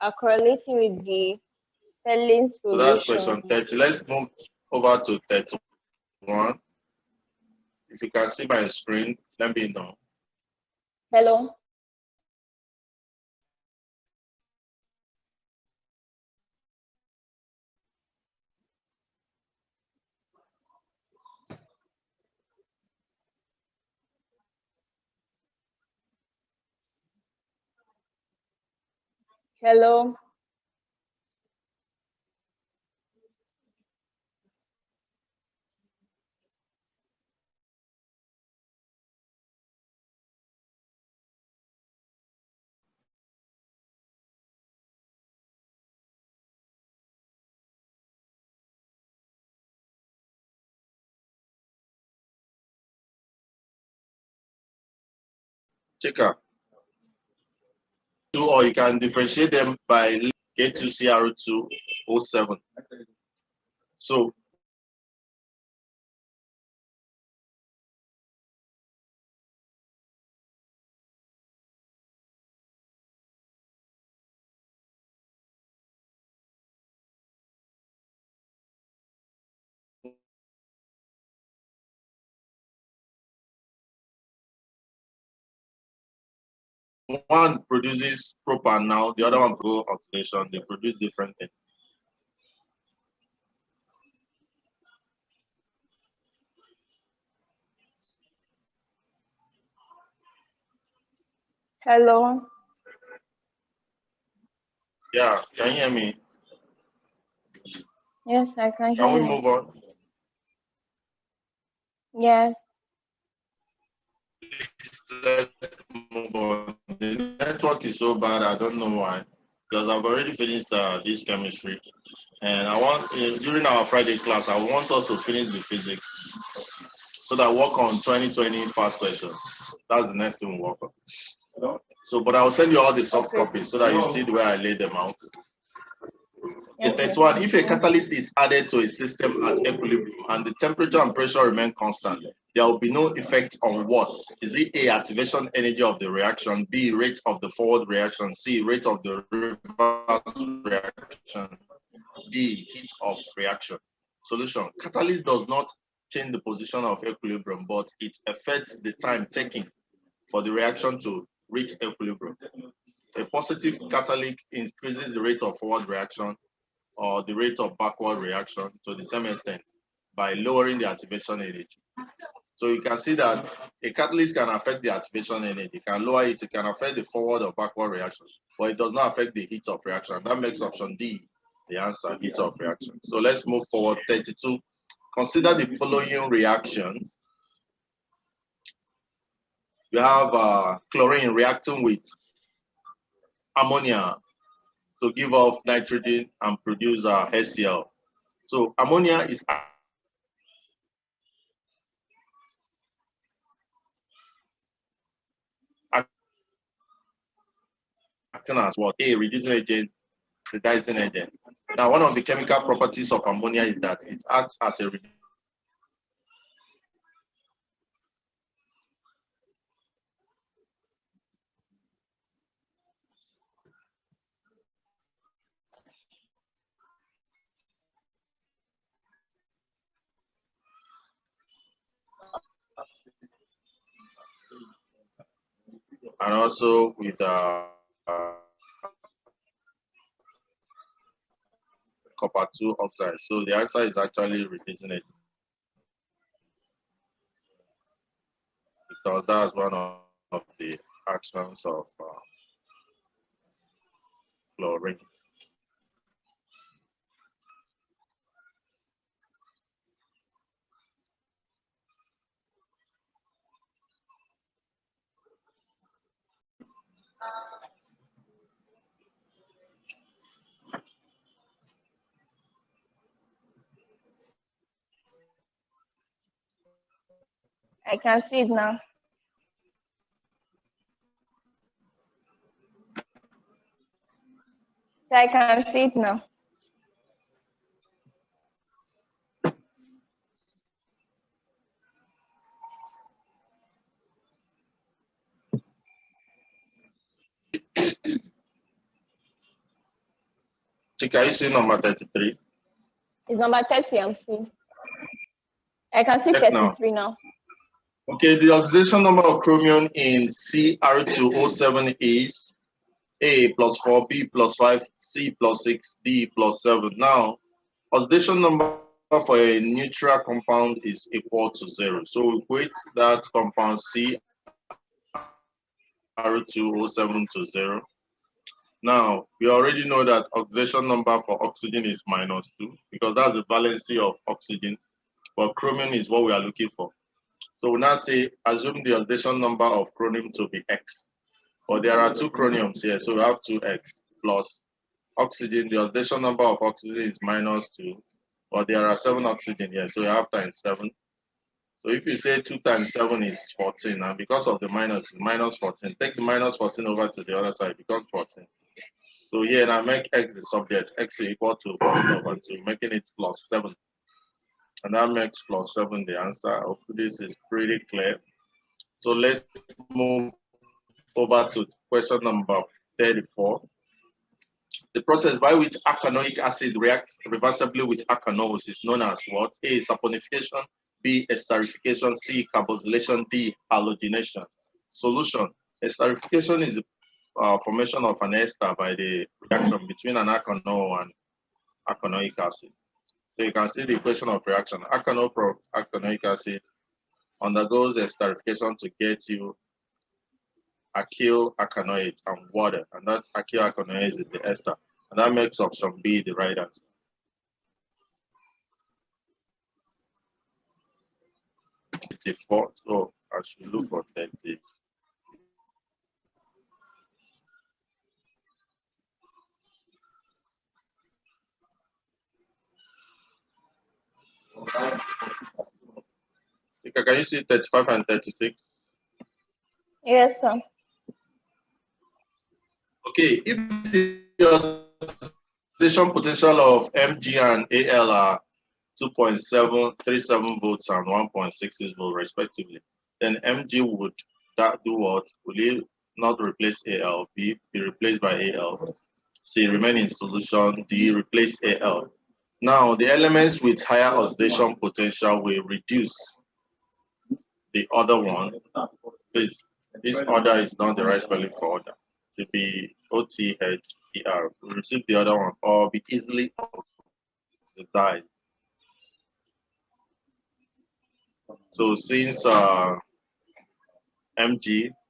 are correlating with the failing So that's solution. question 30. Let's move over to 31. If you can see my screen, let me know. Hello. Hello. Check out. Or you can differentiate them by K2CR2O7. So one produces propan now, the other one go oxidation. They produce different things. Hello. Yeah, can you hear me? Yes, I can Can hear we you. move on? Yes. Let's move on. The network is so bad, I don't know why. Because I've already finished this chemistry. And I want, during our Friday class, I want us to finish the physics so that I work on 2020 past questions. That's the next thing we work on. So, but I'll send you all the soft Okay. copies so that you see the way I laid them out. Okay, Okay. 31. If a catalyst is added to a system at equilibrium and the temperature and pressure remain constant, there will be no effect on what? Is it A, activation energy of the reaction, B, rate of the forward reaction, C, rate of the reverse reaction, D, heat of reaction? Solution. Catalyst does not change the position of equilibrium, but it affects the time taken for the reaction to reach equilibrium. A positive catalytic increases the rate of forward reaction or the rate of backward reaction to the same extent by lowering the activation energy. So you can see that a catalyst can affect the activation energy, it can lower it, it can affect the forward or backward reaction, but it does not affect the heat of reaction. That makes option D the answer, heat of reaction. So let's move forward. 32. Consider the following reactions. You have chlorine reacting with ammonia to give off nitrogen and produce HCl. So ammonia is acting as what? A, reducing agent, oxidizing agent. Now, one of the chemical properties of ammonia is that it acts as a and also with copper 2 oxide. So the answer is actually reducing it because that's one of the actions of chlorine. I can see it now. So I can see it now. Chika, you see number 33? It's number 30 I'm seeing. I can see Check now. 33 now. Okay, the oxidation number of chromium in Cr2O7 is A plus 4, B plus 5, C plus 6, D plus 7. Now, oxidation number for a neutral compound is equal to 0. So we equate that compound Cr2O7 to 0. Now, we already know that oxidation number for oxygen is -2 because that's the valency of oxygen, but chromium is what we are looking for. So we now say, assume the oxidation number of chromium to be X. But there are 2 chromiums here, so we have 2X plus oxygen. The oxidation number of oxygen is -2, but there are 7 oxygen here, so you have times 7. So if you say 2 times 7 is 14, and because of the minus 14, take the minus 14 over to the other side, becomes 14. So here now make X the subject, X is equal to 14 over 2, making it plus 7. And that makes plus 7 the answer. I hope this is pretty clear. So let's move over to question number 34. The process by which arachidonic acid reacts reversibly with alkanols is known as what? A, saponification, B, esterification, C, carboxylation, D, halogenation. Solution. Esterification is the formation of an ester by the reaction between an alkanol and arachidonic acid. So you can see the equation of reaction. Alkanol pro-arachidonic acid undergoes esterification to get you alkyl alkanoates, and water. And that alkyl alkanoates is the ester. And that makes option B the right answer. It's a 4, so I should look for 30. Can you see 35 and 36? Yes, sir. Okay, if the oxidation potential of Mg and Al are 2.737 volts and 1.66 volts respectively, then Mg would do what? Will it not replace Al? B, be replaced by Al? C, remain in solution? D, replace Al? Now, the elements with higher oxidation potential will reduce the other one. Please, this order is not the right spelling for order. It should be OTHER. We receive the other one, or be easily oxidized. So since Mg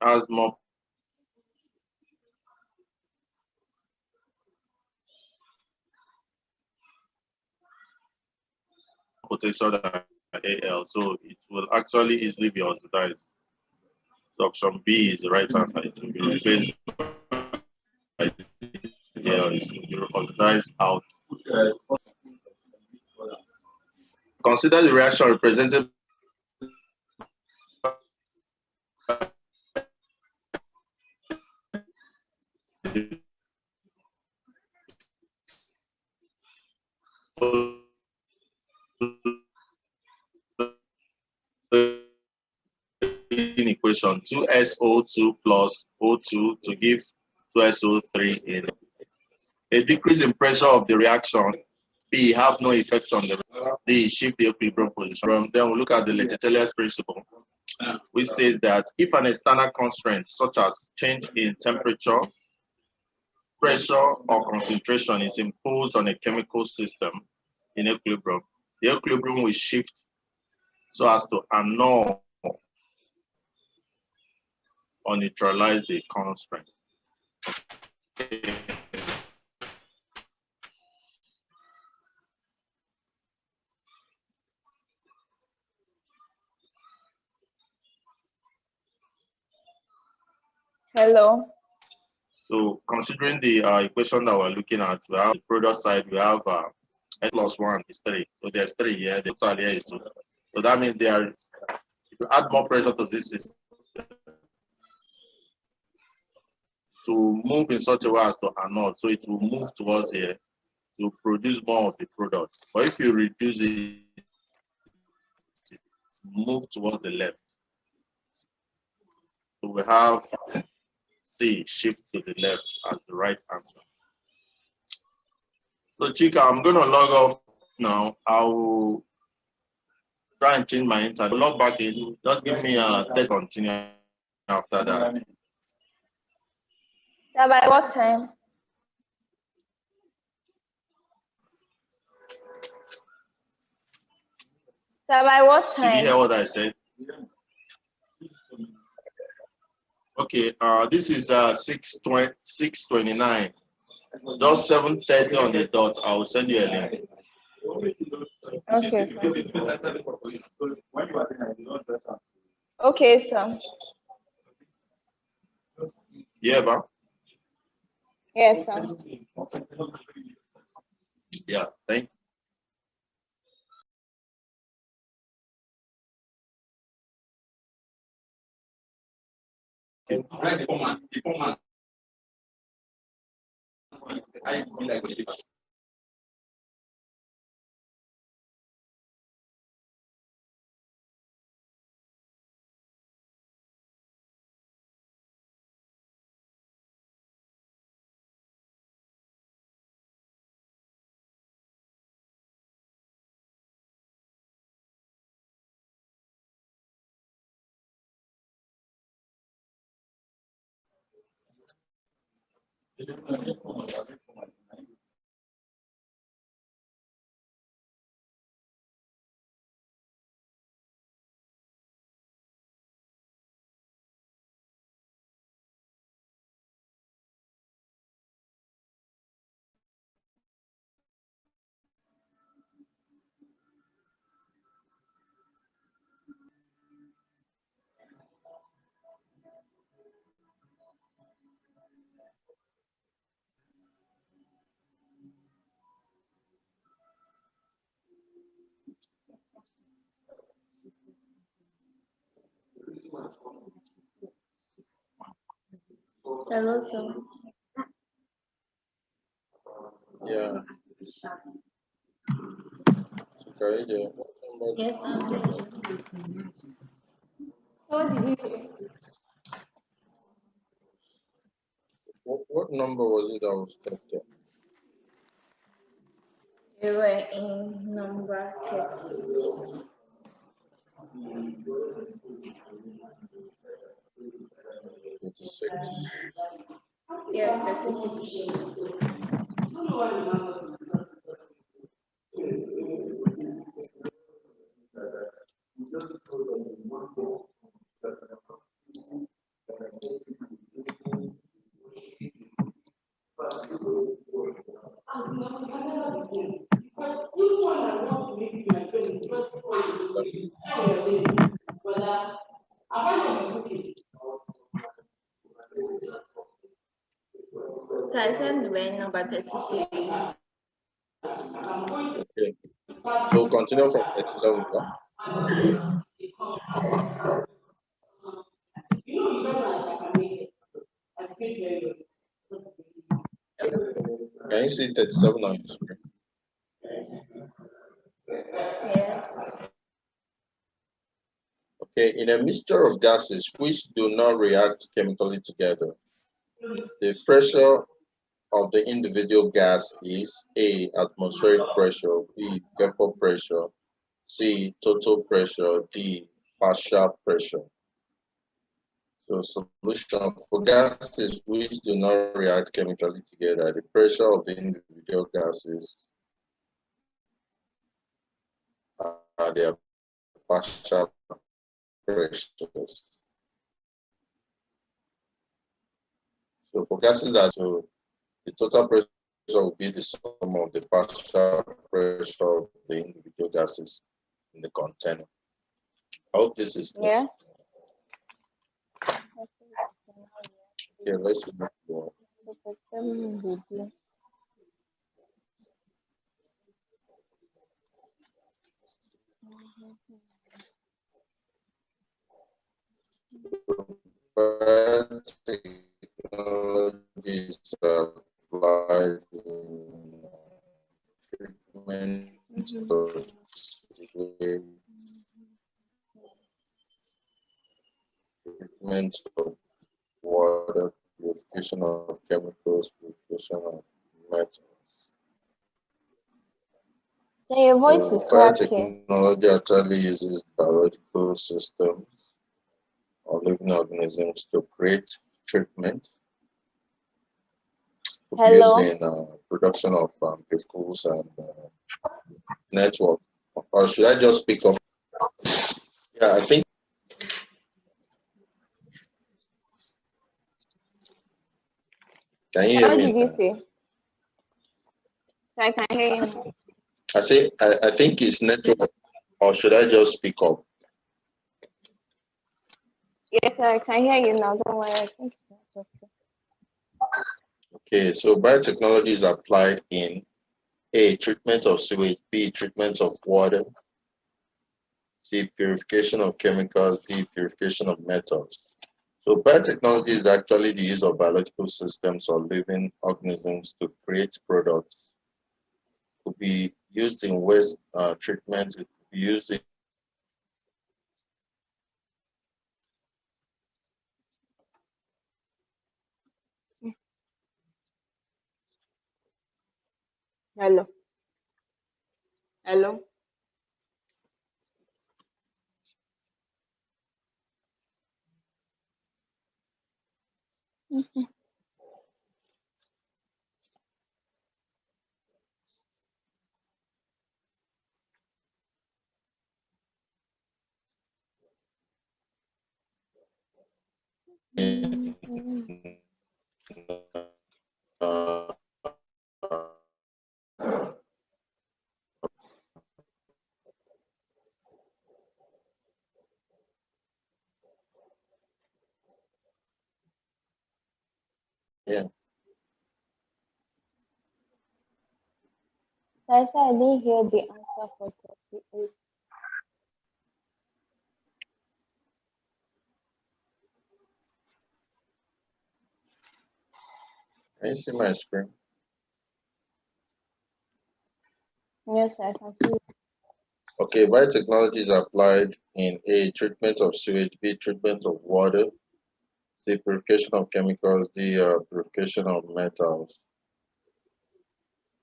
has more potential than Al, so it will actually easily be oxidized. So option B is the right answer. It will be replaced by Al. It will be oxidized out. Consider the reaction represented in equation 2SO2 plus O2 to give 2SO3 in. A decrease in pressure of the reaction. B, have no effect on the. D, shift the equilibrium position. Then we look at the Letetellius principle, which states that if an external constraint such as change in temperature, pressure, or concentration is imposed on a chemical system in equilibrium, the equilibrium will shift so as to annul or neutralize the constraint. Hello. So considering the equation that we're looking at, we have the product side, we have S plus 1 is 3. So there's 3 here, the total here is 2. So that means there, if you add more pressure to this system, to move in such a way as to annul, so it will move towards here to produce more of the product. But if you reduce it, it move towards the left. So we have C, shift to the left as the right answer. So Chika, I'm going to log off now. I will try and change my internet. Log back in. Just give me a third continue after that. Sir, by what time? Sir, by what Did you hear time? what I said? Okay, this is 6:29. Just 7:30 on the dot. I will send you a link. Okay, sir. Okay, sir. Yeah, ba? Yes, sir. Yeah, thank you. Hello, sir. Yeah. Okay, Yes, I'm there. So what did you say? what number was it that was kept there? We were in number 36. 26. Yes, 36. So I said we were in number 36. Okay. So continue from 37. Huh? Can you see 37 on your screen? Yes. Okay, in a mixture of gases which do not react chemically together, the pressure of the individual gas is A, atmospheric pressure, B, vapor pressure, C, total pressure, D, partial pressure. So solution for gases which do not react chemically together, the pressure of the individual gases are their partial pressures. So for gases that the total pressure will be the sum of the partial pressure of the individual gases in the container. I hope this is clear. Yeah. Okay, let's move on. Technologies applied in treatment of treatment of water, purification of chemicals, purification of metals. So your voice is So cracking. biotechnology actually uses biological systems or living organisms to create treatment to be used Hello. in production of chemicals and network. Or should I just pick up? Yeah, I think. Can you hear What me did you now? say? So I can hear you. I say I think it's network, or should I just speak up? Yes, I can hear you now. Don't worry. I think it's okay. Okay, so biotechnology is applied in A, treatment of sewage, B, treatment of water, C, purification of chemicals, D, purification of metals. So biotechnology is actually the use of biological systems or living organisms to create products. It could be used in waste treatment, it could be used in Hello. Hello. uh, yeah. So I said I didn't hear the answer for 38. Can you see my screen? Yes, I can see it. Okay, biotechnology is applied in A, treatment of sewage, B, treatment of water, C, purification of chemicals, D, purification of metals.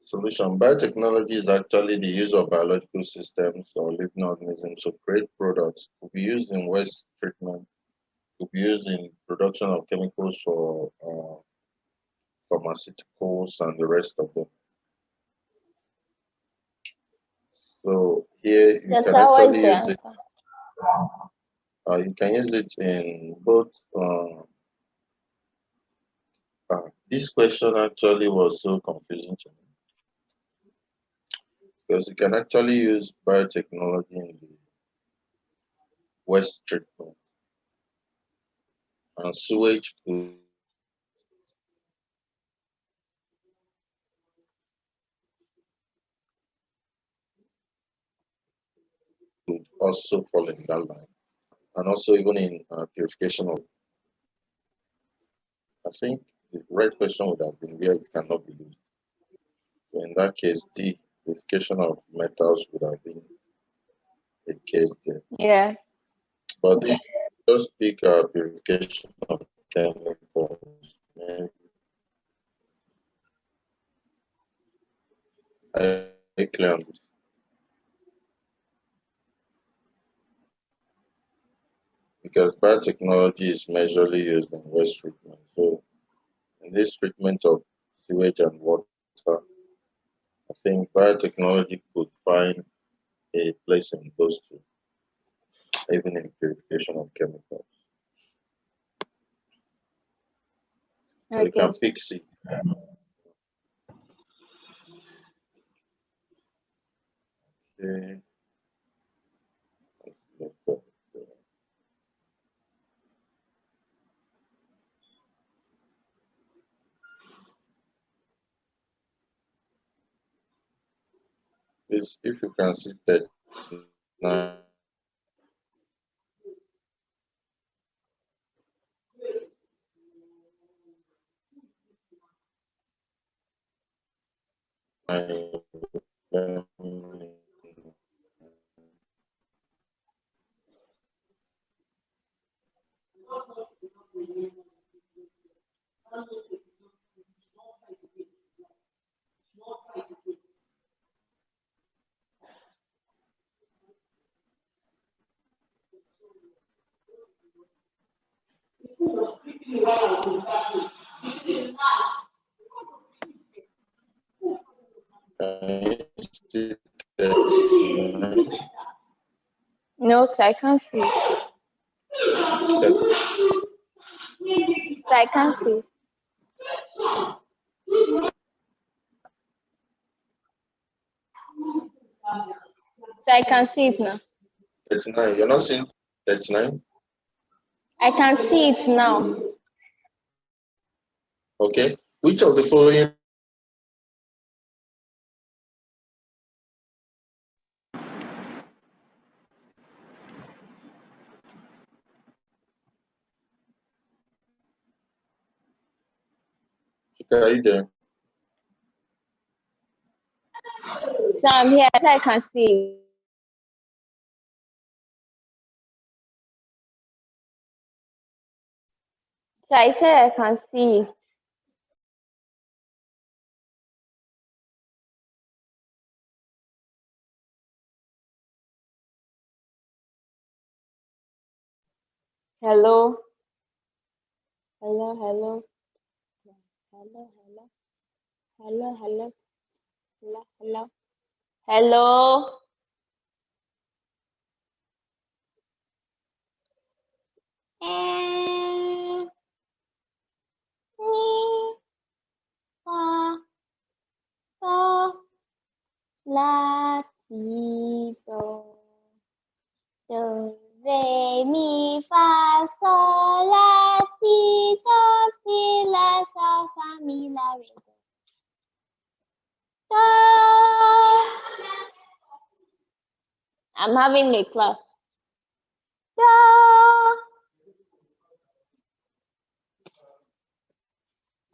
Solution. Biotechnology is actually the use of biological systems or living organisms to create products. Could be used in waste treatment, could be used in production of chemicals for pharmaceuticals and the rest of them. So here you Yes, can sir, what is actually the use it. answer? You can use it in both. This question actually was so confusing to me because you can actually use biotechnology in the waste treatment, and sewage could also fall in that line, and also even in purification of. I think the right question would have been where it cannot be used. So in that case, the purification of metals would have been the case there. Yeah. But this just pick purification of chemicals. And I clear on this. Because biotechnology is majorly used in waste treatment. So in this treatment of sewage and water, I think biotechnology could find a place in those two, even in purification of chemicals. So you Okay. can pick C. Okay. Let's look for it. Please, if you can see that now, can you see that No, sir, I can't see it. Sir, I can't see it. So I can see it now. 39? You're not seeing 39? I can see it now. Okay. Which of the following are you there? So I'm here. So I can see it. So I said I can see it. Hello. Hello. Hello. Hello. Hello. Hello. Hello. Hello. Hello. Hello. Eh, ni, fa, so, la, ti, do. Do, re, mi, fa, sol, la, si, do, si, la, sol, fa, mi, la, re, do. Do, I'm having a class. Da,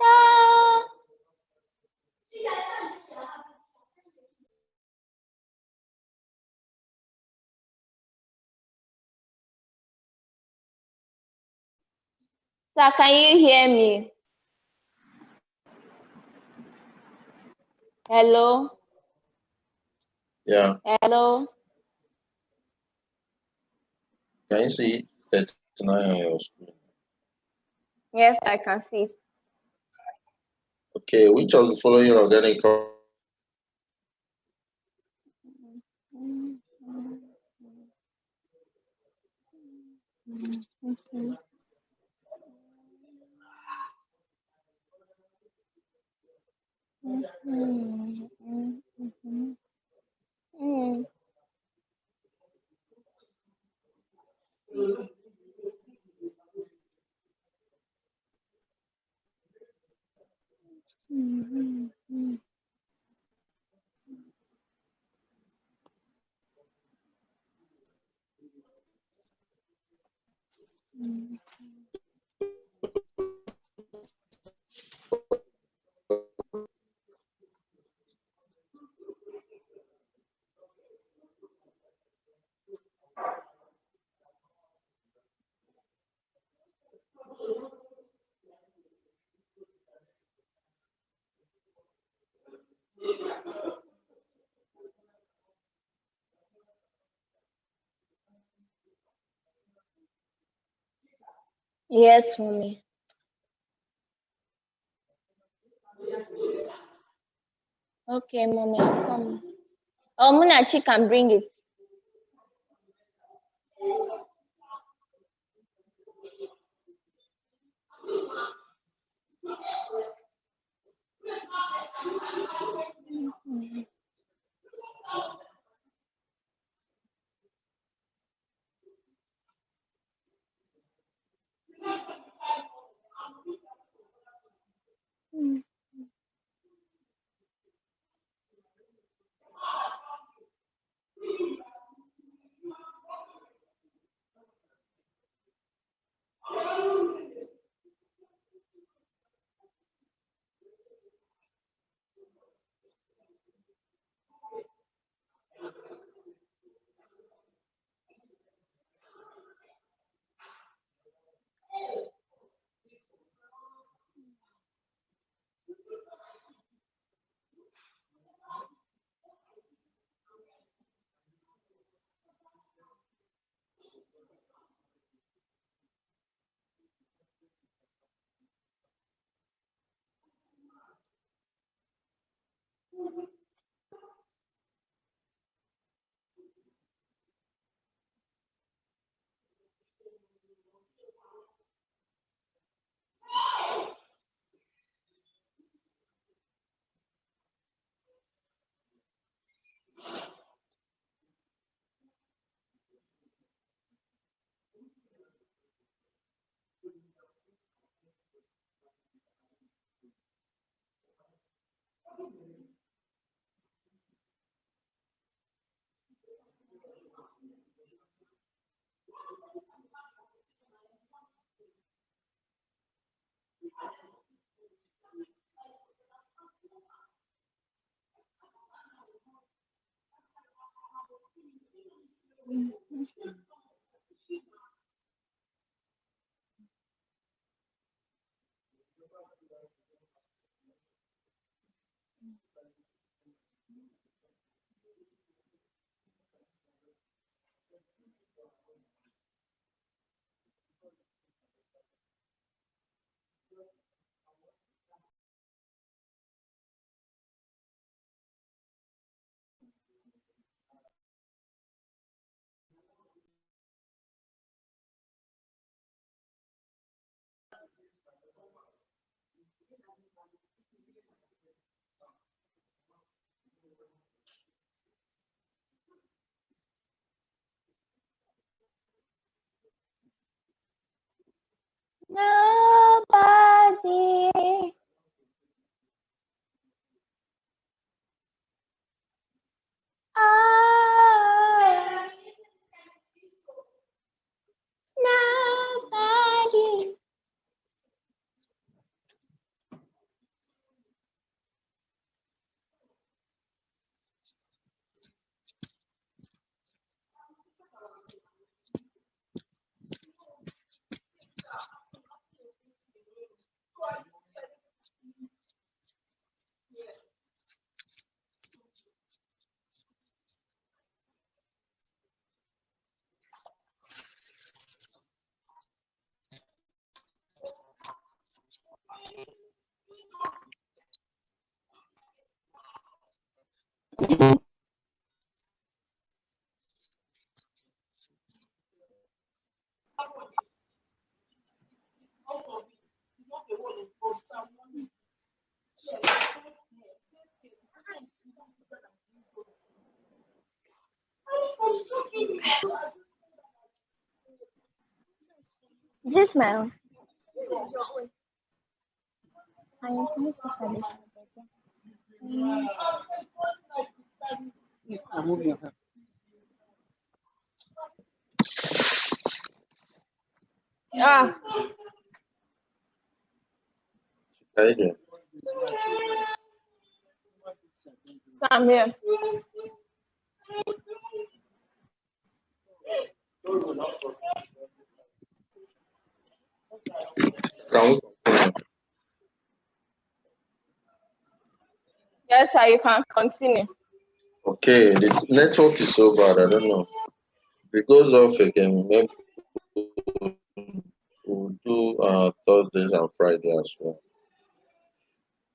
da. Sir, can you hear me? Hello? Yeah. Hello? Can you see 39 on your screen? Yes, I can see. Okay, which of the following organic Yes, mommy. Okay, mommy, I'm coming. Oh, Munachi can bring it. Nobody. Ah. This man. I am Ah, Okay. so I'm here. Can we continue? Yes, sir, you can continue. Okay, the network is so bad. I don't know. If it goes off again, maybe we'll do Thursdays and Friday as well.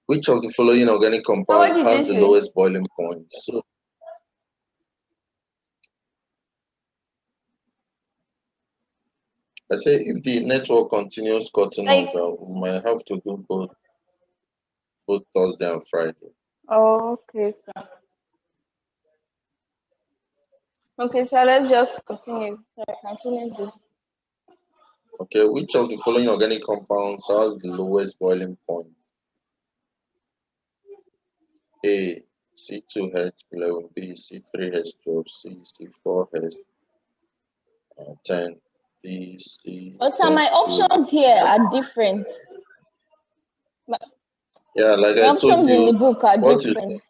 Which of the following organic So what compound did has you the say? lowest boiling point? So I say if the network continues cutting Like, off, we might have to do both Thursday and Friday. okay, sir. Okay, so let's just continue. So I can finish this. Okay, which of the following organic compounds has the lowest boiling point? A C2H11, B C3H12, C C4H10, D But sir, my C2H2. options here are different. My, Yeah, like my I told options in the you, book are what you different.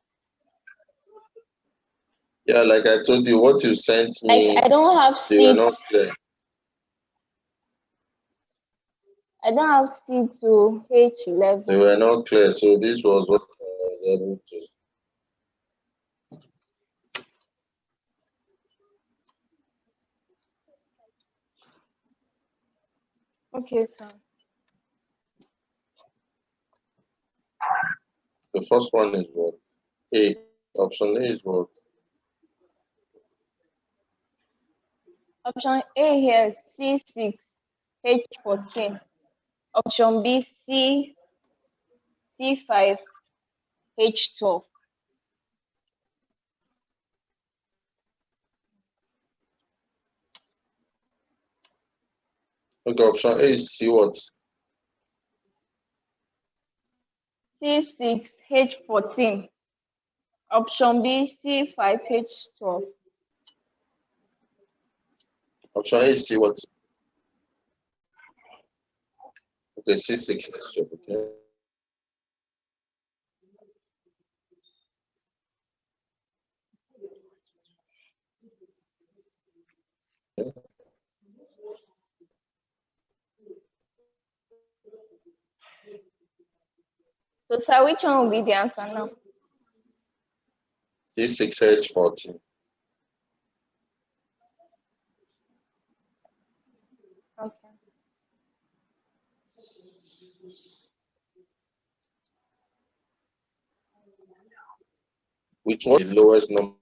yeah, like I told you, what you sent Like, me, I don't have they were seat. not clear. I don't have C to H11. They were not clear. So this was what I was able to. Okay, sir. The first one is what? A. Option A is what? Option A here is C6, H14. Option B, C5, H12. Okay, option A is C what? C6, H14. Option B, C5, H12. Option A is C what? Okay, C6 is okay. So, sir, which one will be the answer now? C6H14. Okay. Which was the lowest number?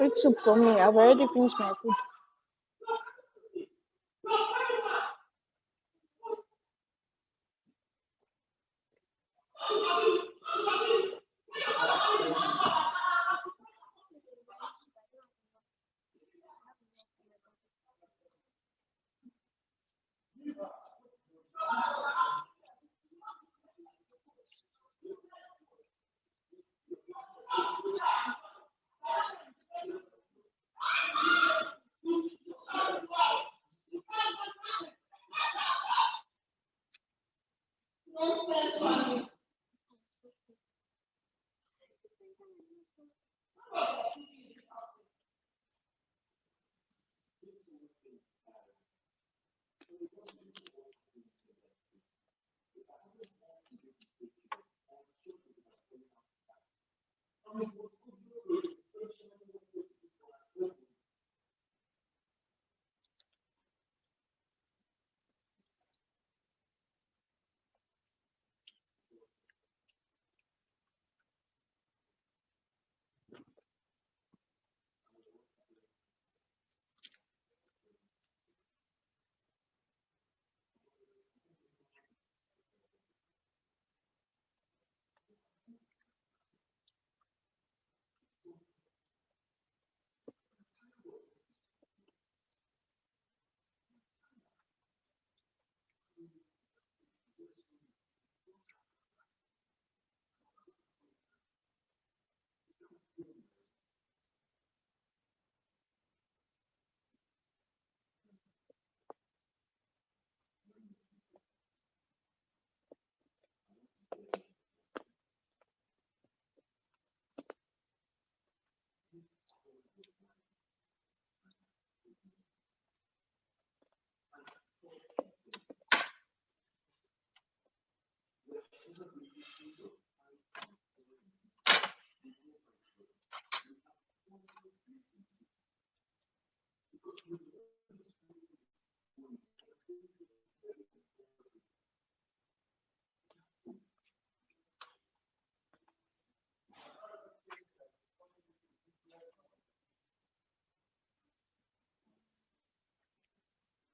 It's soup for me. I've already finished my food.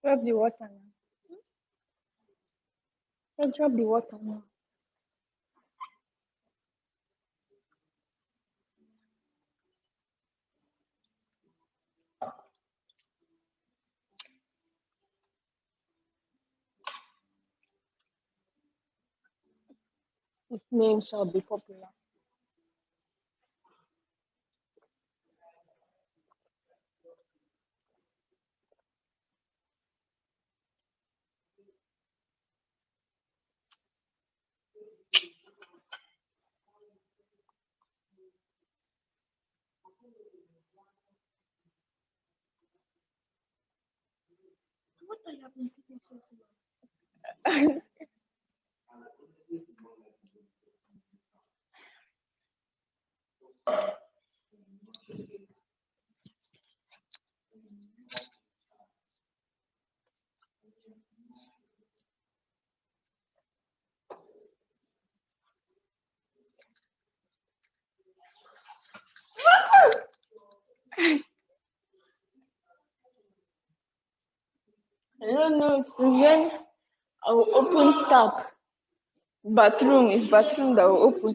Drop the water now. Say drop the water now. His name shall be popular. What are you having taking so slow? I don't know. Since when I will open tap. Bathroom is bathroom that will open.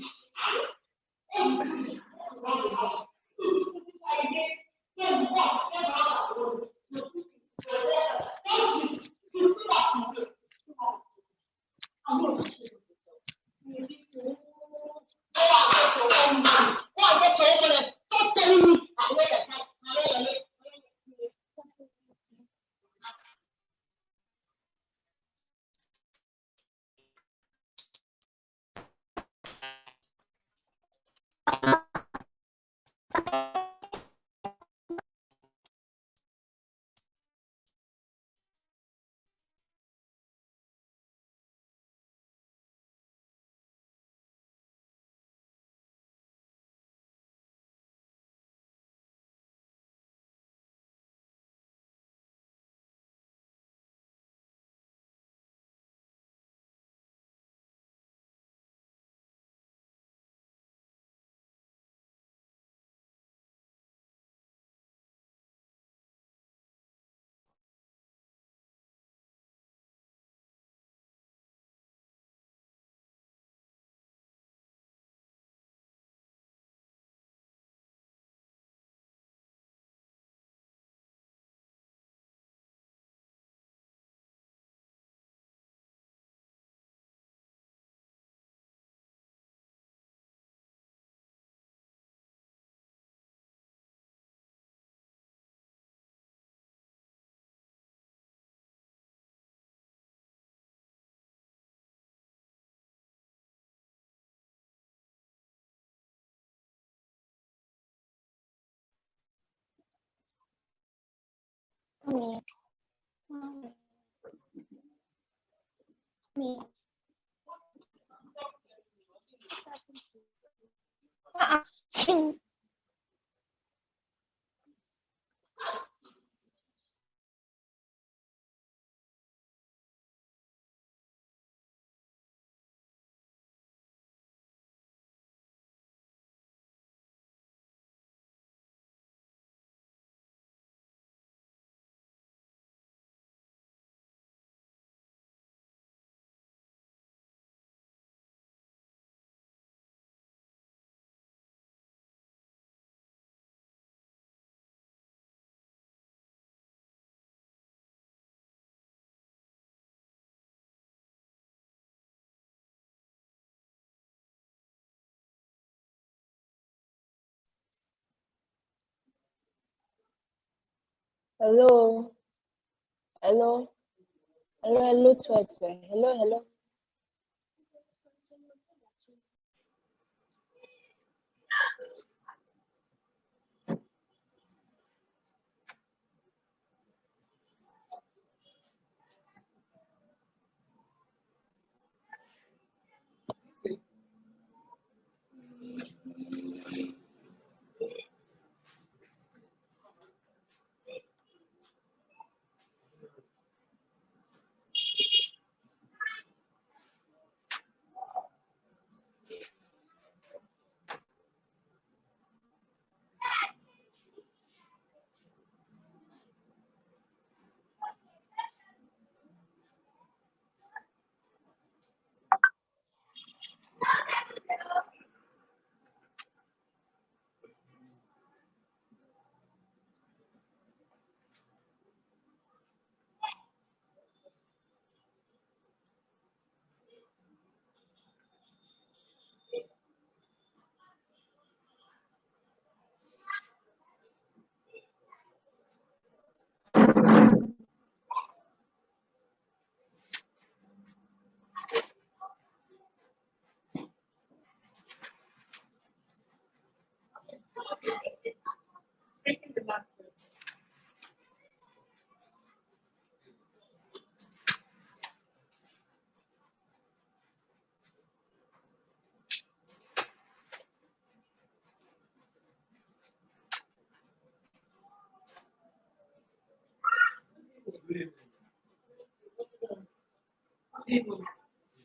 Mommy, mommy, mommy. Uh-uh. Hello, hello, hello, hello, Twitter. Hello, hello.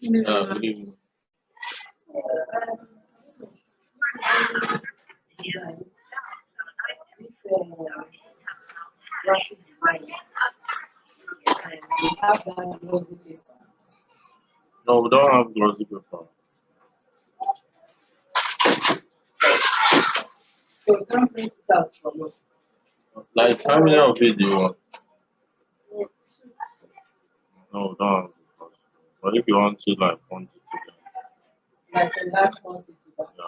Good evening. have that glossy paper. No, we don't have glossy paper. So you can't print it out from us. Like, how many of it do you want? No, we don't have glossy. But if you want to, like, want it to Like a large quantity. But yeah.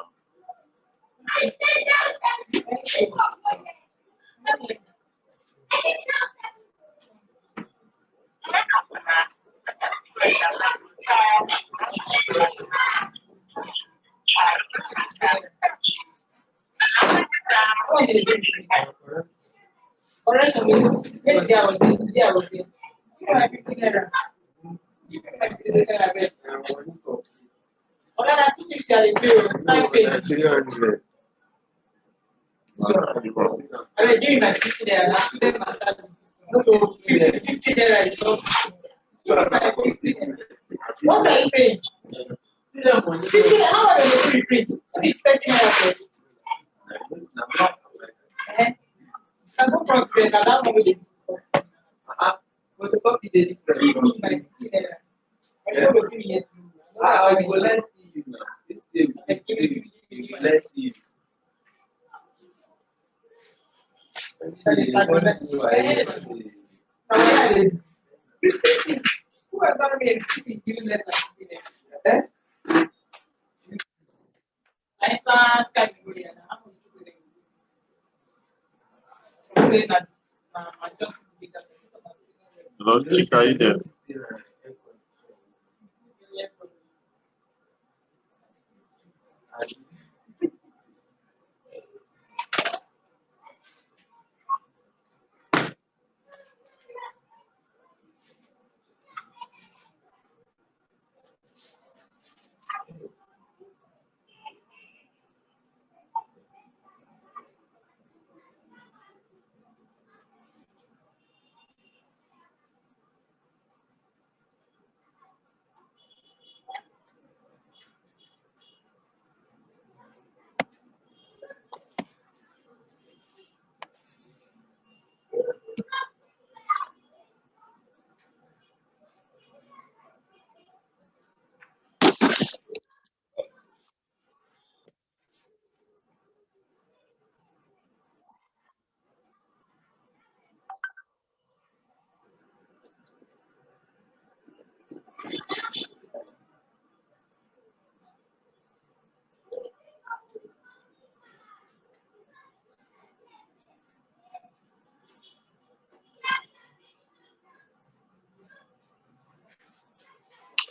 what is it? Alright, so yesterday I was there, today I was there. You know, like 15 naira. You know, like 15 naira, babe. Other than 250 at the bill, 9 pages. 300. I mean, give me my 50 naira, now student master. No, 50 naira is not. Like 50 naira. What are you saying? 50 naira, how much are you reprint? What is 30 naira for? I go from there, now that one will be. But the copy they different. Give me my 50 naira. I don't go see me yet. I will let's see you now. This thing, Like, give me let's see you. Who are going to be exceeding you less than 50 naira? I can't catch you there. I'm going to do it. Say that my job will be that. Hello, Chica, are you there?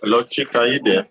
Hello, Chica, are you there?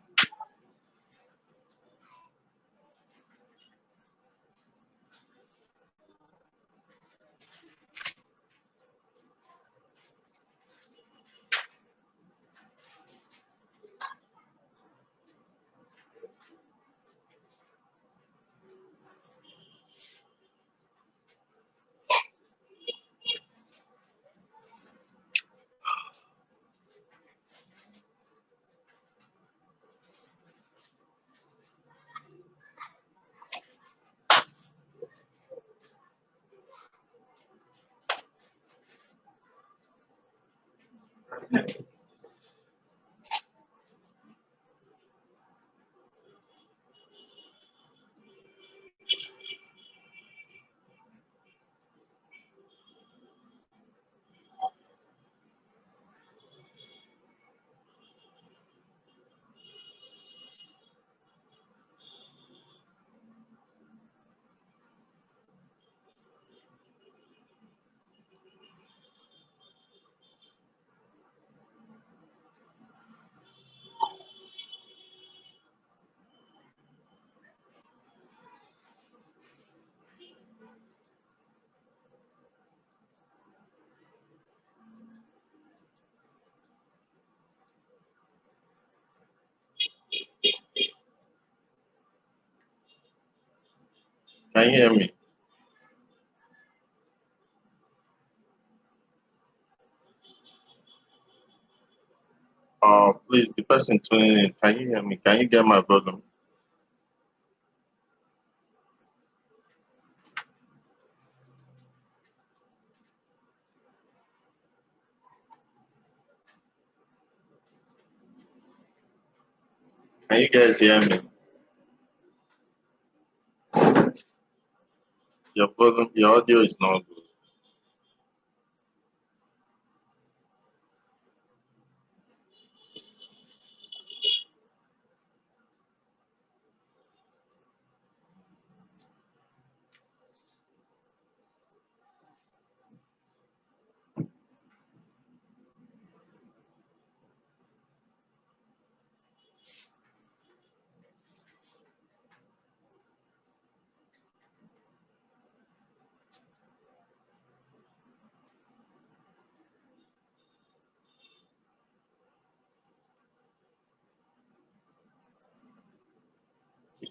Can you hear me? Please, the person tuning in, can you hear me? Can you get my volume? Can you guys hear me? Your audio is not good.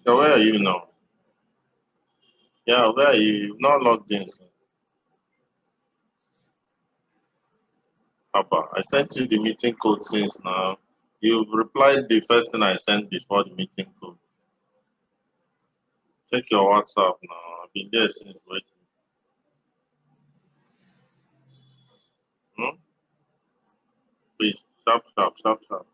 So where are you now? Yeah, where are you? You've not logged in. So. Papa, I sent you the meeting code since now. You've replied the first thing I sent before the meeting code. Check your WhatsApp now. I've been there since waiting. Hmm? Please, sharp, sharp, sharp, sharp.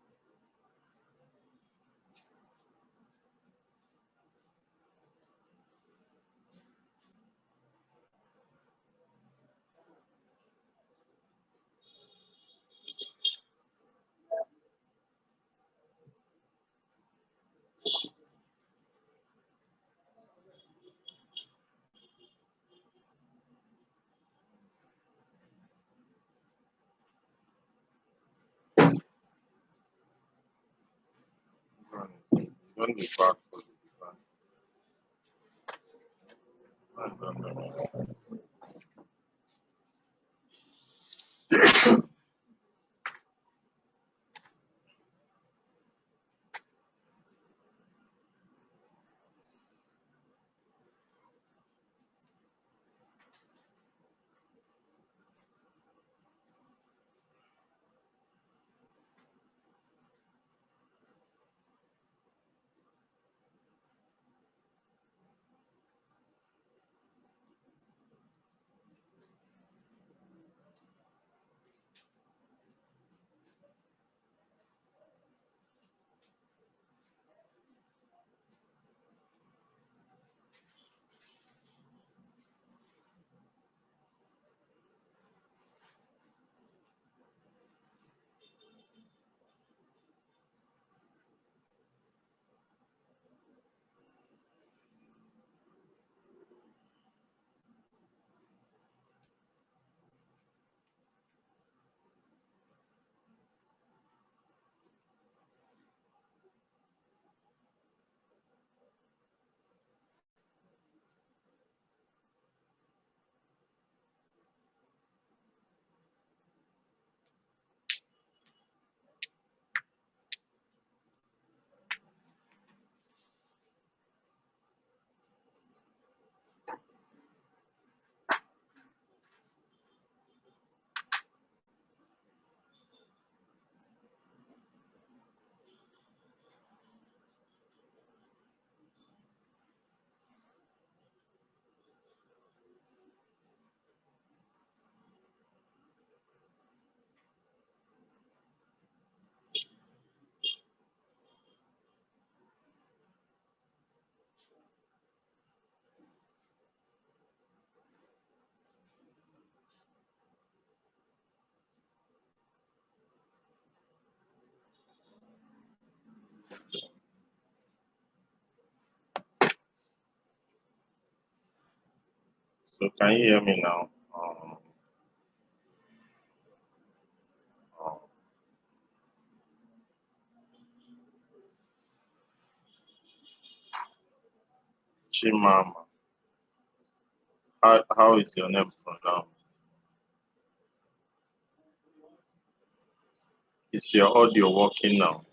Don't be bad for the design. I don't know. So can you hear me now? Um, Chimama. How is your name pronounced? Is your audio working now?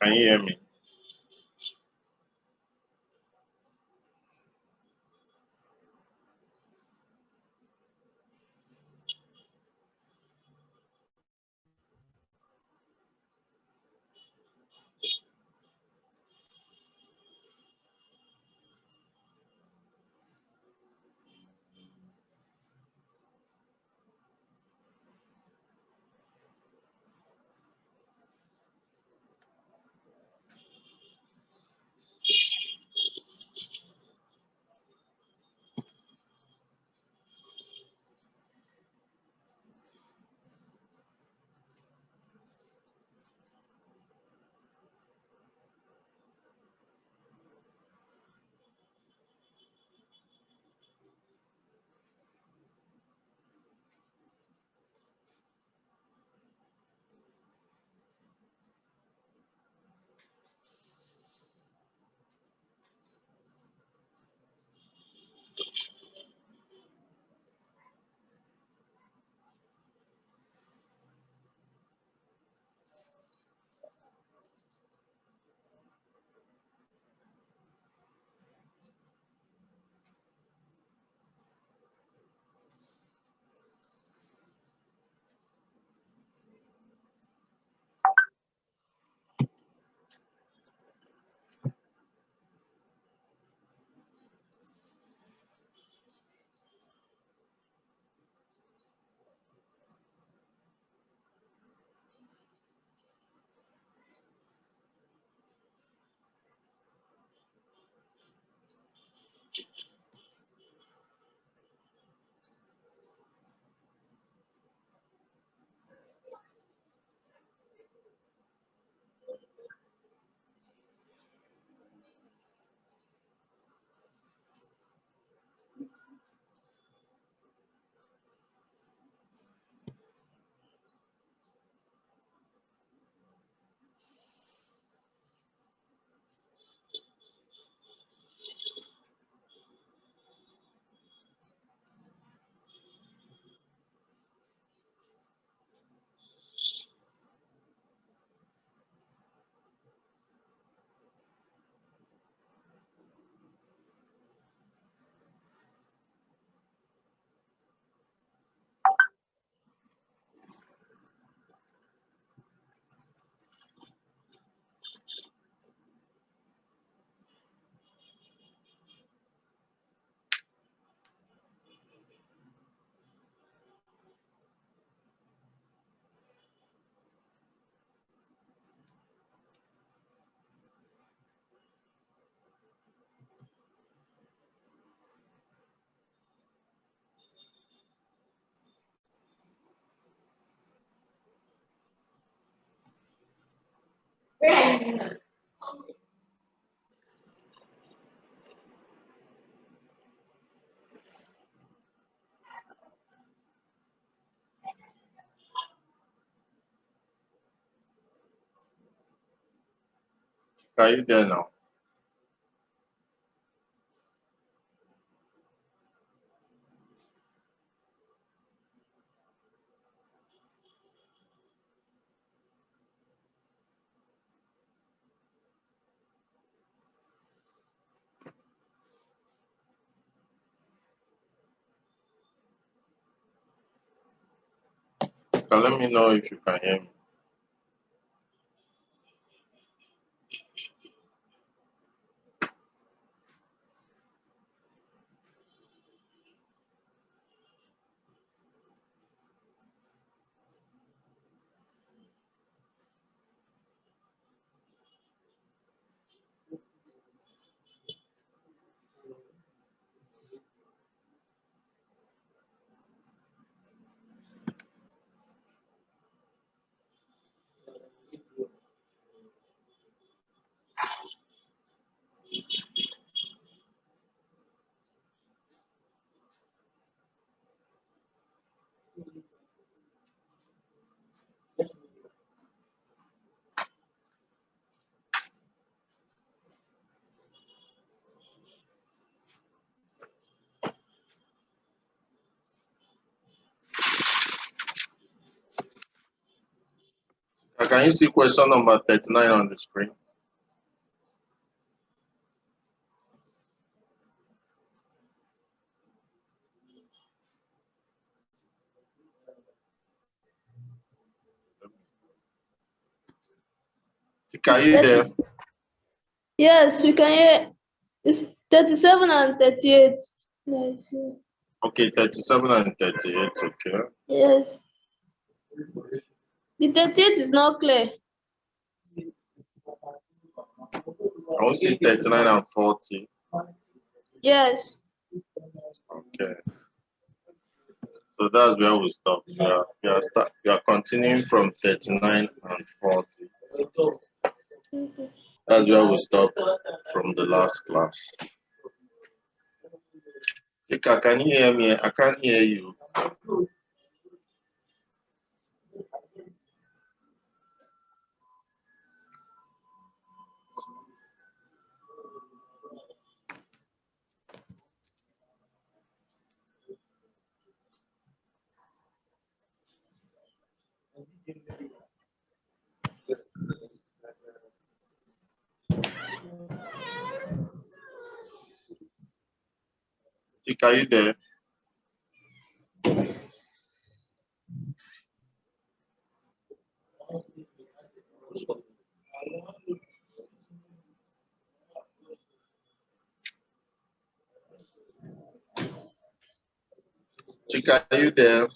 Can you hear me? Where are you now? Are you there now? So let me know if you can hear me. Can you see question number 39 on the screen? Are you there? Yes, we can hear. It's 37 and 38. Yes. Okay, 37 and 38, okay. Yes. The 38 is not clear. I want to see 39 and 40. Yes. Okay. So that's where we stop. We are continuing from 39 and 40. Okay. That's where we stopped from the last class. Chika, can you hear me? I can't hear you. Chika, are you there? Chika, are you there?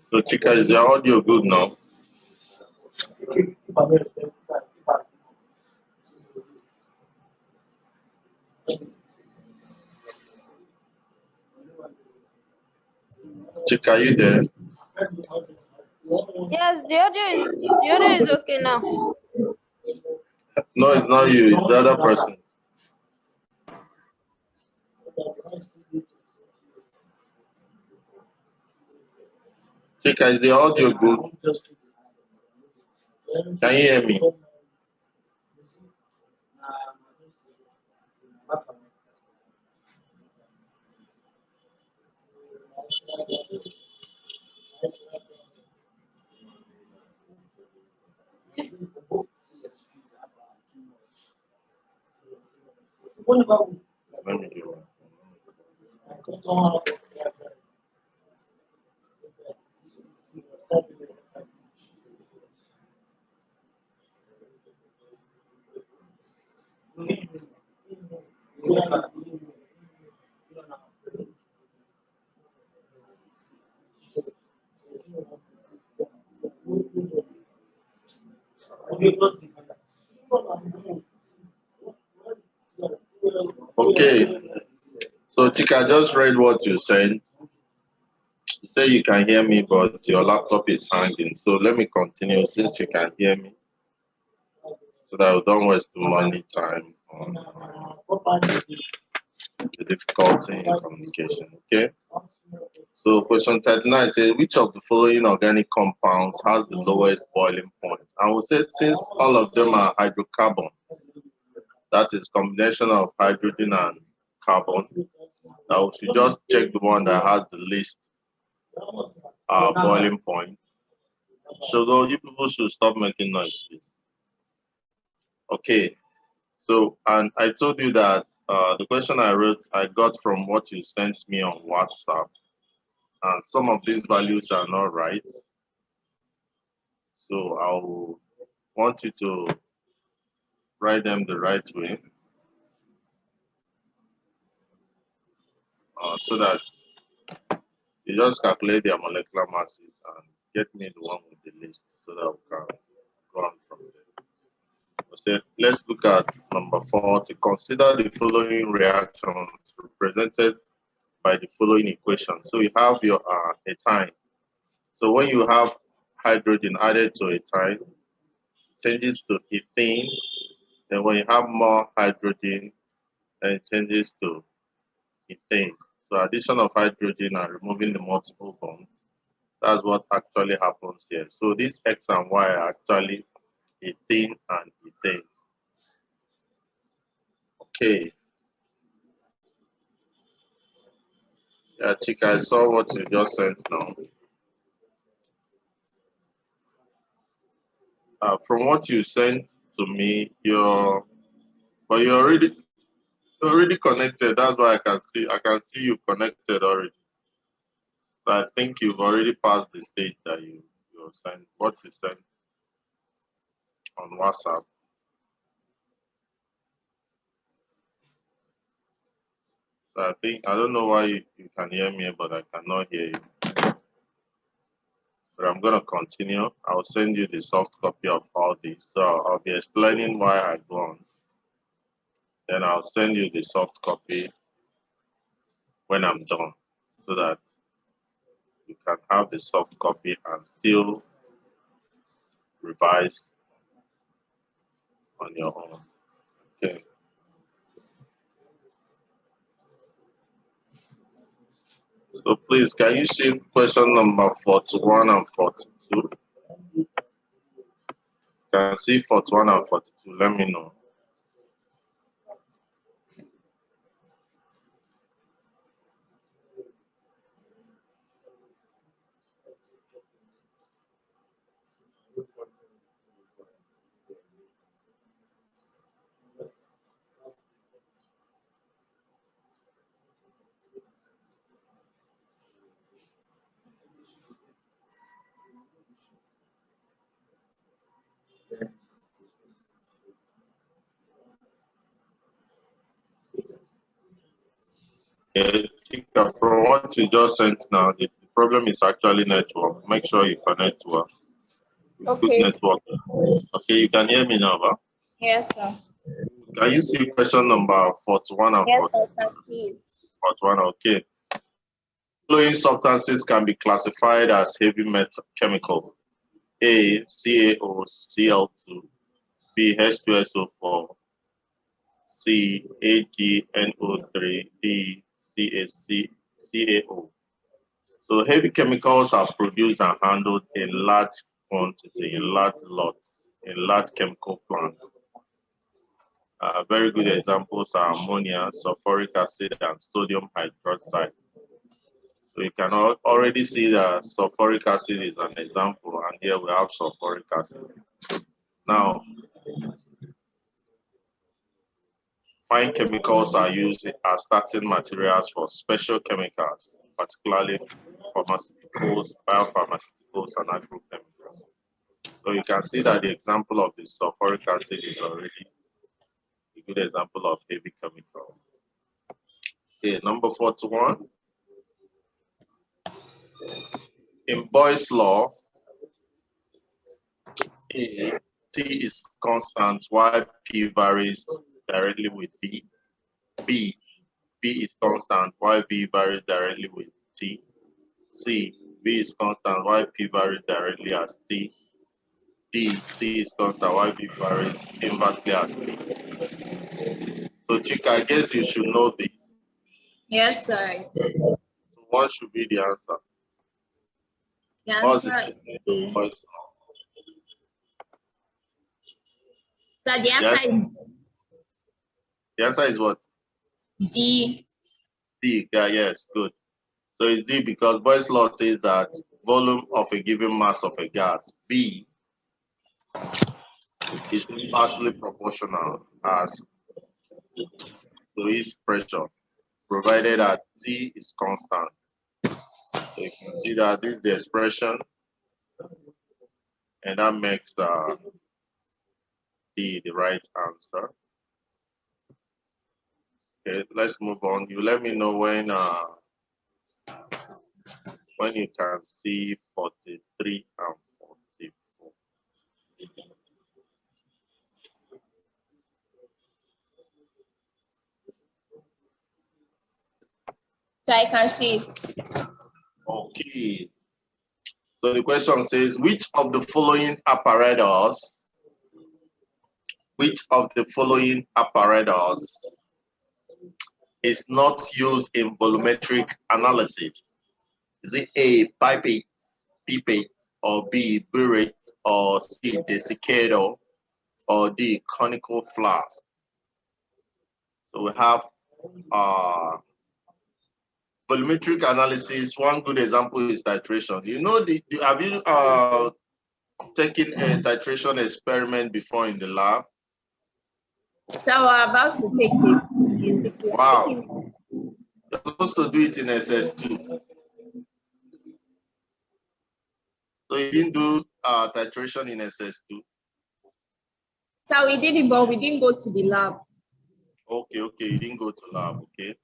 So Chika, is the audio good now? Chika, are you there? Yes, the audio is okay now. No, it's not you, it's the other person. Chika, is the audio good? Can you hear me? Let me do it. Okay, so Chika, I just read what you sent. You say you can hear me, but your laptop is hanging. So let me continue since you can hear me, so that we don't waste too money time on the difficulty in communication. Okay. So question 39 says, which of the following organic compounds has the lowest boiling point? And we say since all of them are hydrocarbons, that is combination of hydrogen and carbon, that we should just check the one that has the least boiling point. So you people should stop making noise, please. Okay. So, and I told you that the question I wrote, I got from what you sent me on WhatsApp. And some of these values are not right. So I'll want you to write them the right way, so that you just calculate their molecular masses and get me the one with the list, so that we can go on from there. So let's look at number 4. To consider the following reactions represented by the following equation. So you have your ethane. So when you have hydrogen added to ethane, changes to ethene. Then when you have more hydrogen, then it changes to ethane. So addition of hydrogen and removing the multiple bonds, that's what actually happens here. So this X and Y are actually ethene and ethane. Okay. Yeah, Chika, I saw what you just sent now. From what you sent to me, you're already connected. That's why I can see you connected already. So I think you've already passed the stage that you sent, what you sent on WhatsApp. So I think, I don't know why you can hear me, but I cannot hear you. But I'm going to continue. I'll send you the soft copy of all this. So I'll be explaining why I go on. Then I'll send you the soft copy when I'm done, so that you can have the soft copy and still revise on your own. Okay. So please, can you see question number 41 and 42? Can see 41 and 42? Let me know. Yeah, from what you just sent now, the problem is actually network. Make sure you connect well. Okay. Good network. Okay, you can hear me now, huh? Yes, sir. Can you see question number 41 and Yes, 42? I can see it. 41, okay. Following substances can be classified as heavy metal chemical. A, CaOCl2, B, H2SO4, C, AgNO3, D, CaCao. So heavy chemicals are produced and handled in large quantity, in large lots, in large chemical plants. Very good examples are ammonia, sulfuric acid, and sodium hydroxide. So you can already see that sulfuric acid is an example, and here we have sulfuric acid. Now, fine chemicals are used as starting materials for special chemicals, particularly pharmaceuticals, biopharmaceuticals, and agrochemicals. So you can see that the example of the sulfuric acid is already a good example of heavy chemical. Okay, number 41. In Boyle's law, A, T is constant while P varies directly with B. B, B is constant while V varies directly with T. C, V is constant while P varies directly as T. D, T is constant while V varies inversely as P. So Chika, I guess you should know this. Yes, sir. So what should be the answer? The What's answer the is Boyle's law? so the answer The answer is what? is D. D. Yeah, yes, good. So it's D because Boyle's law says that volume of a given mass of a gas, V, is inversely proportional as to its pressure, provided that T is constant. So you can see that this is the expression, and that makes D the right answer. Okay, let's move on. You let me know when you can see 43 and 44. So I can see it. Okay. So the question says, which of the following apparatus is not used in volumetric analysis? Is it A, pipette, pipette, or B, burette, or C, desiccator, or D, conical flask? So we have volumetric analysis. One good example is titration. You know, have you taken a titration experiment before in the lab? So we're about to take it. Wow. You're supposed to do it in SS2. So you didn't do titration in SS2? So we did it, but we didn't go to the lab. Okay, you didn't go to lab, okay.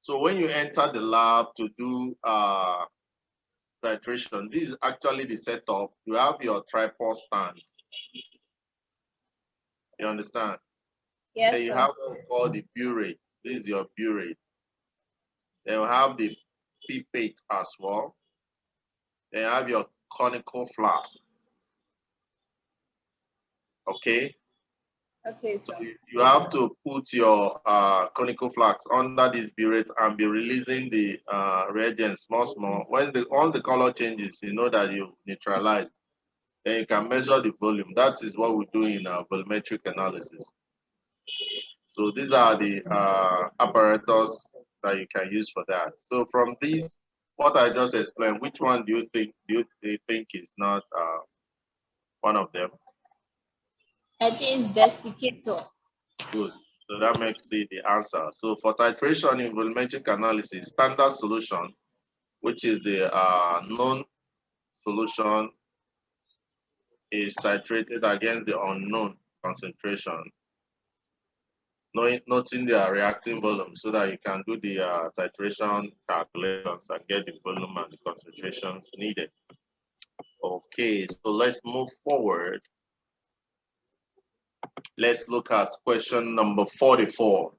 So when you enter the lab to do titration, this is actually the setup. You have your tripod stand. You understand? Yes, Then you sir. have what's called the burette. This is your burette. Then you have the pipette as well. Then you have your conical flask. Okay? Okay, sir. You have to put your conical flask under this burette and be releasing the reagents small. Once the color changes, you know that you've neutralized. Then you can measure the volume. That is what we do in volumetric analysis. So these are the apparatus that you can use for that. So from these, what I just explained, which one do you think is not one of them? I think it's desiccator. Good. So that makes it the answer. So for titration in volumetric analysis, standard solution, which is the known solution, is titrated against the unknown concentration, noting the reacting volume so that you can do the titration calculations and get the volume and the concentrations needed. Okay, so let's move forward. Let's look at question number 44.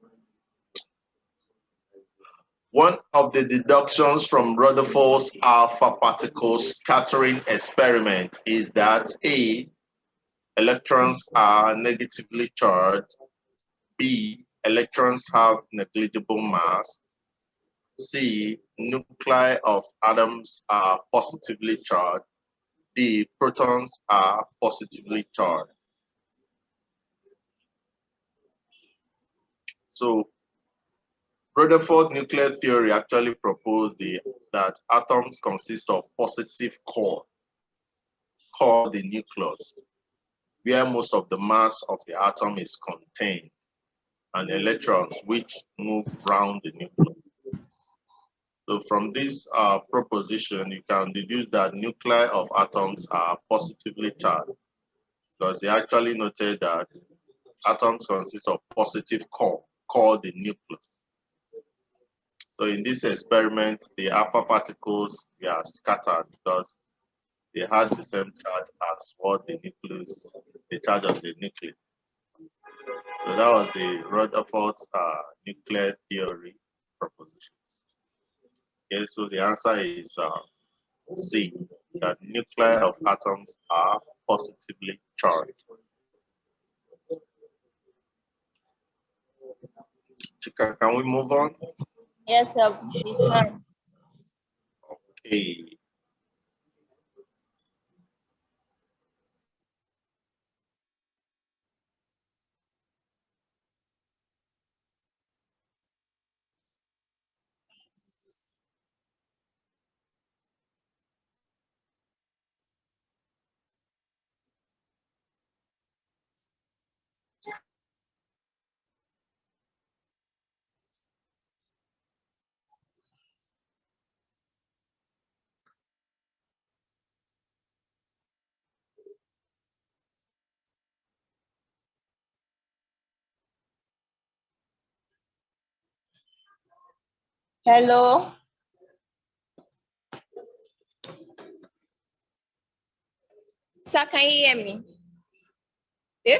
One of the deductions from Rutherford's alpha particle scattering experiment is that A, electrons are negatively charged, B, electrons have negligible mass, C, nuclei of atoms are positively charged, D, protons are positively charged. So Rutherford nuclear theory actually proposed that atoms consist of positive core, called the nucleus, where most of the mass of the atom is contained, and electrons which move around the nucleus. So from this proposition, you can deduce that nuclei of atoms are positively charged, because they actually noted that atoms consist of positive core, called the nucleus. So in this experiment, the alpha particles were scattered because they had the same charge as what the nucleus, the charge of the nucleus. So that was the Rutherford's nuclear theory proposition. Okay, so the answer is C, that nuclei of atoms are positively charged. Chika, can we move on? Yes, sir. We can. Okay. Hello. Sir, can you hear me? Yeah?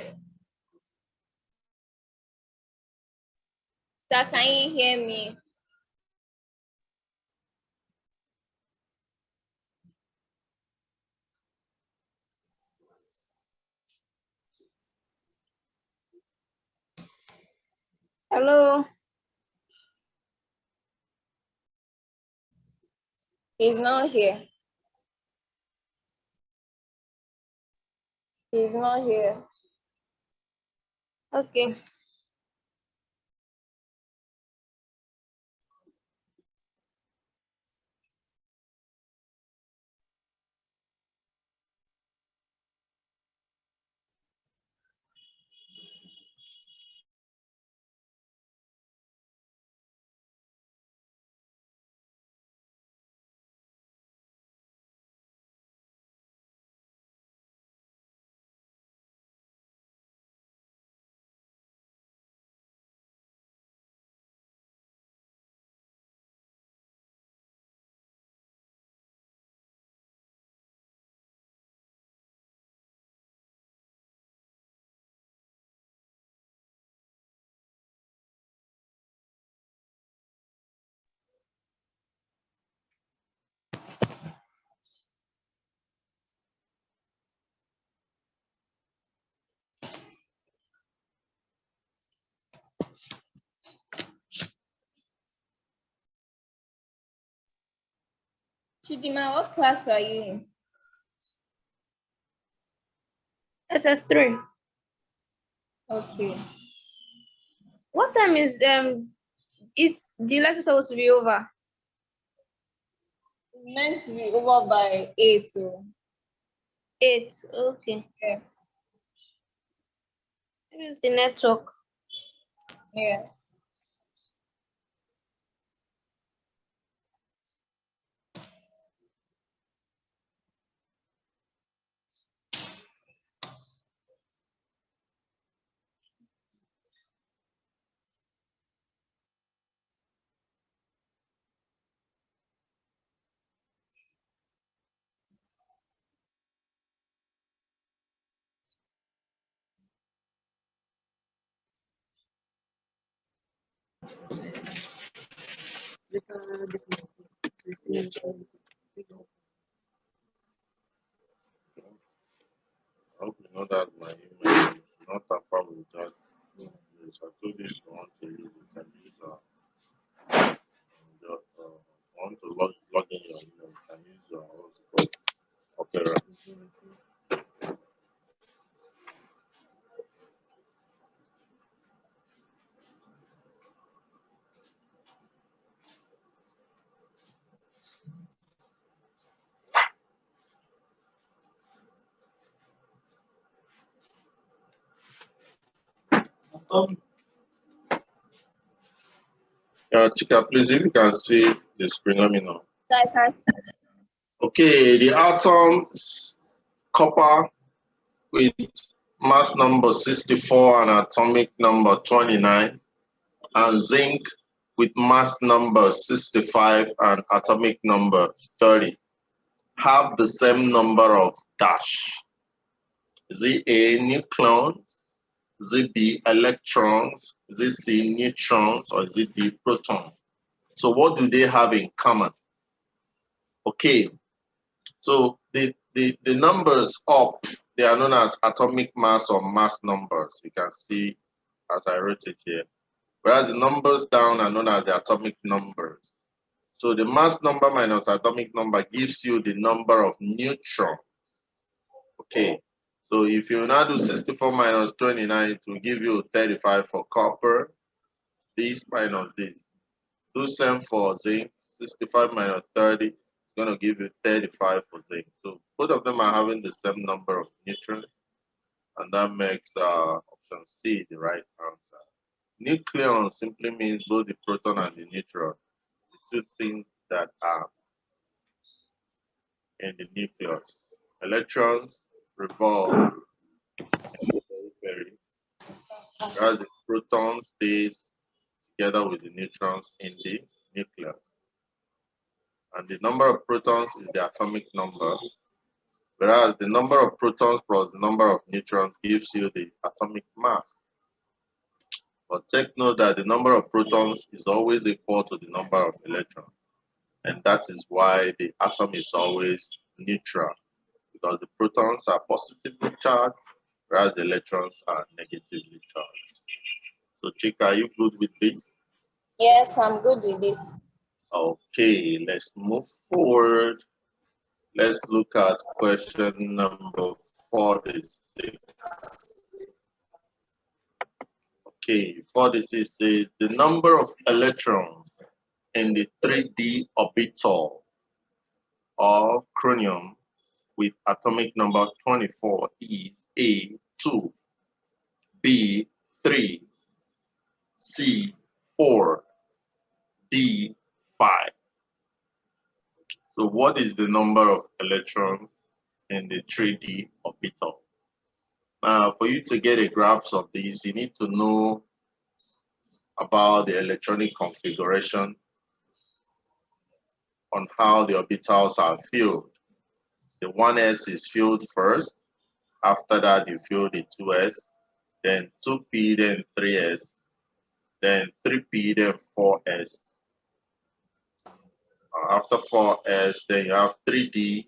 Sir, can you hear me? Hello. He's not here. He's not here. Okay. Chidima, what class are you in? SS3. Okay. What time is the lesson supposed to be over? It's meant to be over by 8. Oh. 8. Okay. Yeah. Maybe it's the network. Yeah. I hope you know that my email is not a problem with that. Yes, I told you if you want to use it, you can use want to log in your email, you can use what's it called? Opera. Chika, please, if you can see the screen, let me know. So I can Okay, the atoms copper with mass number 64 and atomic number 29, and zinc with mass number 65 and atomic number 30 have the same number of dash. Is it A, nucleons? Is it B, electrons? Is it C, neutrons? Or is it D, protons? So what do they have in common? Okay, so the numbers up, they are known as atomic mass or mass numbers. You can see as I wrote it here. Whereas the numbers down are known as the atomic numbers. So the mass number minus atomic number gives you the number of neutrons. Okay, so if you now do 64 minus 29, it will give you 35 for copper, this minus this. Do same for zinc, 65 minus 30, it's going to give you 35 for zinc. So both of them are having the same number of neutrons, and that makes option C the right answer. Nucleon simply means both the proton and the neutron, the two things that are in the nucleus. Electrons revolve in the periphery, whereas the proton stays together with the neutrons in the nucleus. And the number of protons is the atomic number, whereas the number of protons plus the number of neutrons gives you the atomic mass. But take note that the number of protons is always equal to the number of electrons. And that is why the atom is always neutral, because the protons are positively charged, whereas the electrons are negatively charged. So Chika, are you good with this? Yes, I'm good with this. Okay, let's move forward. Let's look at question number 46. Okay, 46 says the number of electrons in the 3D orbital of chromium with atomic number 24 is A, 2, B, 3, C, 4, D, 5. So what is the number of electrons in the 3D orbital? Now, for you to get a grasp of this, you need to know about the electronic configuration on how the orbitals are filled. The 1s is filled first. After that, you fill the 2s, then 2p, then 3s, then 3p, then 4s. After 4s, then you have 3d,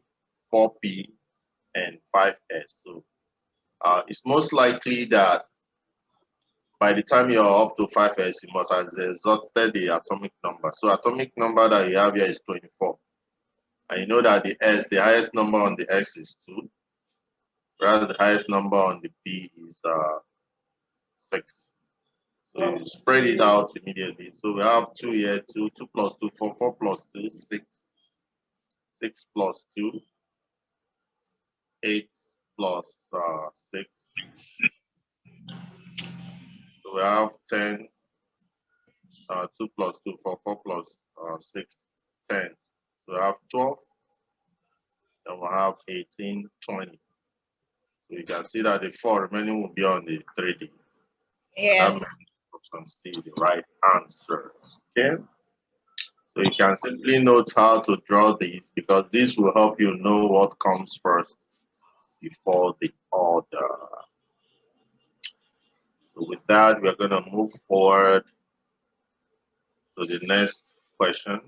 4p, and 5s. So it's most likely that by the time you're up to 5s, you must have exhausted the atomic number. So atomic number that you have here is 24. And you know that the S, the highest number on the S is 2, whereas the highest number on the P is 6. So you spread it out immediately. So we have 2 here, 2, 2 plus 2, 4, 4 plus 2, 6, 6 plus 2, 8 plus 6. So we have 10, 2 plus 2, 4, 4 plus 6, 10. So we have 12, and we have 18, 20. So you can see that the 4 remaining will be on the 3D. Yes. That makes option C the right answer. Okay. So you can simply note how to draw these, because this will help you know what comes first before the order. So with that, we're going to move forward to the next question.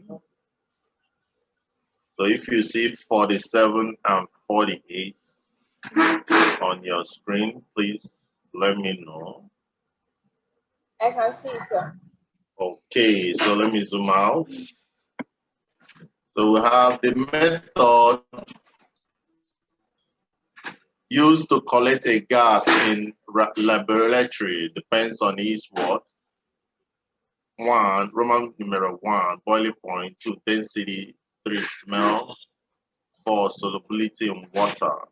So if you see 47 and 48 on your screen, please let me know. I can see it. Yeah. Okay, so let me zoom out. So we have the method used to collect a gas in laboratory. Depends on its what? 1, Roman numeral 1, boiling point, 2, density, 3, smell, 4, solubility in water.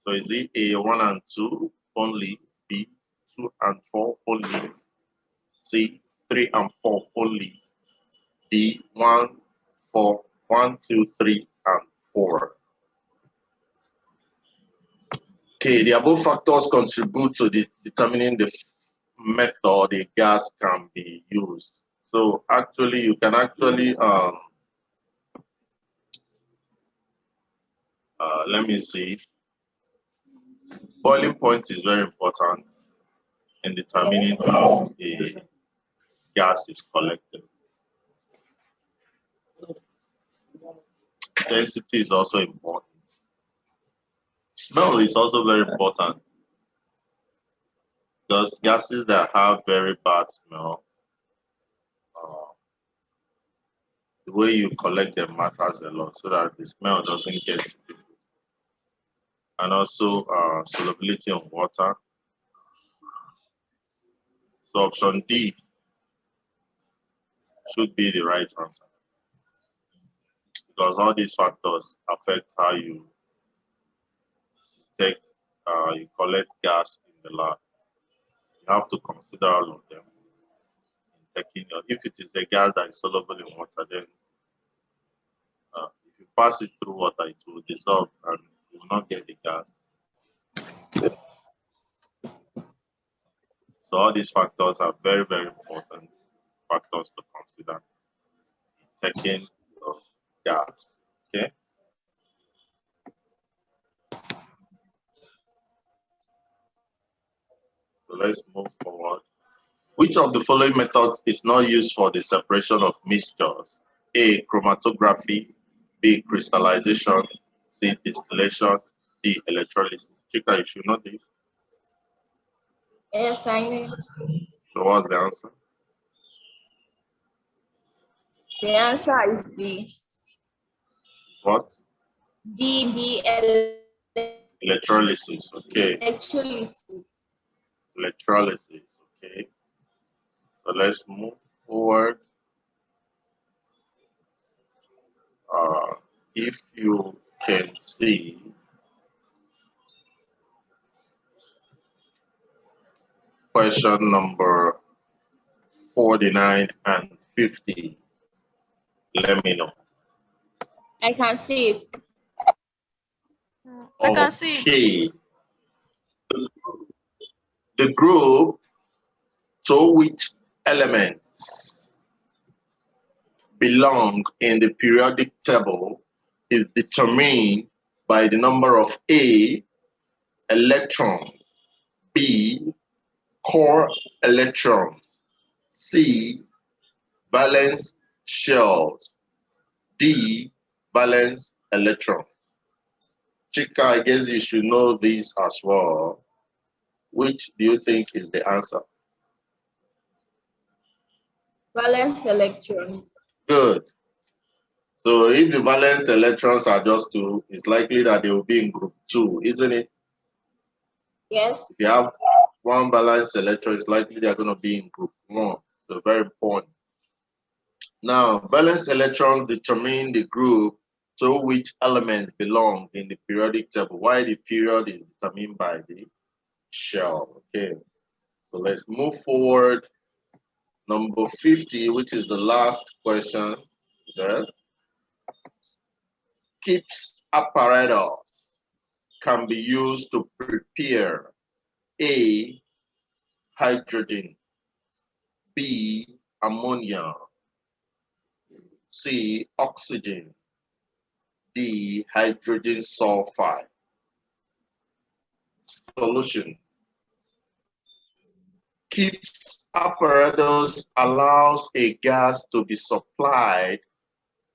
So is it A, 1 and 2 only, B, 2 and 4 only, C, 3 and 4 only, D, 1, 4, 1, 2, 3, and 4. Okay, the above factors contribute to determining the method a gas can be used. So actually, you can actually, let me see, boiling point is very important in determining how a gas is collected. Density is also important. Smell is also very important because gases that have very bad smell, the way you collect them matters a lot so that the smell doesn't get to people. And also solubility in water. So option D should be the right answer because all these factors affect how you take, you collect gas in the lab. You have to consider all of them. If it is a gas that is soluble in water, then if you pass it through water, it will dissolve and you will not get the gas. So all these factors are very, very important factors to consider in taking of gas. Okay. So let's move forward. Which of the following methods is not used for the separation of mixtures? A, chromatography, B, crystallization, C, distillation, D, electrolysis. Chika, you should know this. Yes, I know. So what's the answer? The answer is D. What? D. Electrolysis. Okay. Electrolysis. Electrolysis. Okay. So let's move forward. If you can see, question number 49 and 50. Let me know. I can see it. I can see it. Okay. The group to which elements belong in the periodic table is determined by the number of A, electrons, B, core electrons, C, valence shells, D, valence electrons. Chika, I guess you should know this as well. Which do you think is the answer? Valence electrons. Good. So if the valence electrons are just 2, it's likely that they will be in group 2, isn't it? Yes. If you have 1 valence electron, it's likely they're going to be in group 1. So very important. Now, valence electrons determine the group to which elements belong in the periodic table. Why the period is determined by the shell. Okay. So let's move forward. Number 50, which is the last question there. Gibbs apparatus can be used to prepare A, hydrogen, B, ammonia, C, oxygen, D, hydrogen sulfide. Solution. Gibbs apparatus allows a gas to be supplied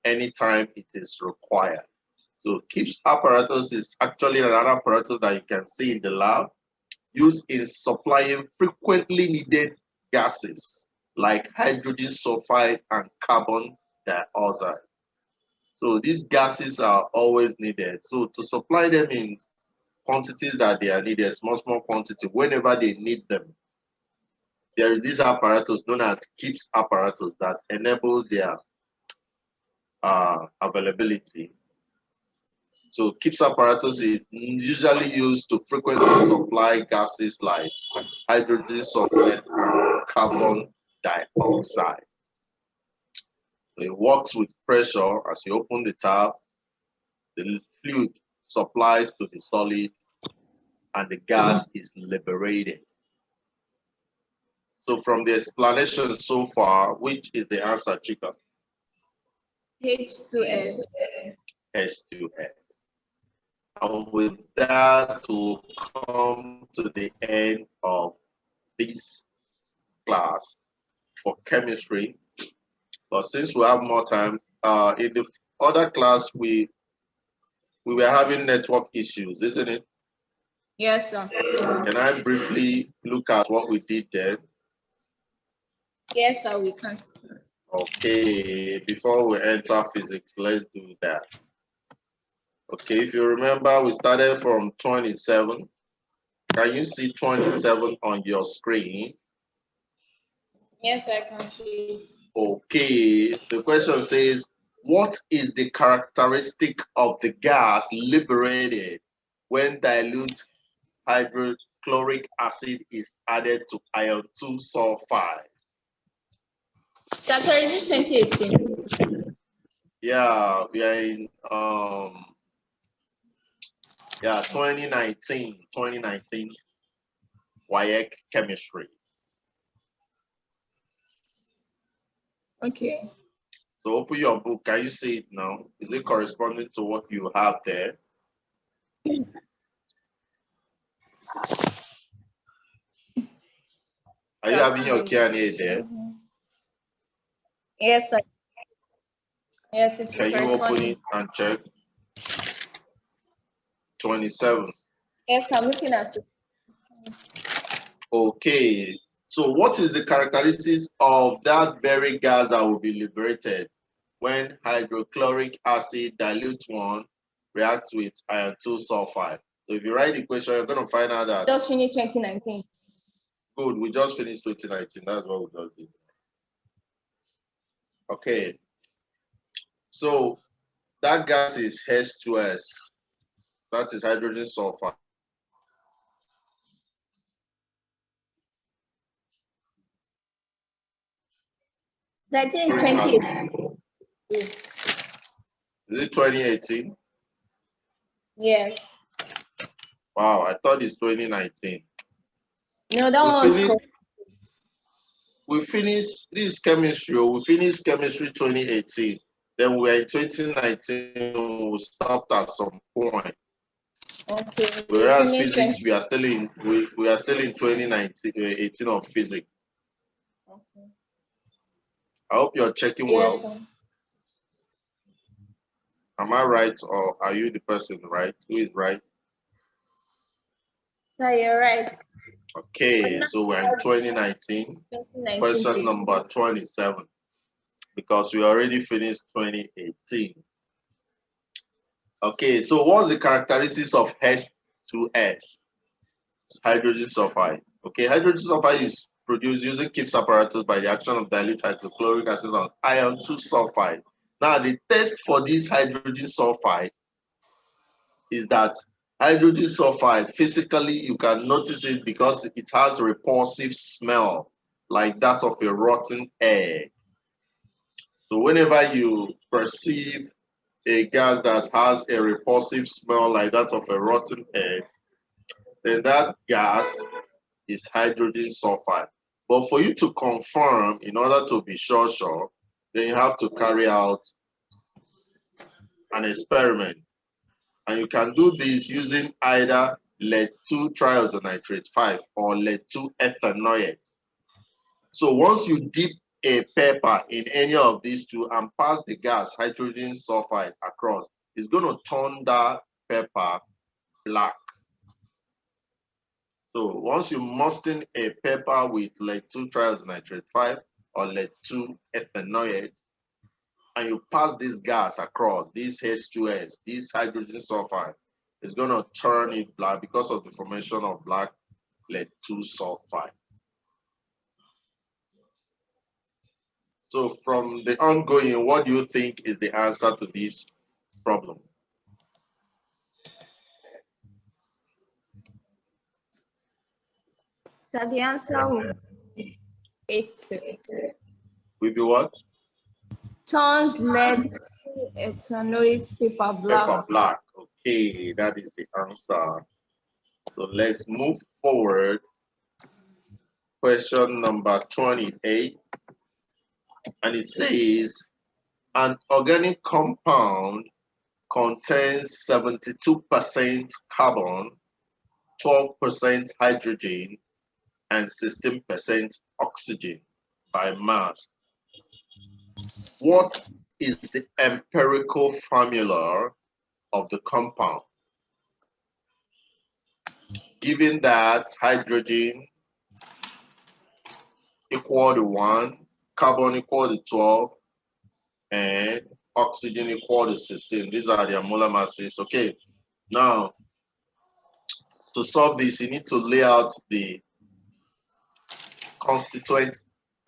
anytime it is required. So KIPS apparatus is actually another apparatus that you can see in the lab, used in supplying frequently needed gases like hydrogen sulfide and carbon dioxide. So these gases are always needed. So to supply them in quantities that they are needed, small quantity, whenever they need them, there is this apparatus known as KIPS apparatus that enables their availability. So KIPS apparatus is usually used to frequently supply gases like hydrogen sulfide and carbon dioxide. So it works with pressure. As you open the tap, the fluid supplies to the solid and the gas is liberated. So from the explanation so far, which is the answer, Chika? H2S. H2S. And with that, we'll come to the end of this class for chemistry. But since we have more time, in the other class, we were having network issues, isn't it? Yes, sir. Can I briefly look at what we did then? Yes, sir, we can. Okay, before we enter physics, let's do that. Okay, if you remember, we started from 27. Can you see 27 on your screen? Yes, I can see it. Okay, the question says, what is the characteristic of the gas liberated when dilute hydrochloric acid is added to iron 2 sulfide? Sir, sorry, this is 2018. Yeah, we are in 2019 Waec chemistry. Okay. So open your book. Can you see it now? Is it corresponding to what you have there? Are you having your Q&A there? Yes, sir. Yes, it's Can you open corresponding. it and check? 27. Yes, I'm looking at it. Okay. So what is the characteristics of that very gas that will be liberated when hydrochloric acid dilute 1 reacts with iron 2 sulfide? So if you write the question, you're going to find out that. Just finished 2019. Good, we just finished 2019. That's what we just did. Okay. So that gas is H2S. That is hydrogen sulfide. That is 2018. Is it 2018? Yes. Wow, I thought it's 2019. No, that one's. We finished this chemistry. We finished chemistry 2018. Then we are in 2019. We stopped at some point. Okay. Whereas physics, we are still in 2019, 18 of physics. Okay. I hope you're checking well. Sir. Am I right, or are you the person right? Who is right? Sir, you're right. Okay, so we're in 2019. Question number 27, because we already finished 2018. Okay, so what's the characteristics of H2S? Hydrogen sulfide. Okay, hydrogen sulfide is produced using KIPS apparatus by the action of dilute hydrochloric acid on iron 2 sulfide. Now, the test for this hydrogen sulfide is that hydrogen sulfide, physically, you can notice it because it has a repulsive smell like that of a rotten egg. So whenever you perceive a gas that has a repulsive smell like that of a rotten egg, then that gas is hydrogen sulfide. But for you to confirm, in order to be sure, then you have to carry out an experiment. And you can do this using either lead-2 triazonitrate 5 or lead-2 ethanoate. So once you dip a paper in any of these two and pass the gas hydrogen sulfide across, it's going to turn that paper black. So once you moisten a paper with lead-2 triosnitrate 5 or lead-2 ethanoate, and you pass this gas across, this H2S, this hydrogen sulfide, it's going to turn it black because of the formation of black lead-2 sulfide. So from the ongoing, what do you think is the answer to this problem? So the answer will be 8 to 8. Will be what? Turns lead ethanoate paper black. Paper black. Okay, that is the answer. So let's move forward. Question number 28. And it says, an organic compound contains 72% carbon, 12% hydrogen, and 16% oxygen by mass. What is the empirical formula of the compound? Given that hydrogen equal to 1, carbon equal to 12, and oxygen equal to 16. These are their molar masses. Okay, now to solve this, you need to lay out the constituent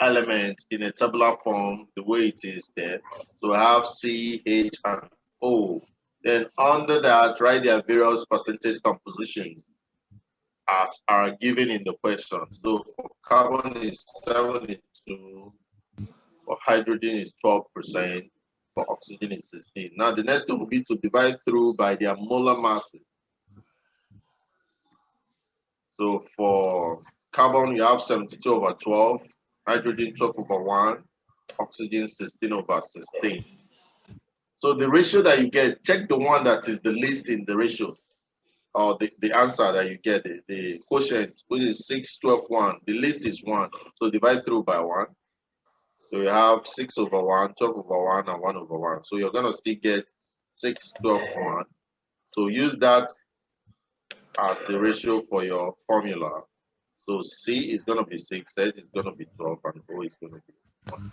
elements in a tabular form the way it is there. So I have C, H, and O. Then under that, write their various percentage compositions as are given in the question. So for carbon is 72, for hydrogen is 12%, for oxygen is 16. Now the next thing will be to divide through by their molar masses. So for carbon, you have 72 over 12, hydrogen 12 over 1, oxygen 16 over 16. So the ratio that you get, check the one that is the least in the ratio, or the answer that you get, the quotient, which is 6, 12, 1. The least is 1. So divide through by 1. So you have 6 over 1, 12 over 1, and 1 over 1. So you're going to still get 6, 12, 1. So use that as the ratio for your formula. So C is going to be 6, H is going to be 12, and O is going to be 1.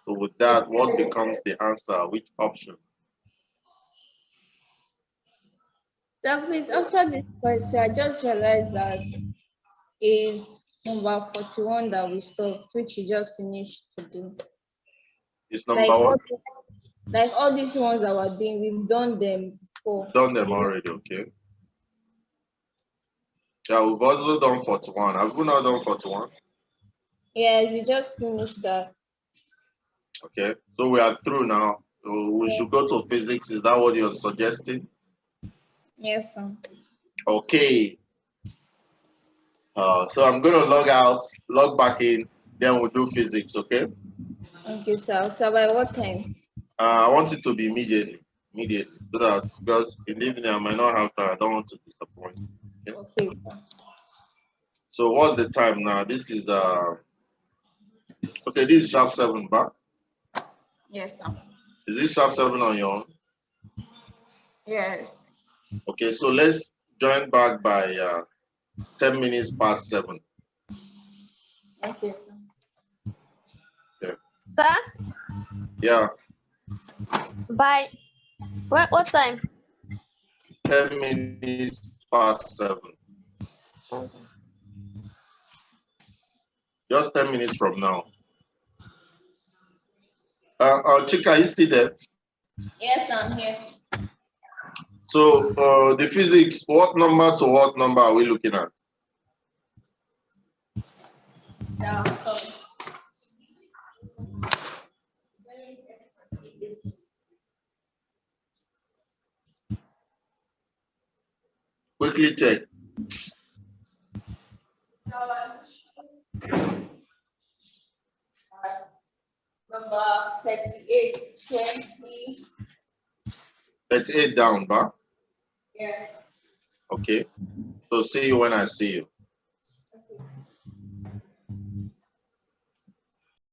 So with that, what becomes the answer? Which option? So please, after this question, I just realized that is number 41 that we stopped, which we just finished to do. It's number one. Like all these ones that we're doing, we've done them before. Done them already, okay. Yeah, we've also done 41. Have we not done 41? Yeah, we just finished that. Okay, so we are through now. So we should go to physics. Is that what you're suggesting? Yes, sir. Okay. So I'm going to log out, log back in, then we'll do physics, okay? Okay, sir. So by what time? I want it to be immediately, so that because in the evening I might not have time. I don't want to disappoint. Okay. So what's the time now? This is okay. This is sharp 7 back. Yes, sir. Is this sharp 7 on your own? Yes. Okay, so let's join back by 10 minutes past 7. Okay, sir. Yeah. Sir, Yeah. by what time? 10 minutes past 7. Just 10 minutes from now. Chika, are you still there? Yes, I'm here. So the physics, what number to what number are we looking at? So, Quickly check. number 38, 20. 38 down, ba? Yes. Okay. So see you when I see you.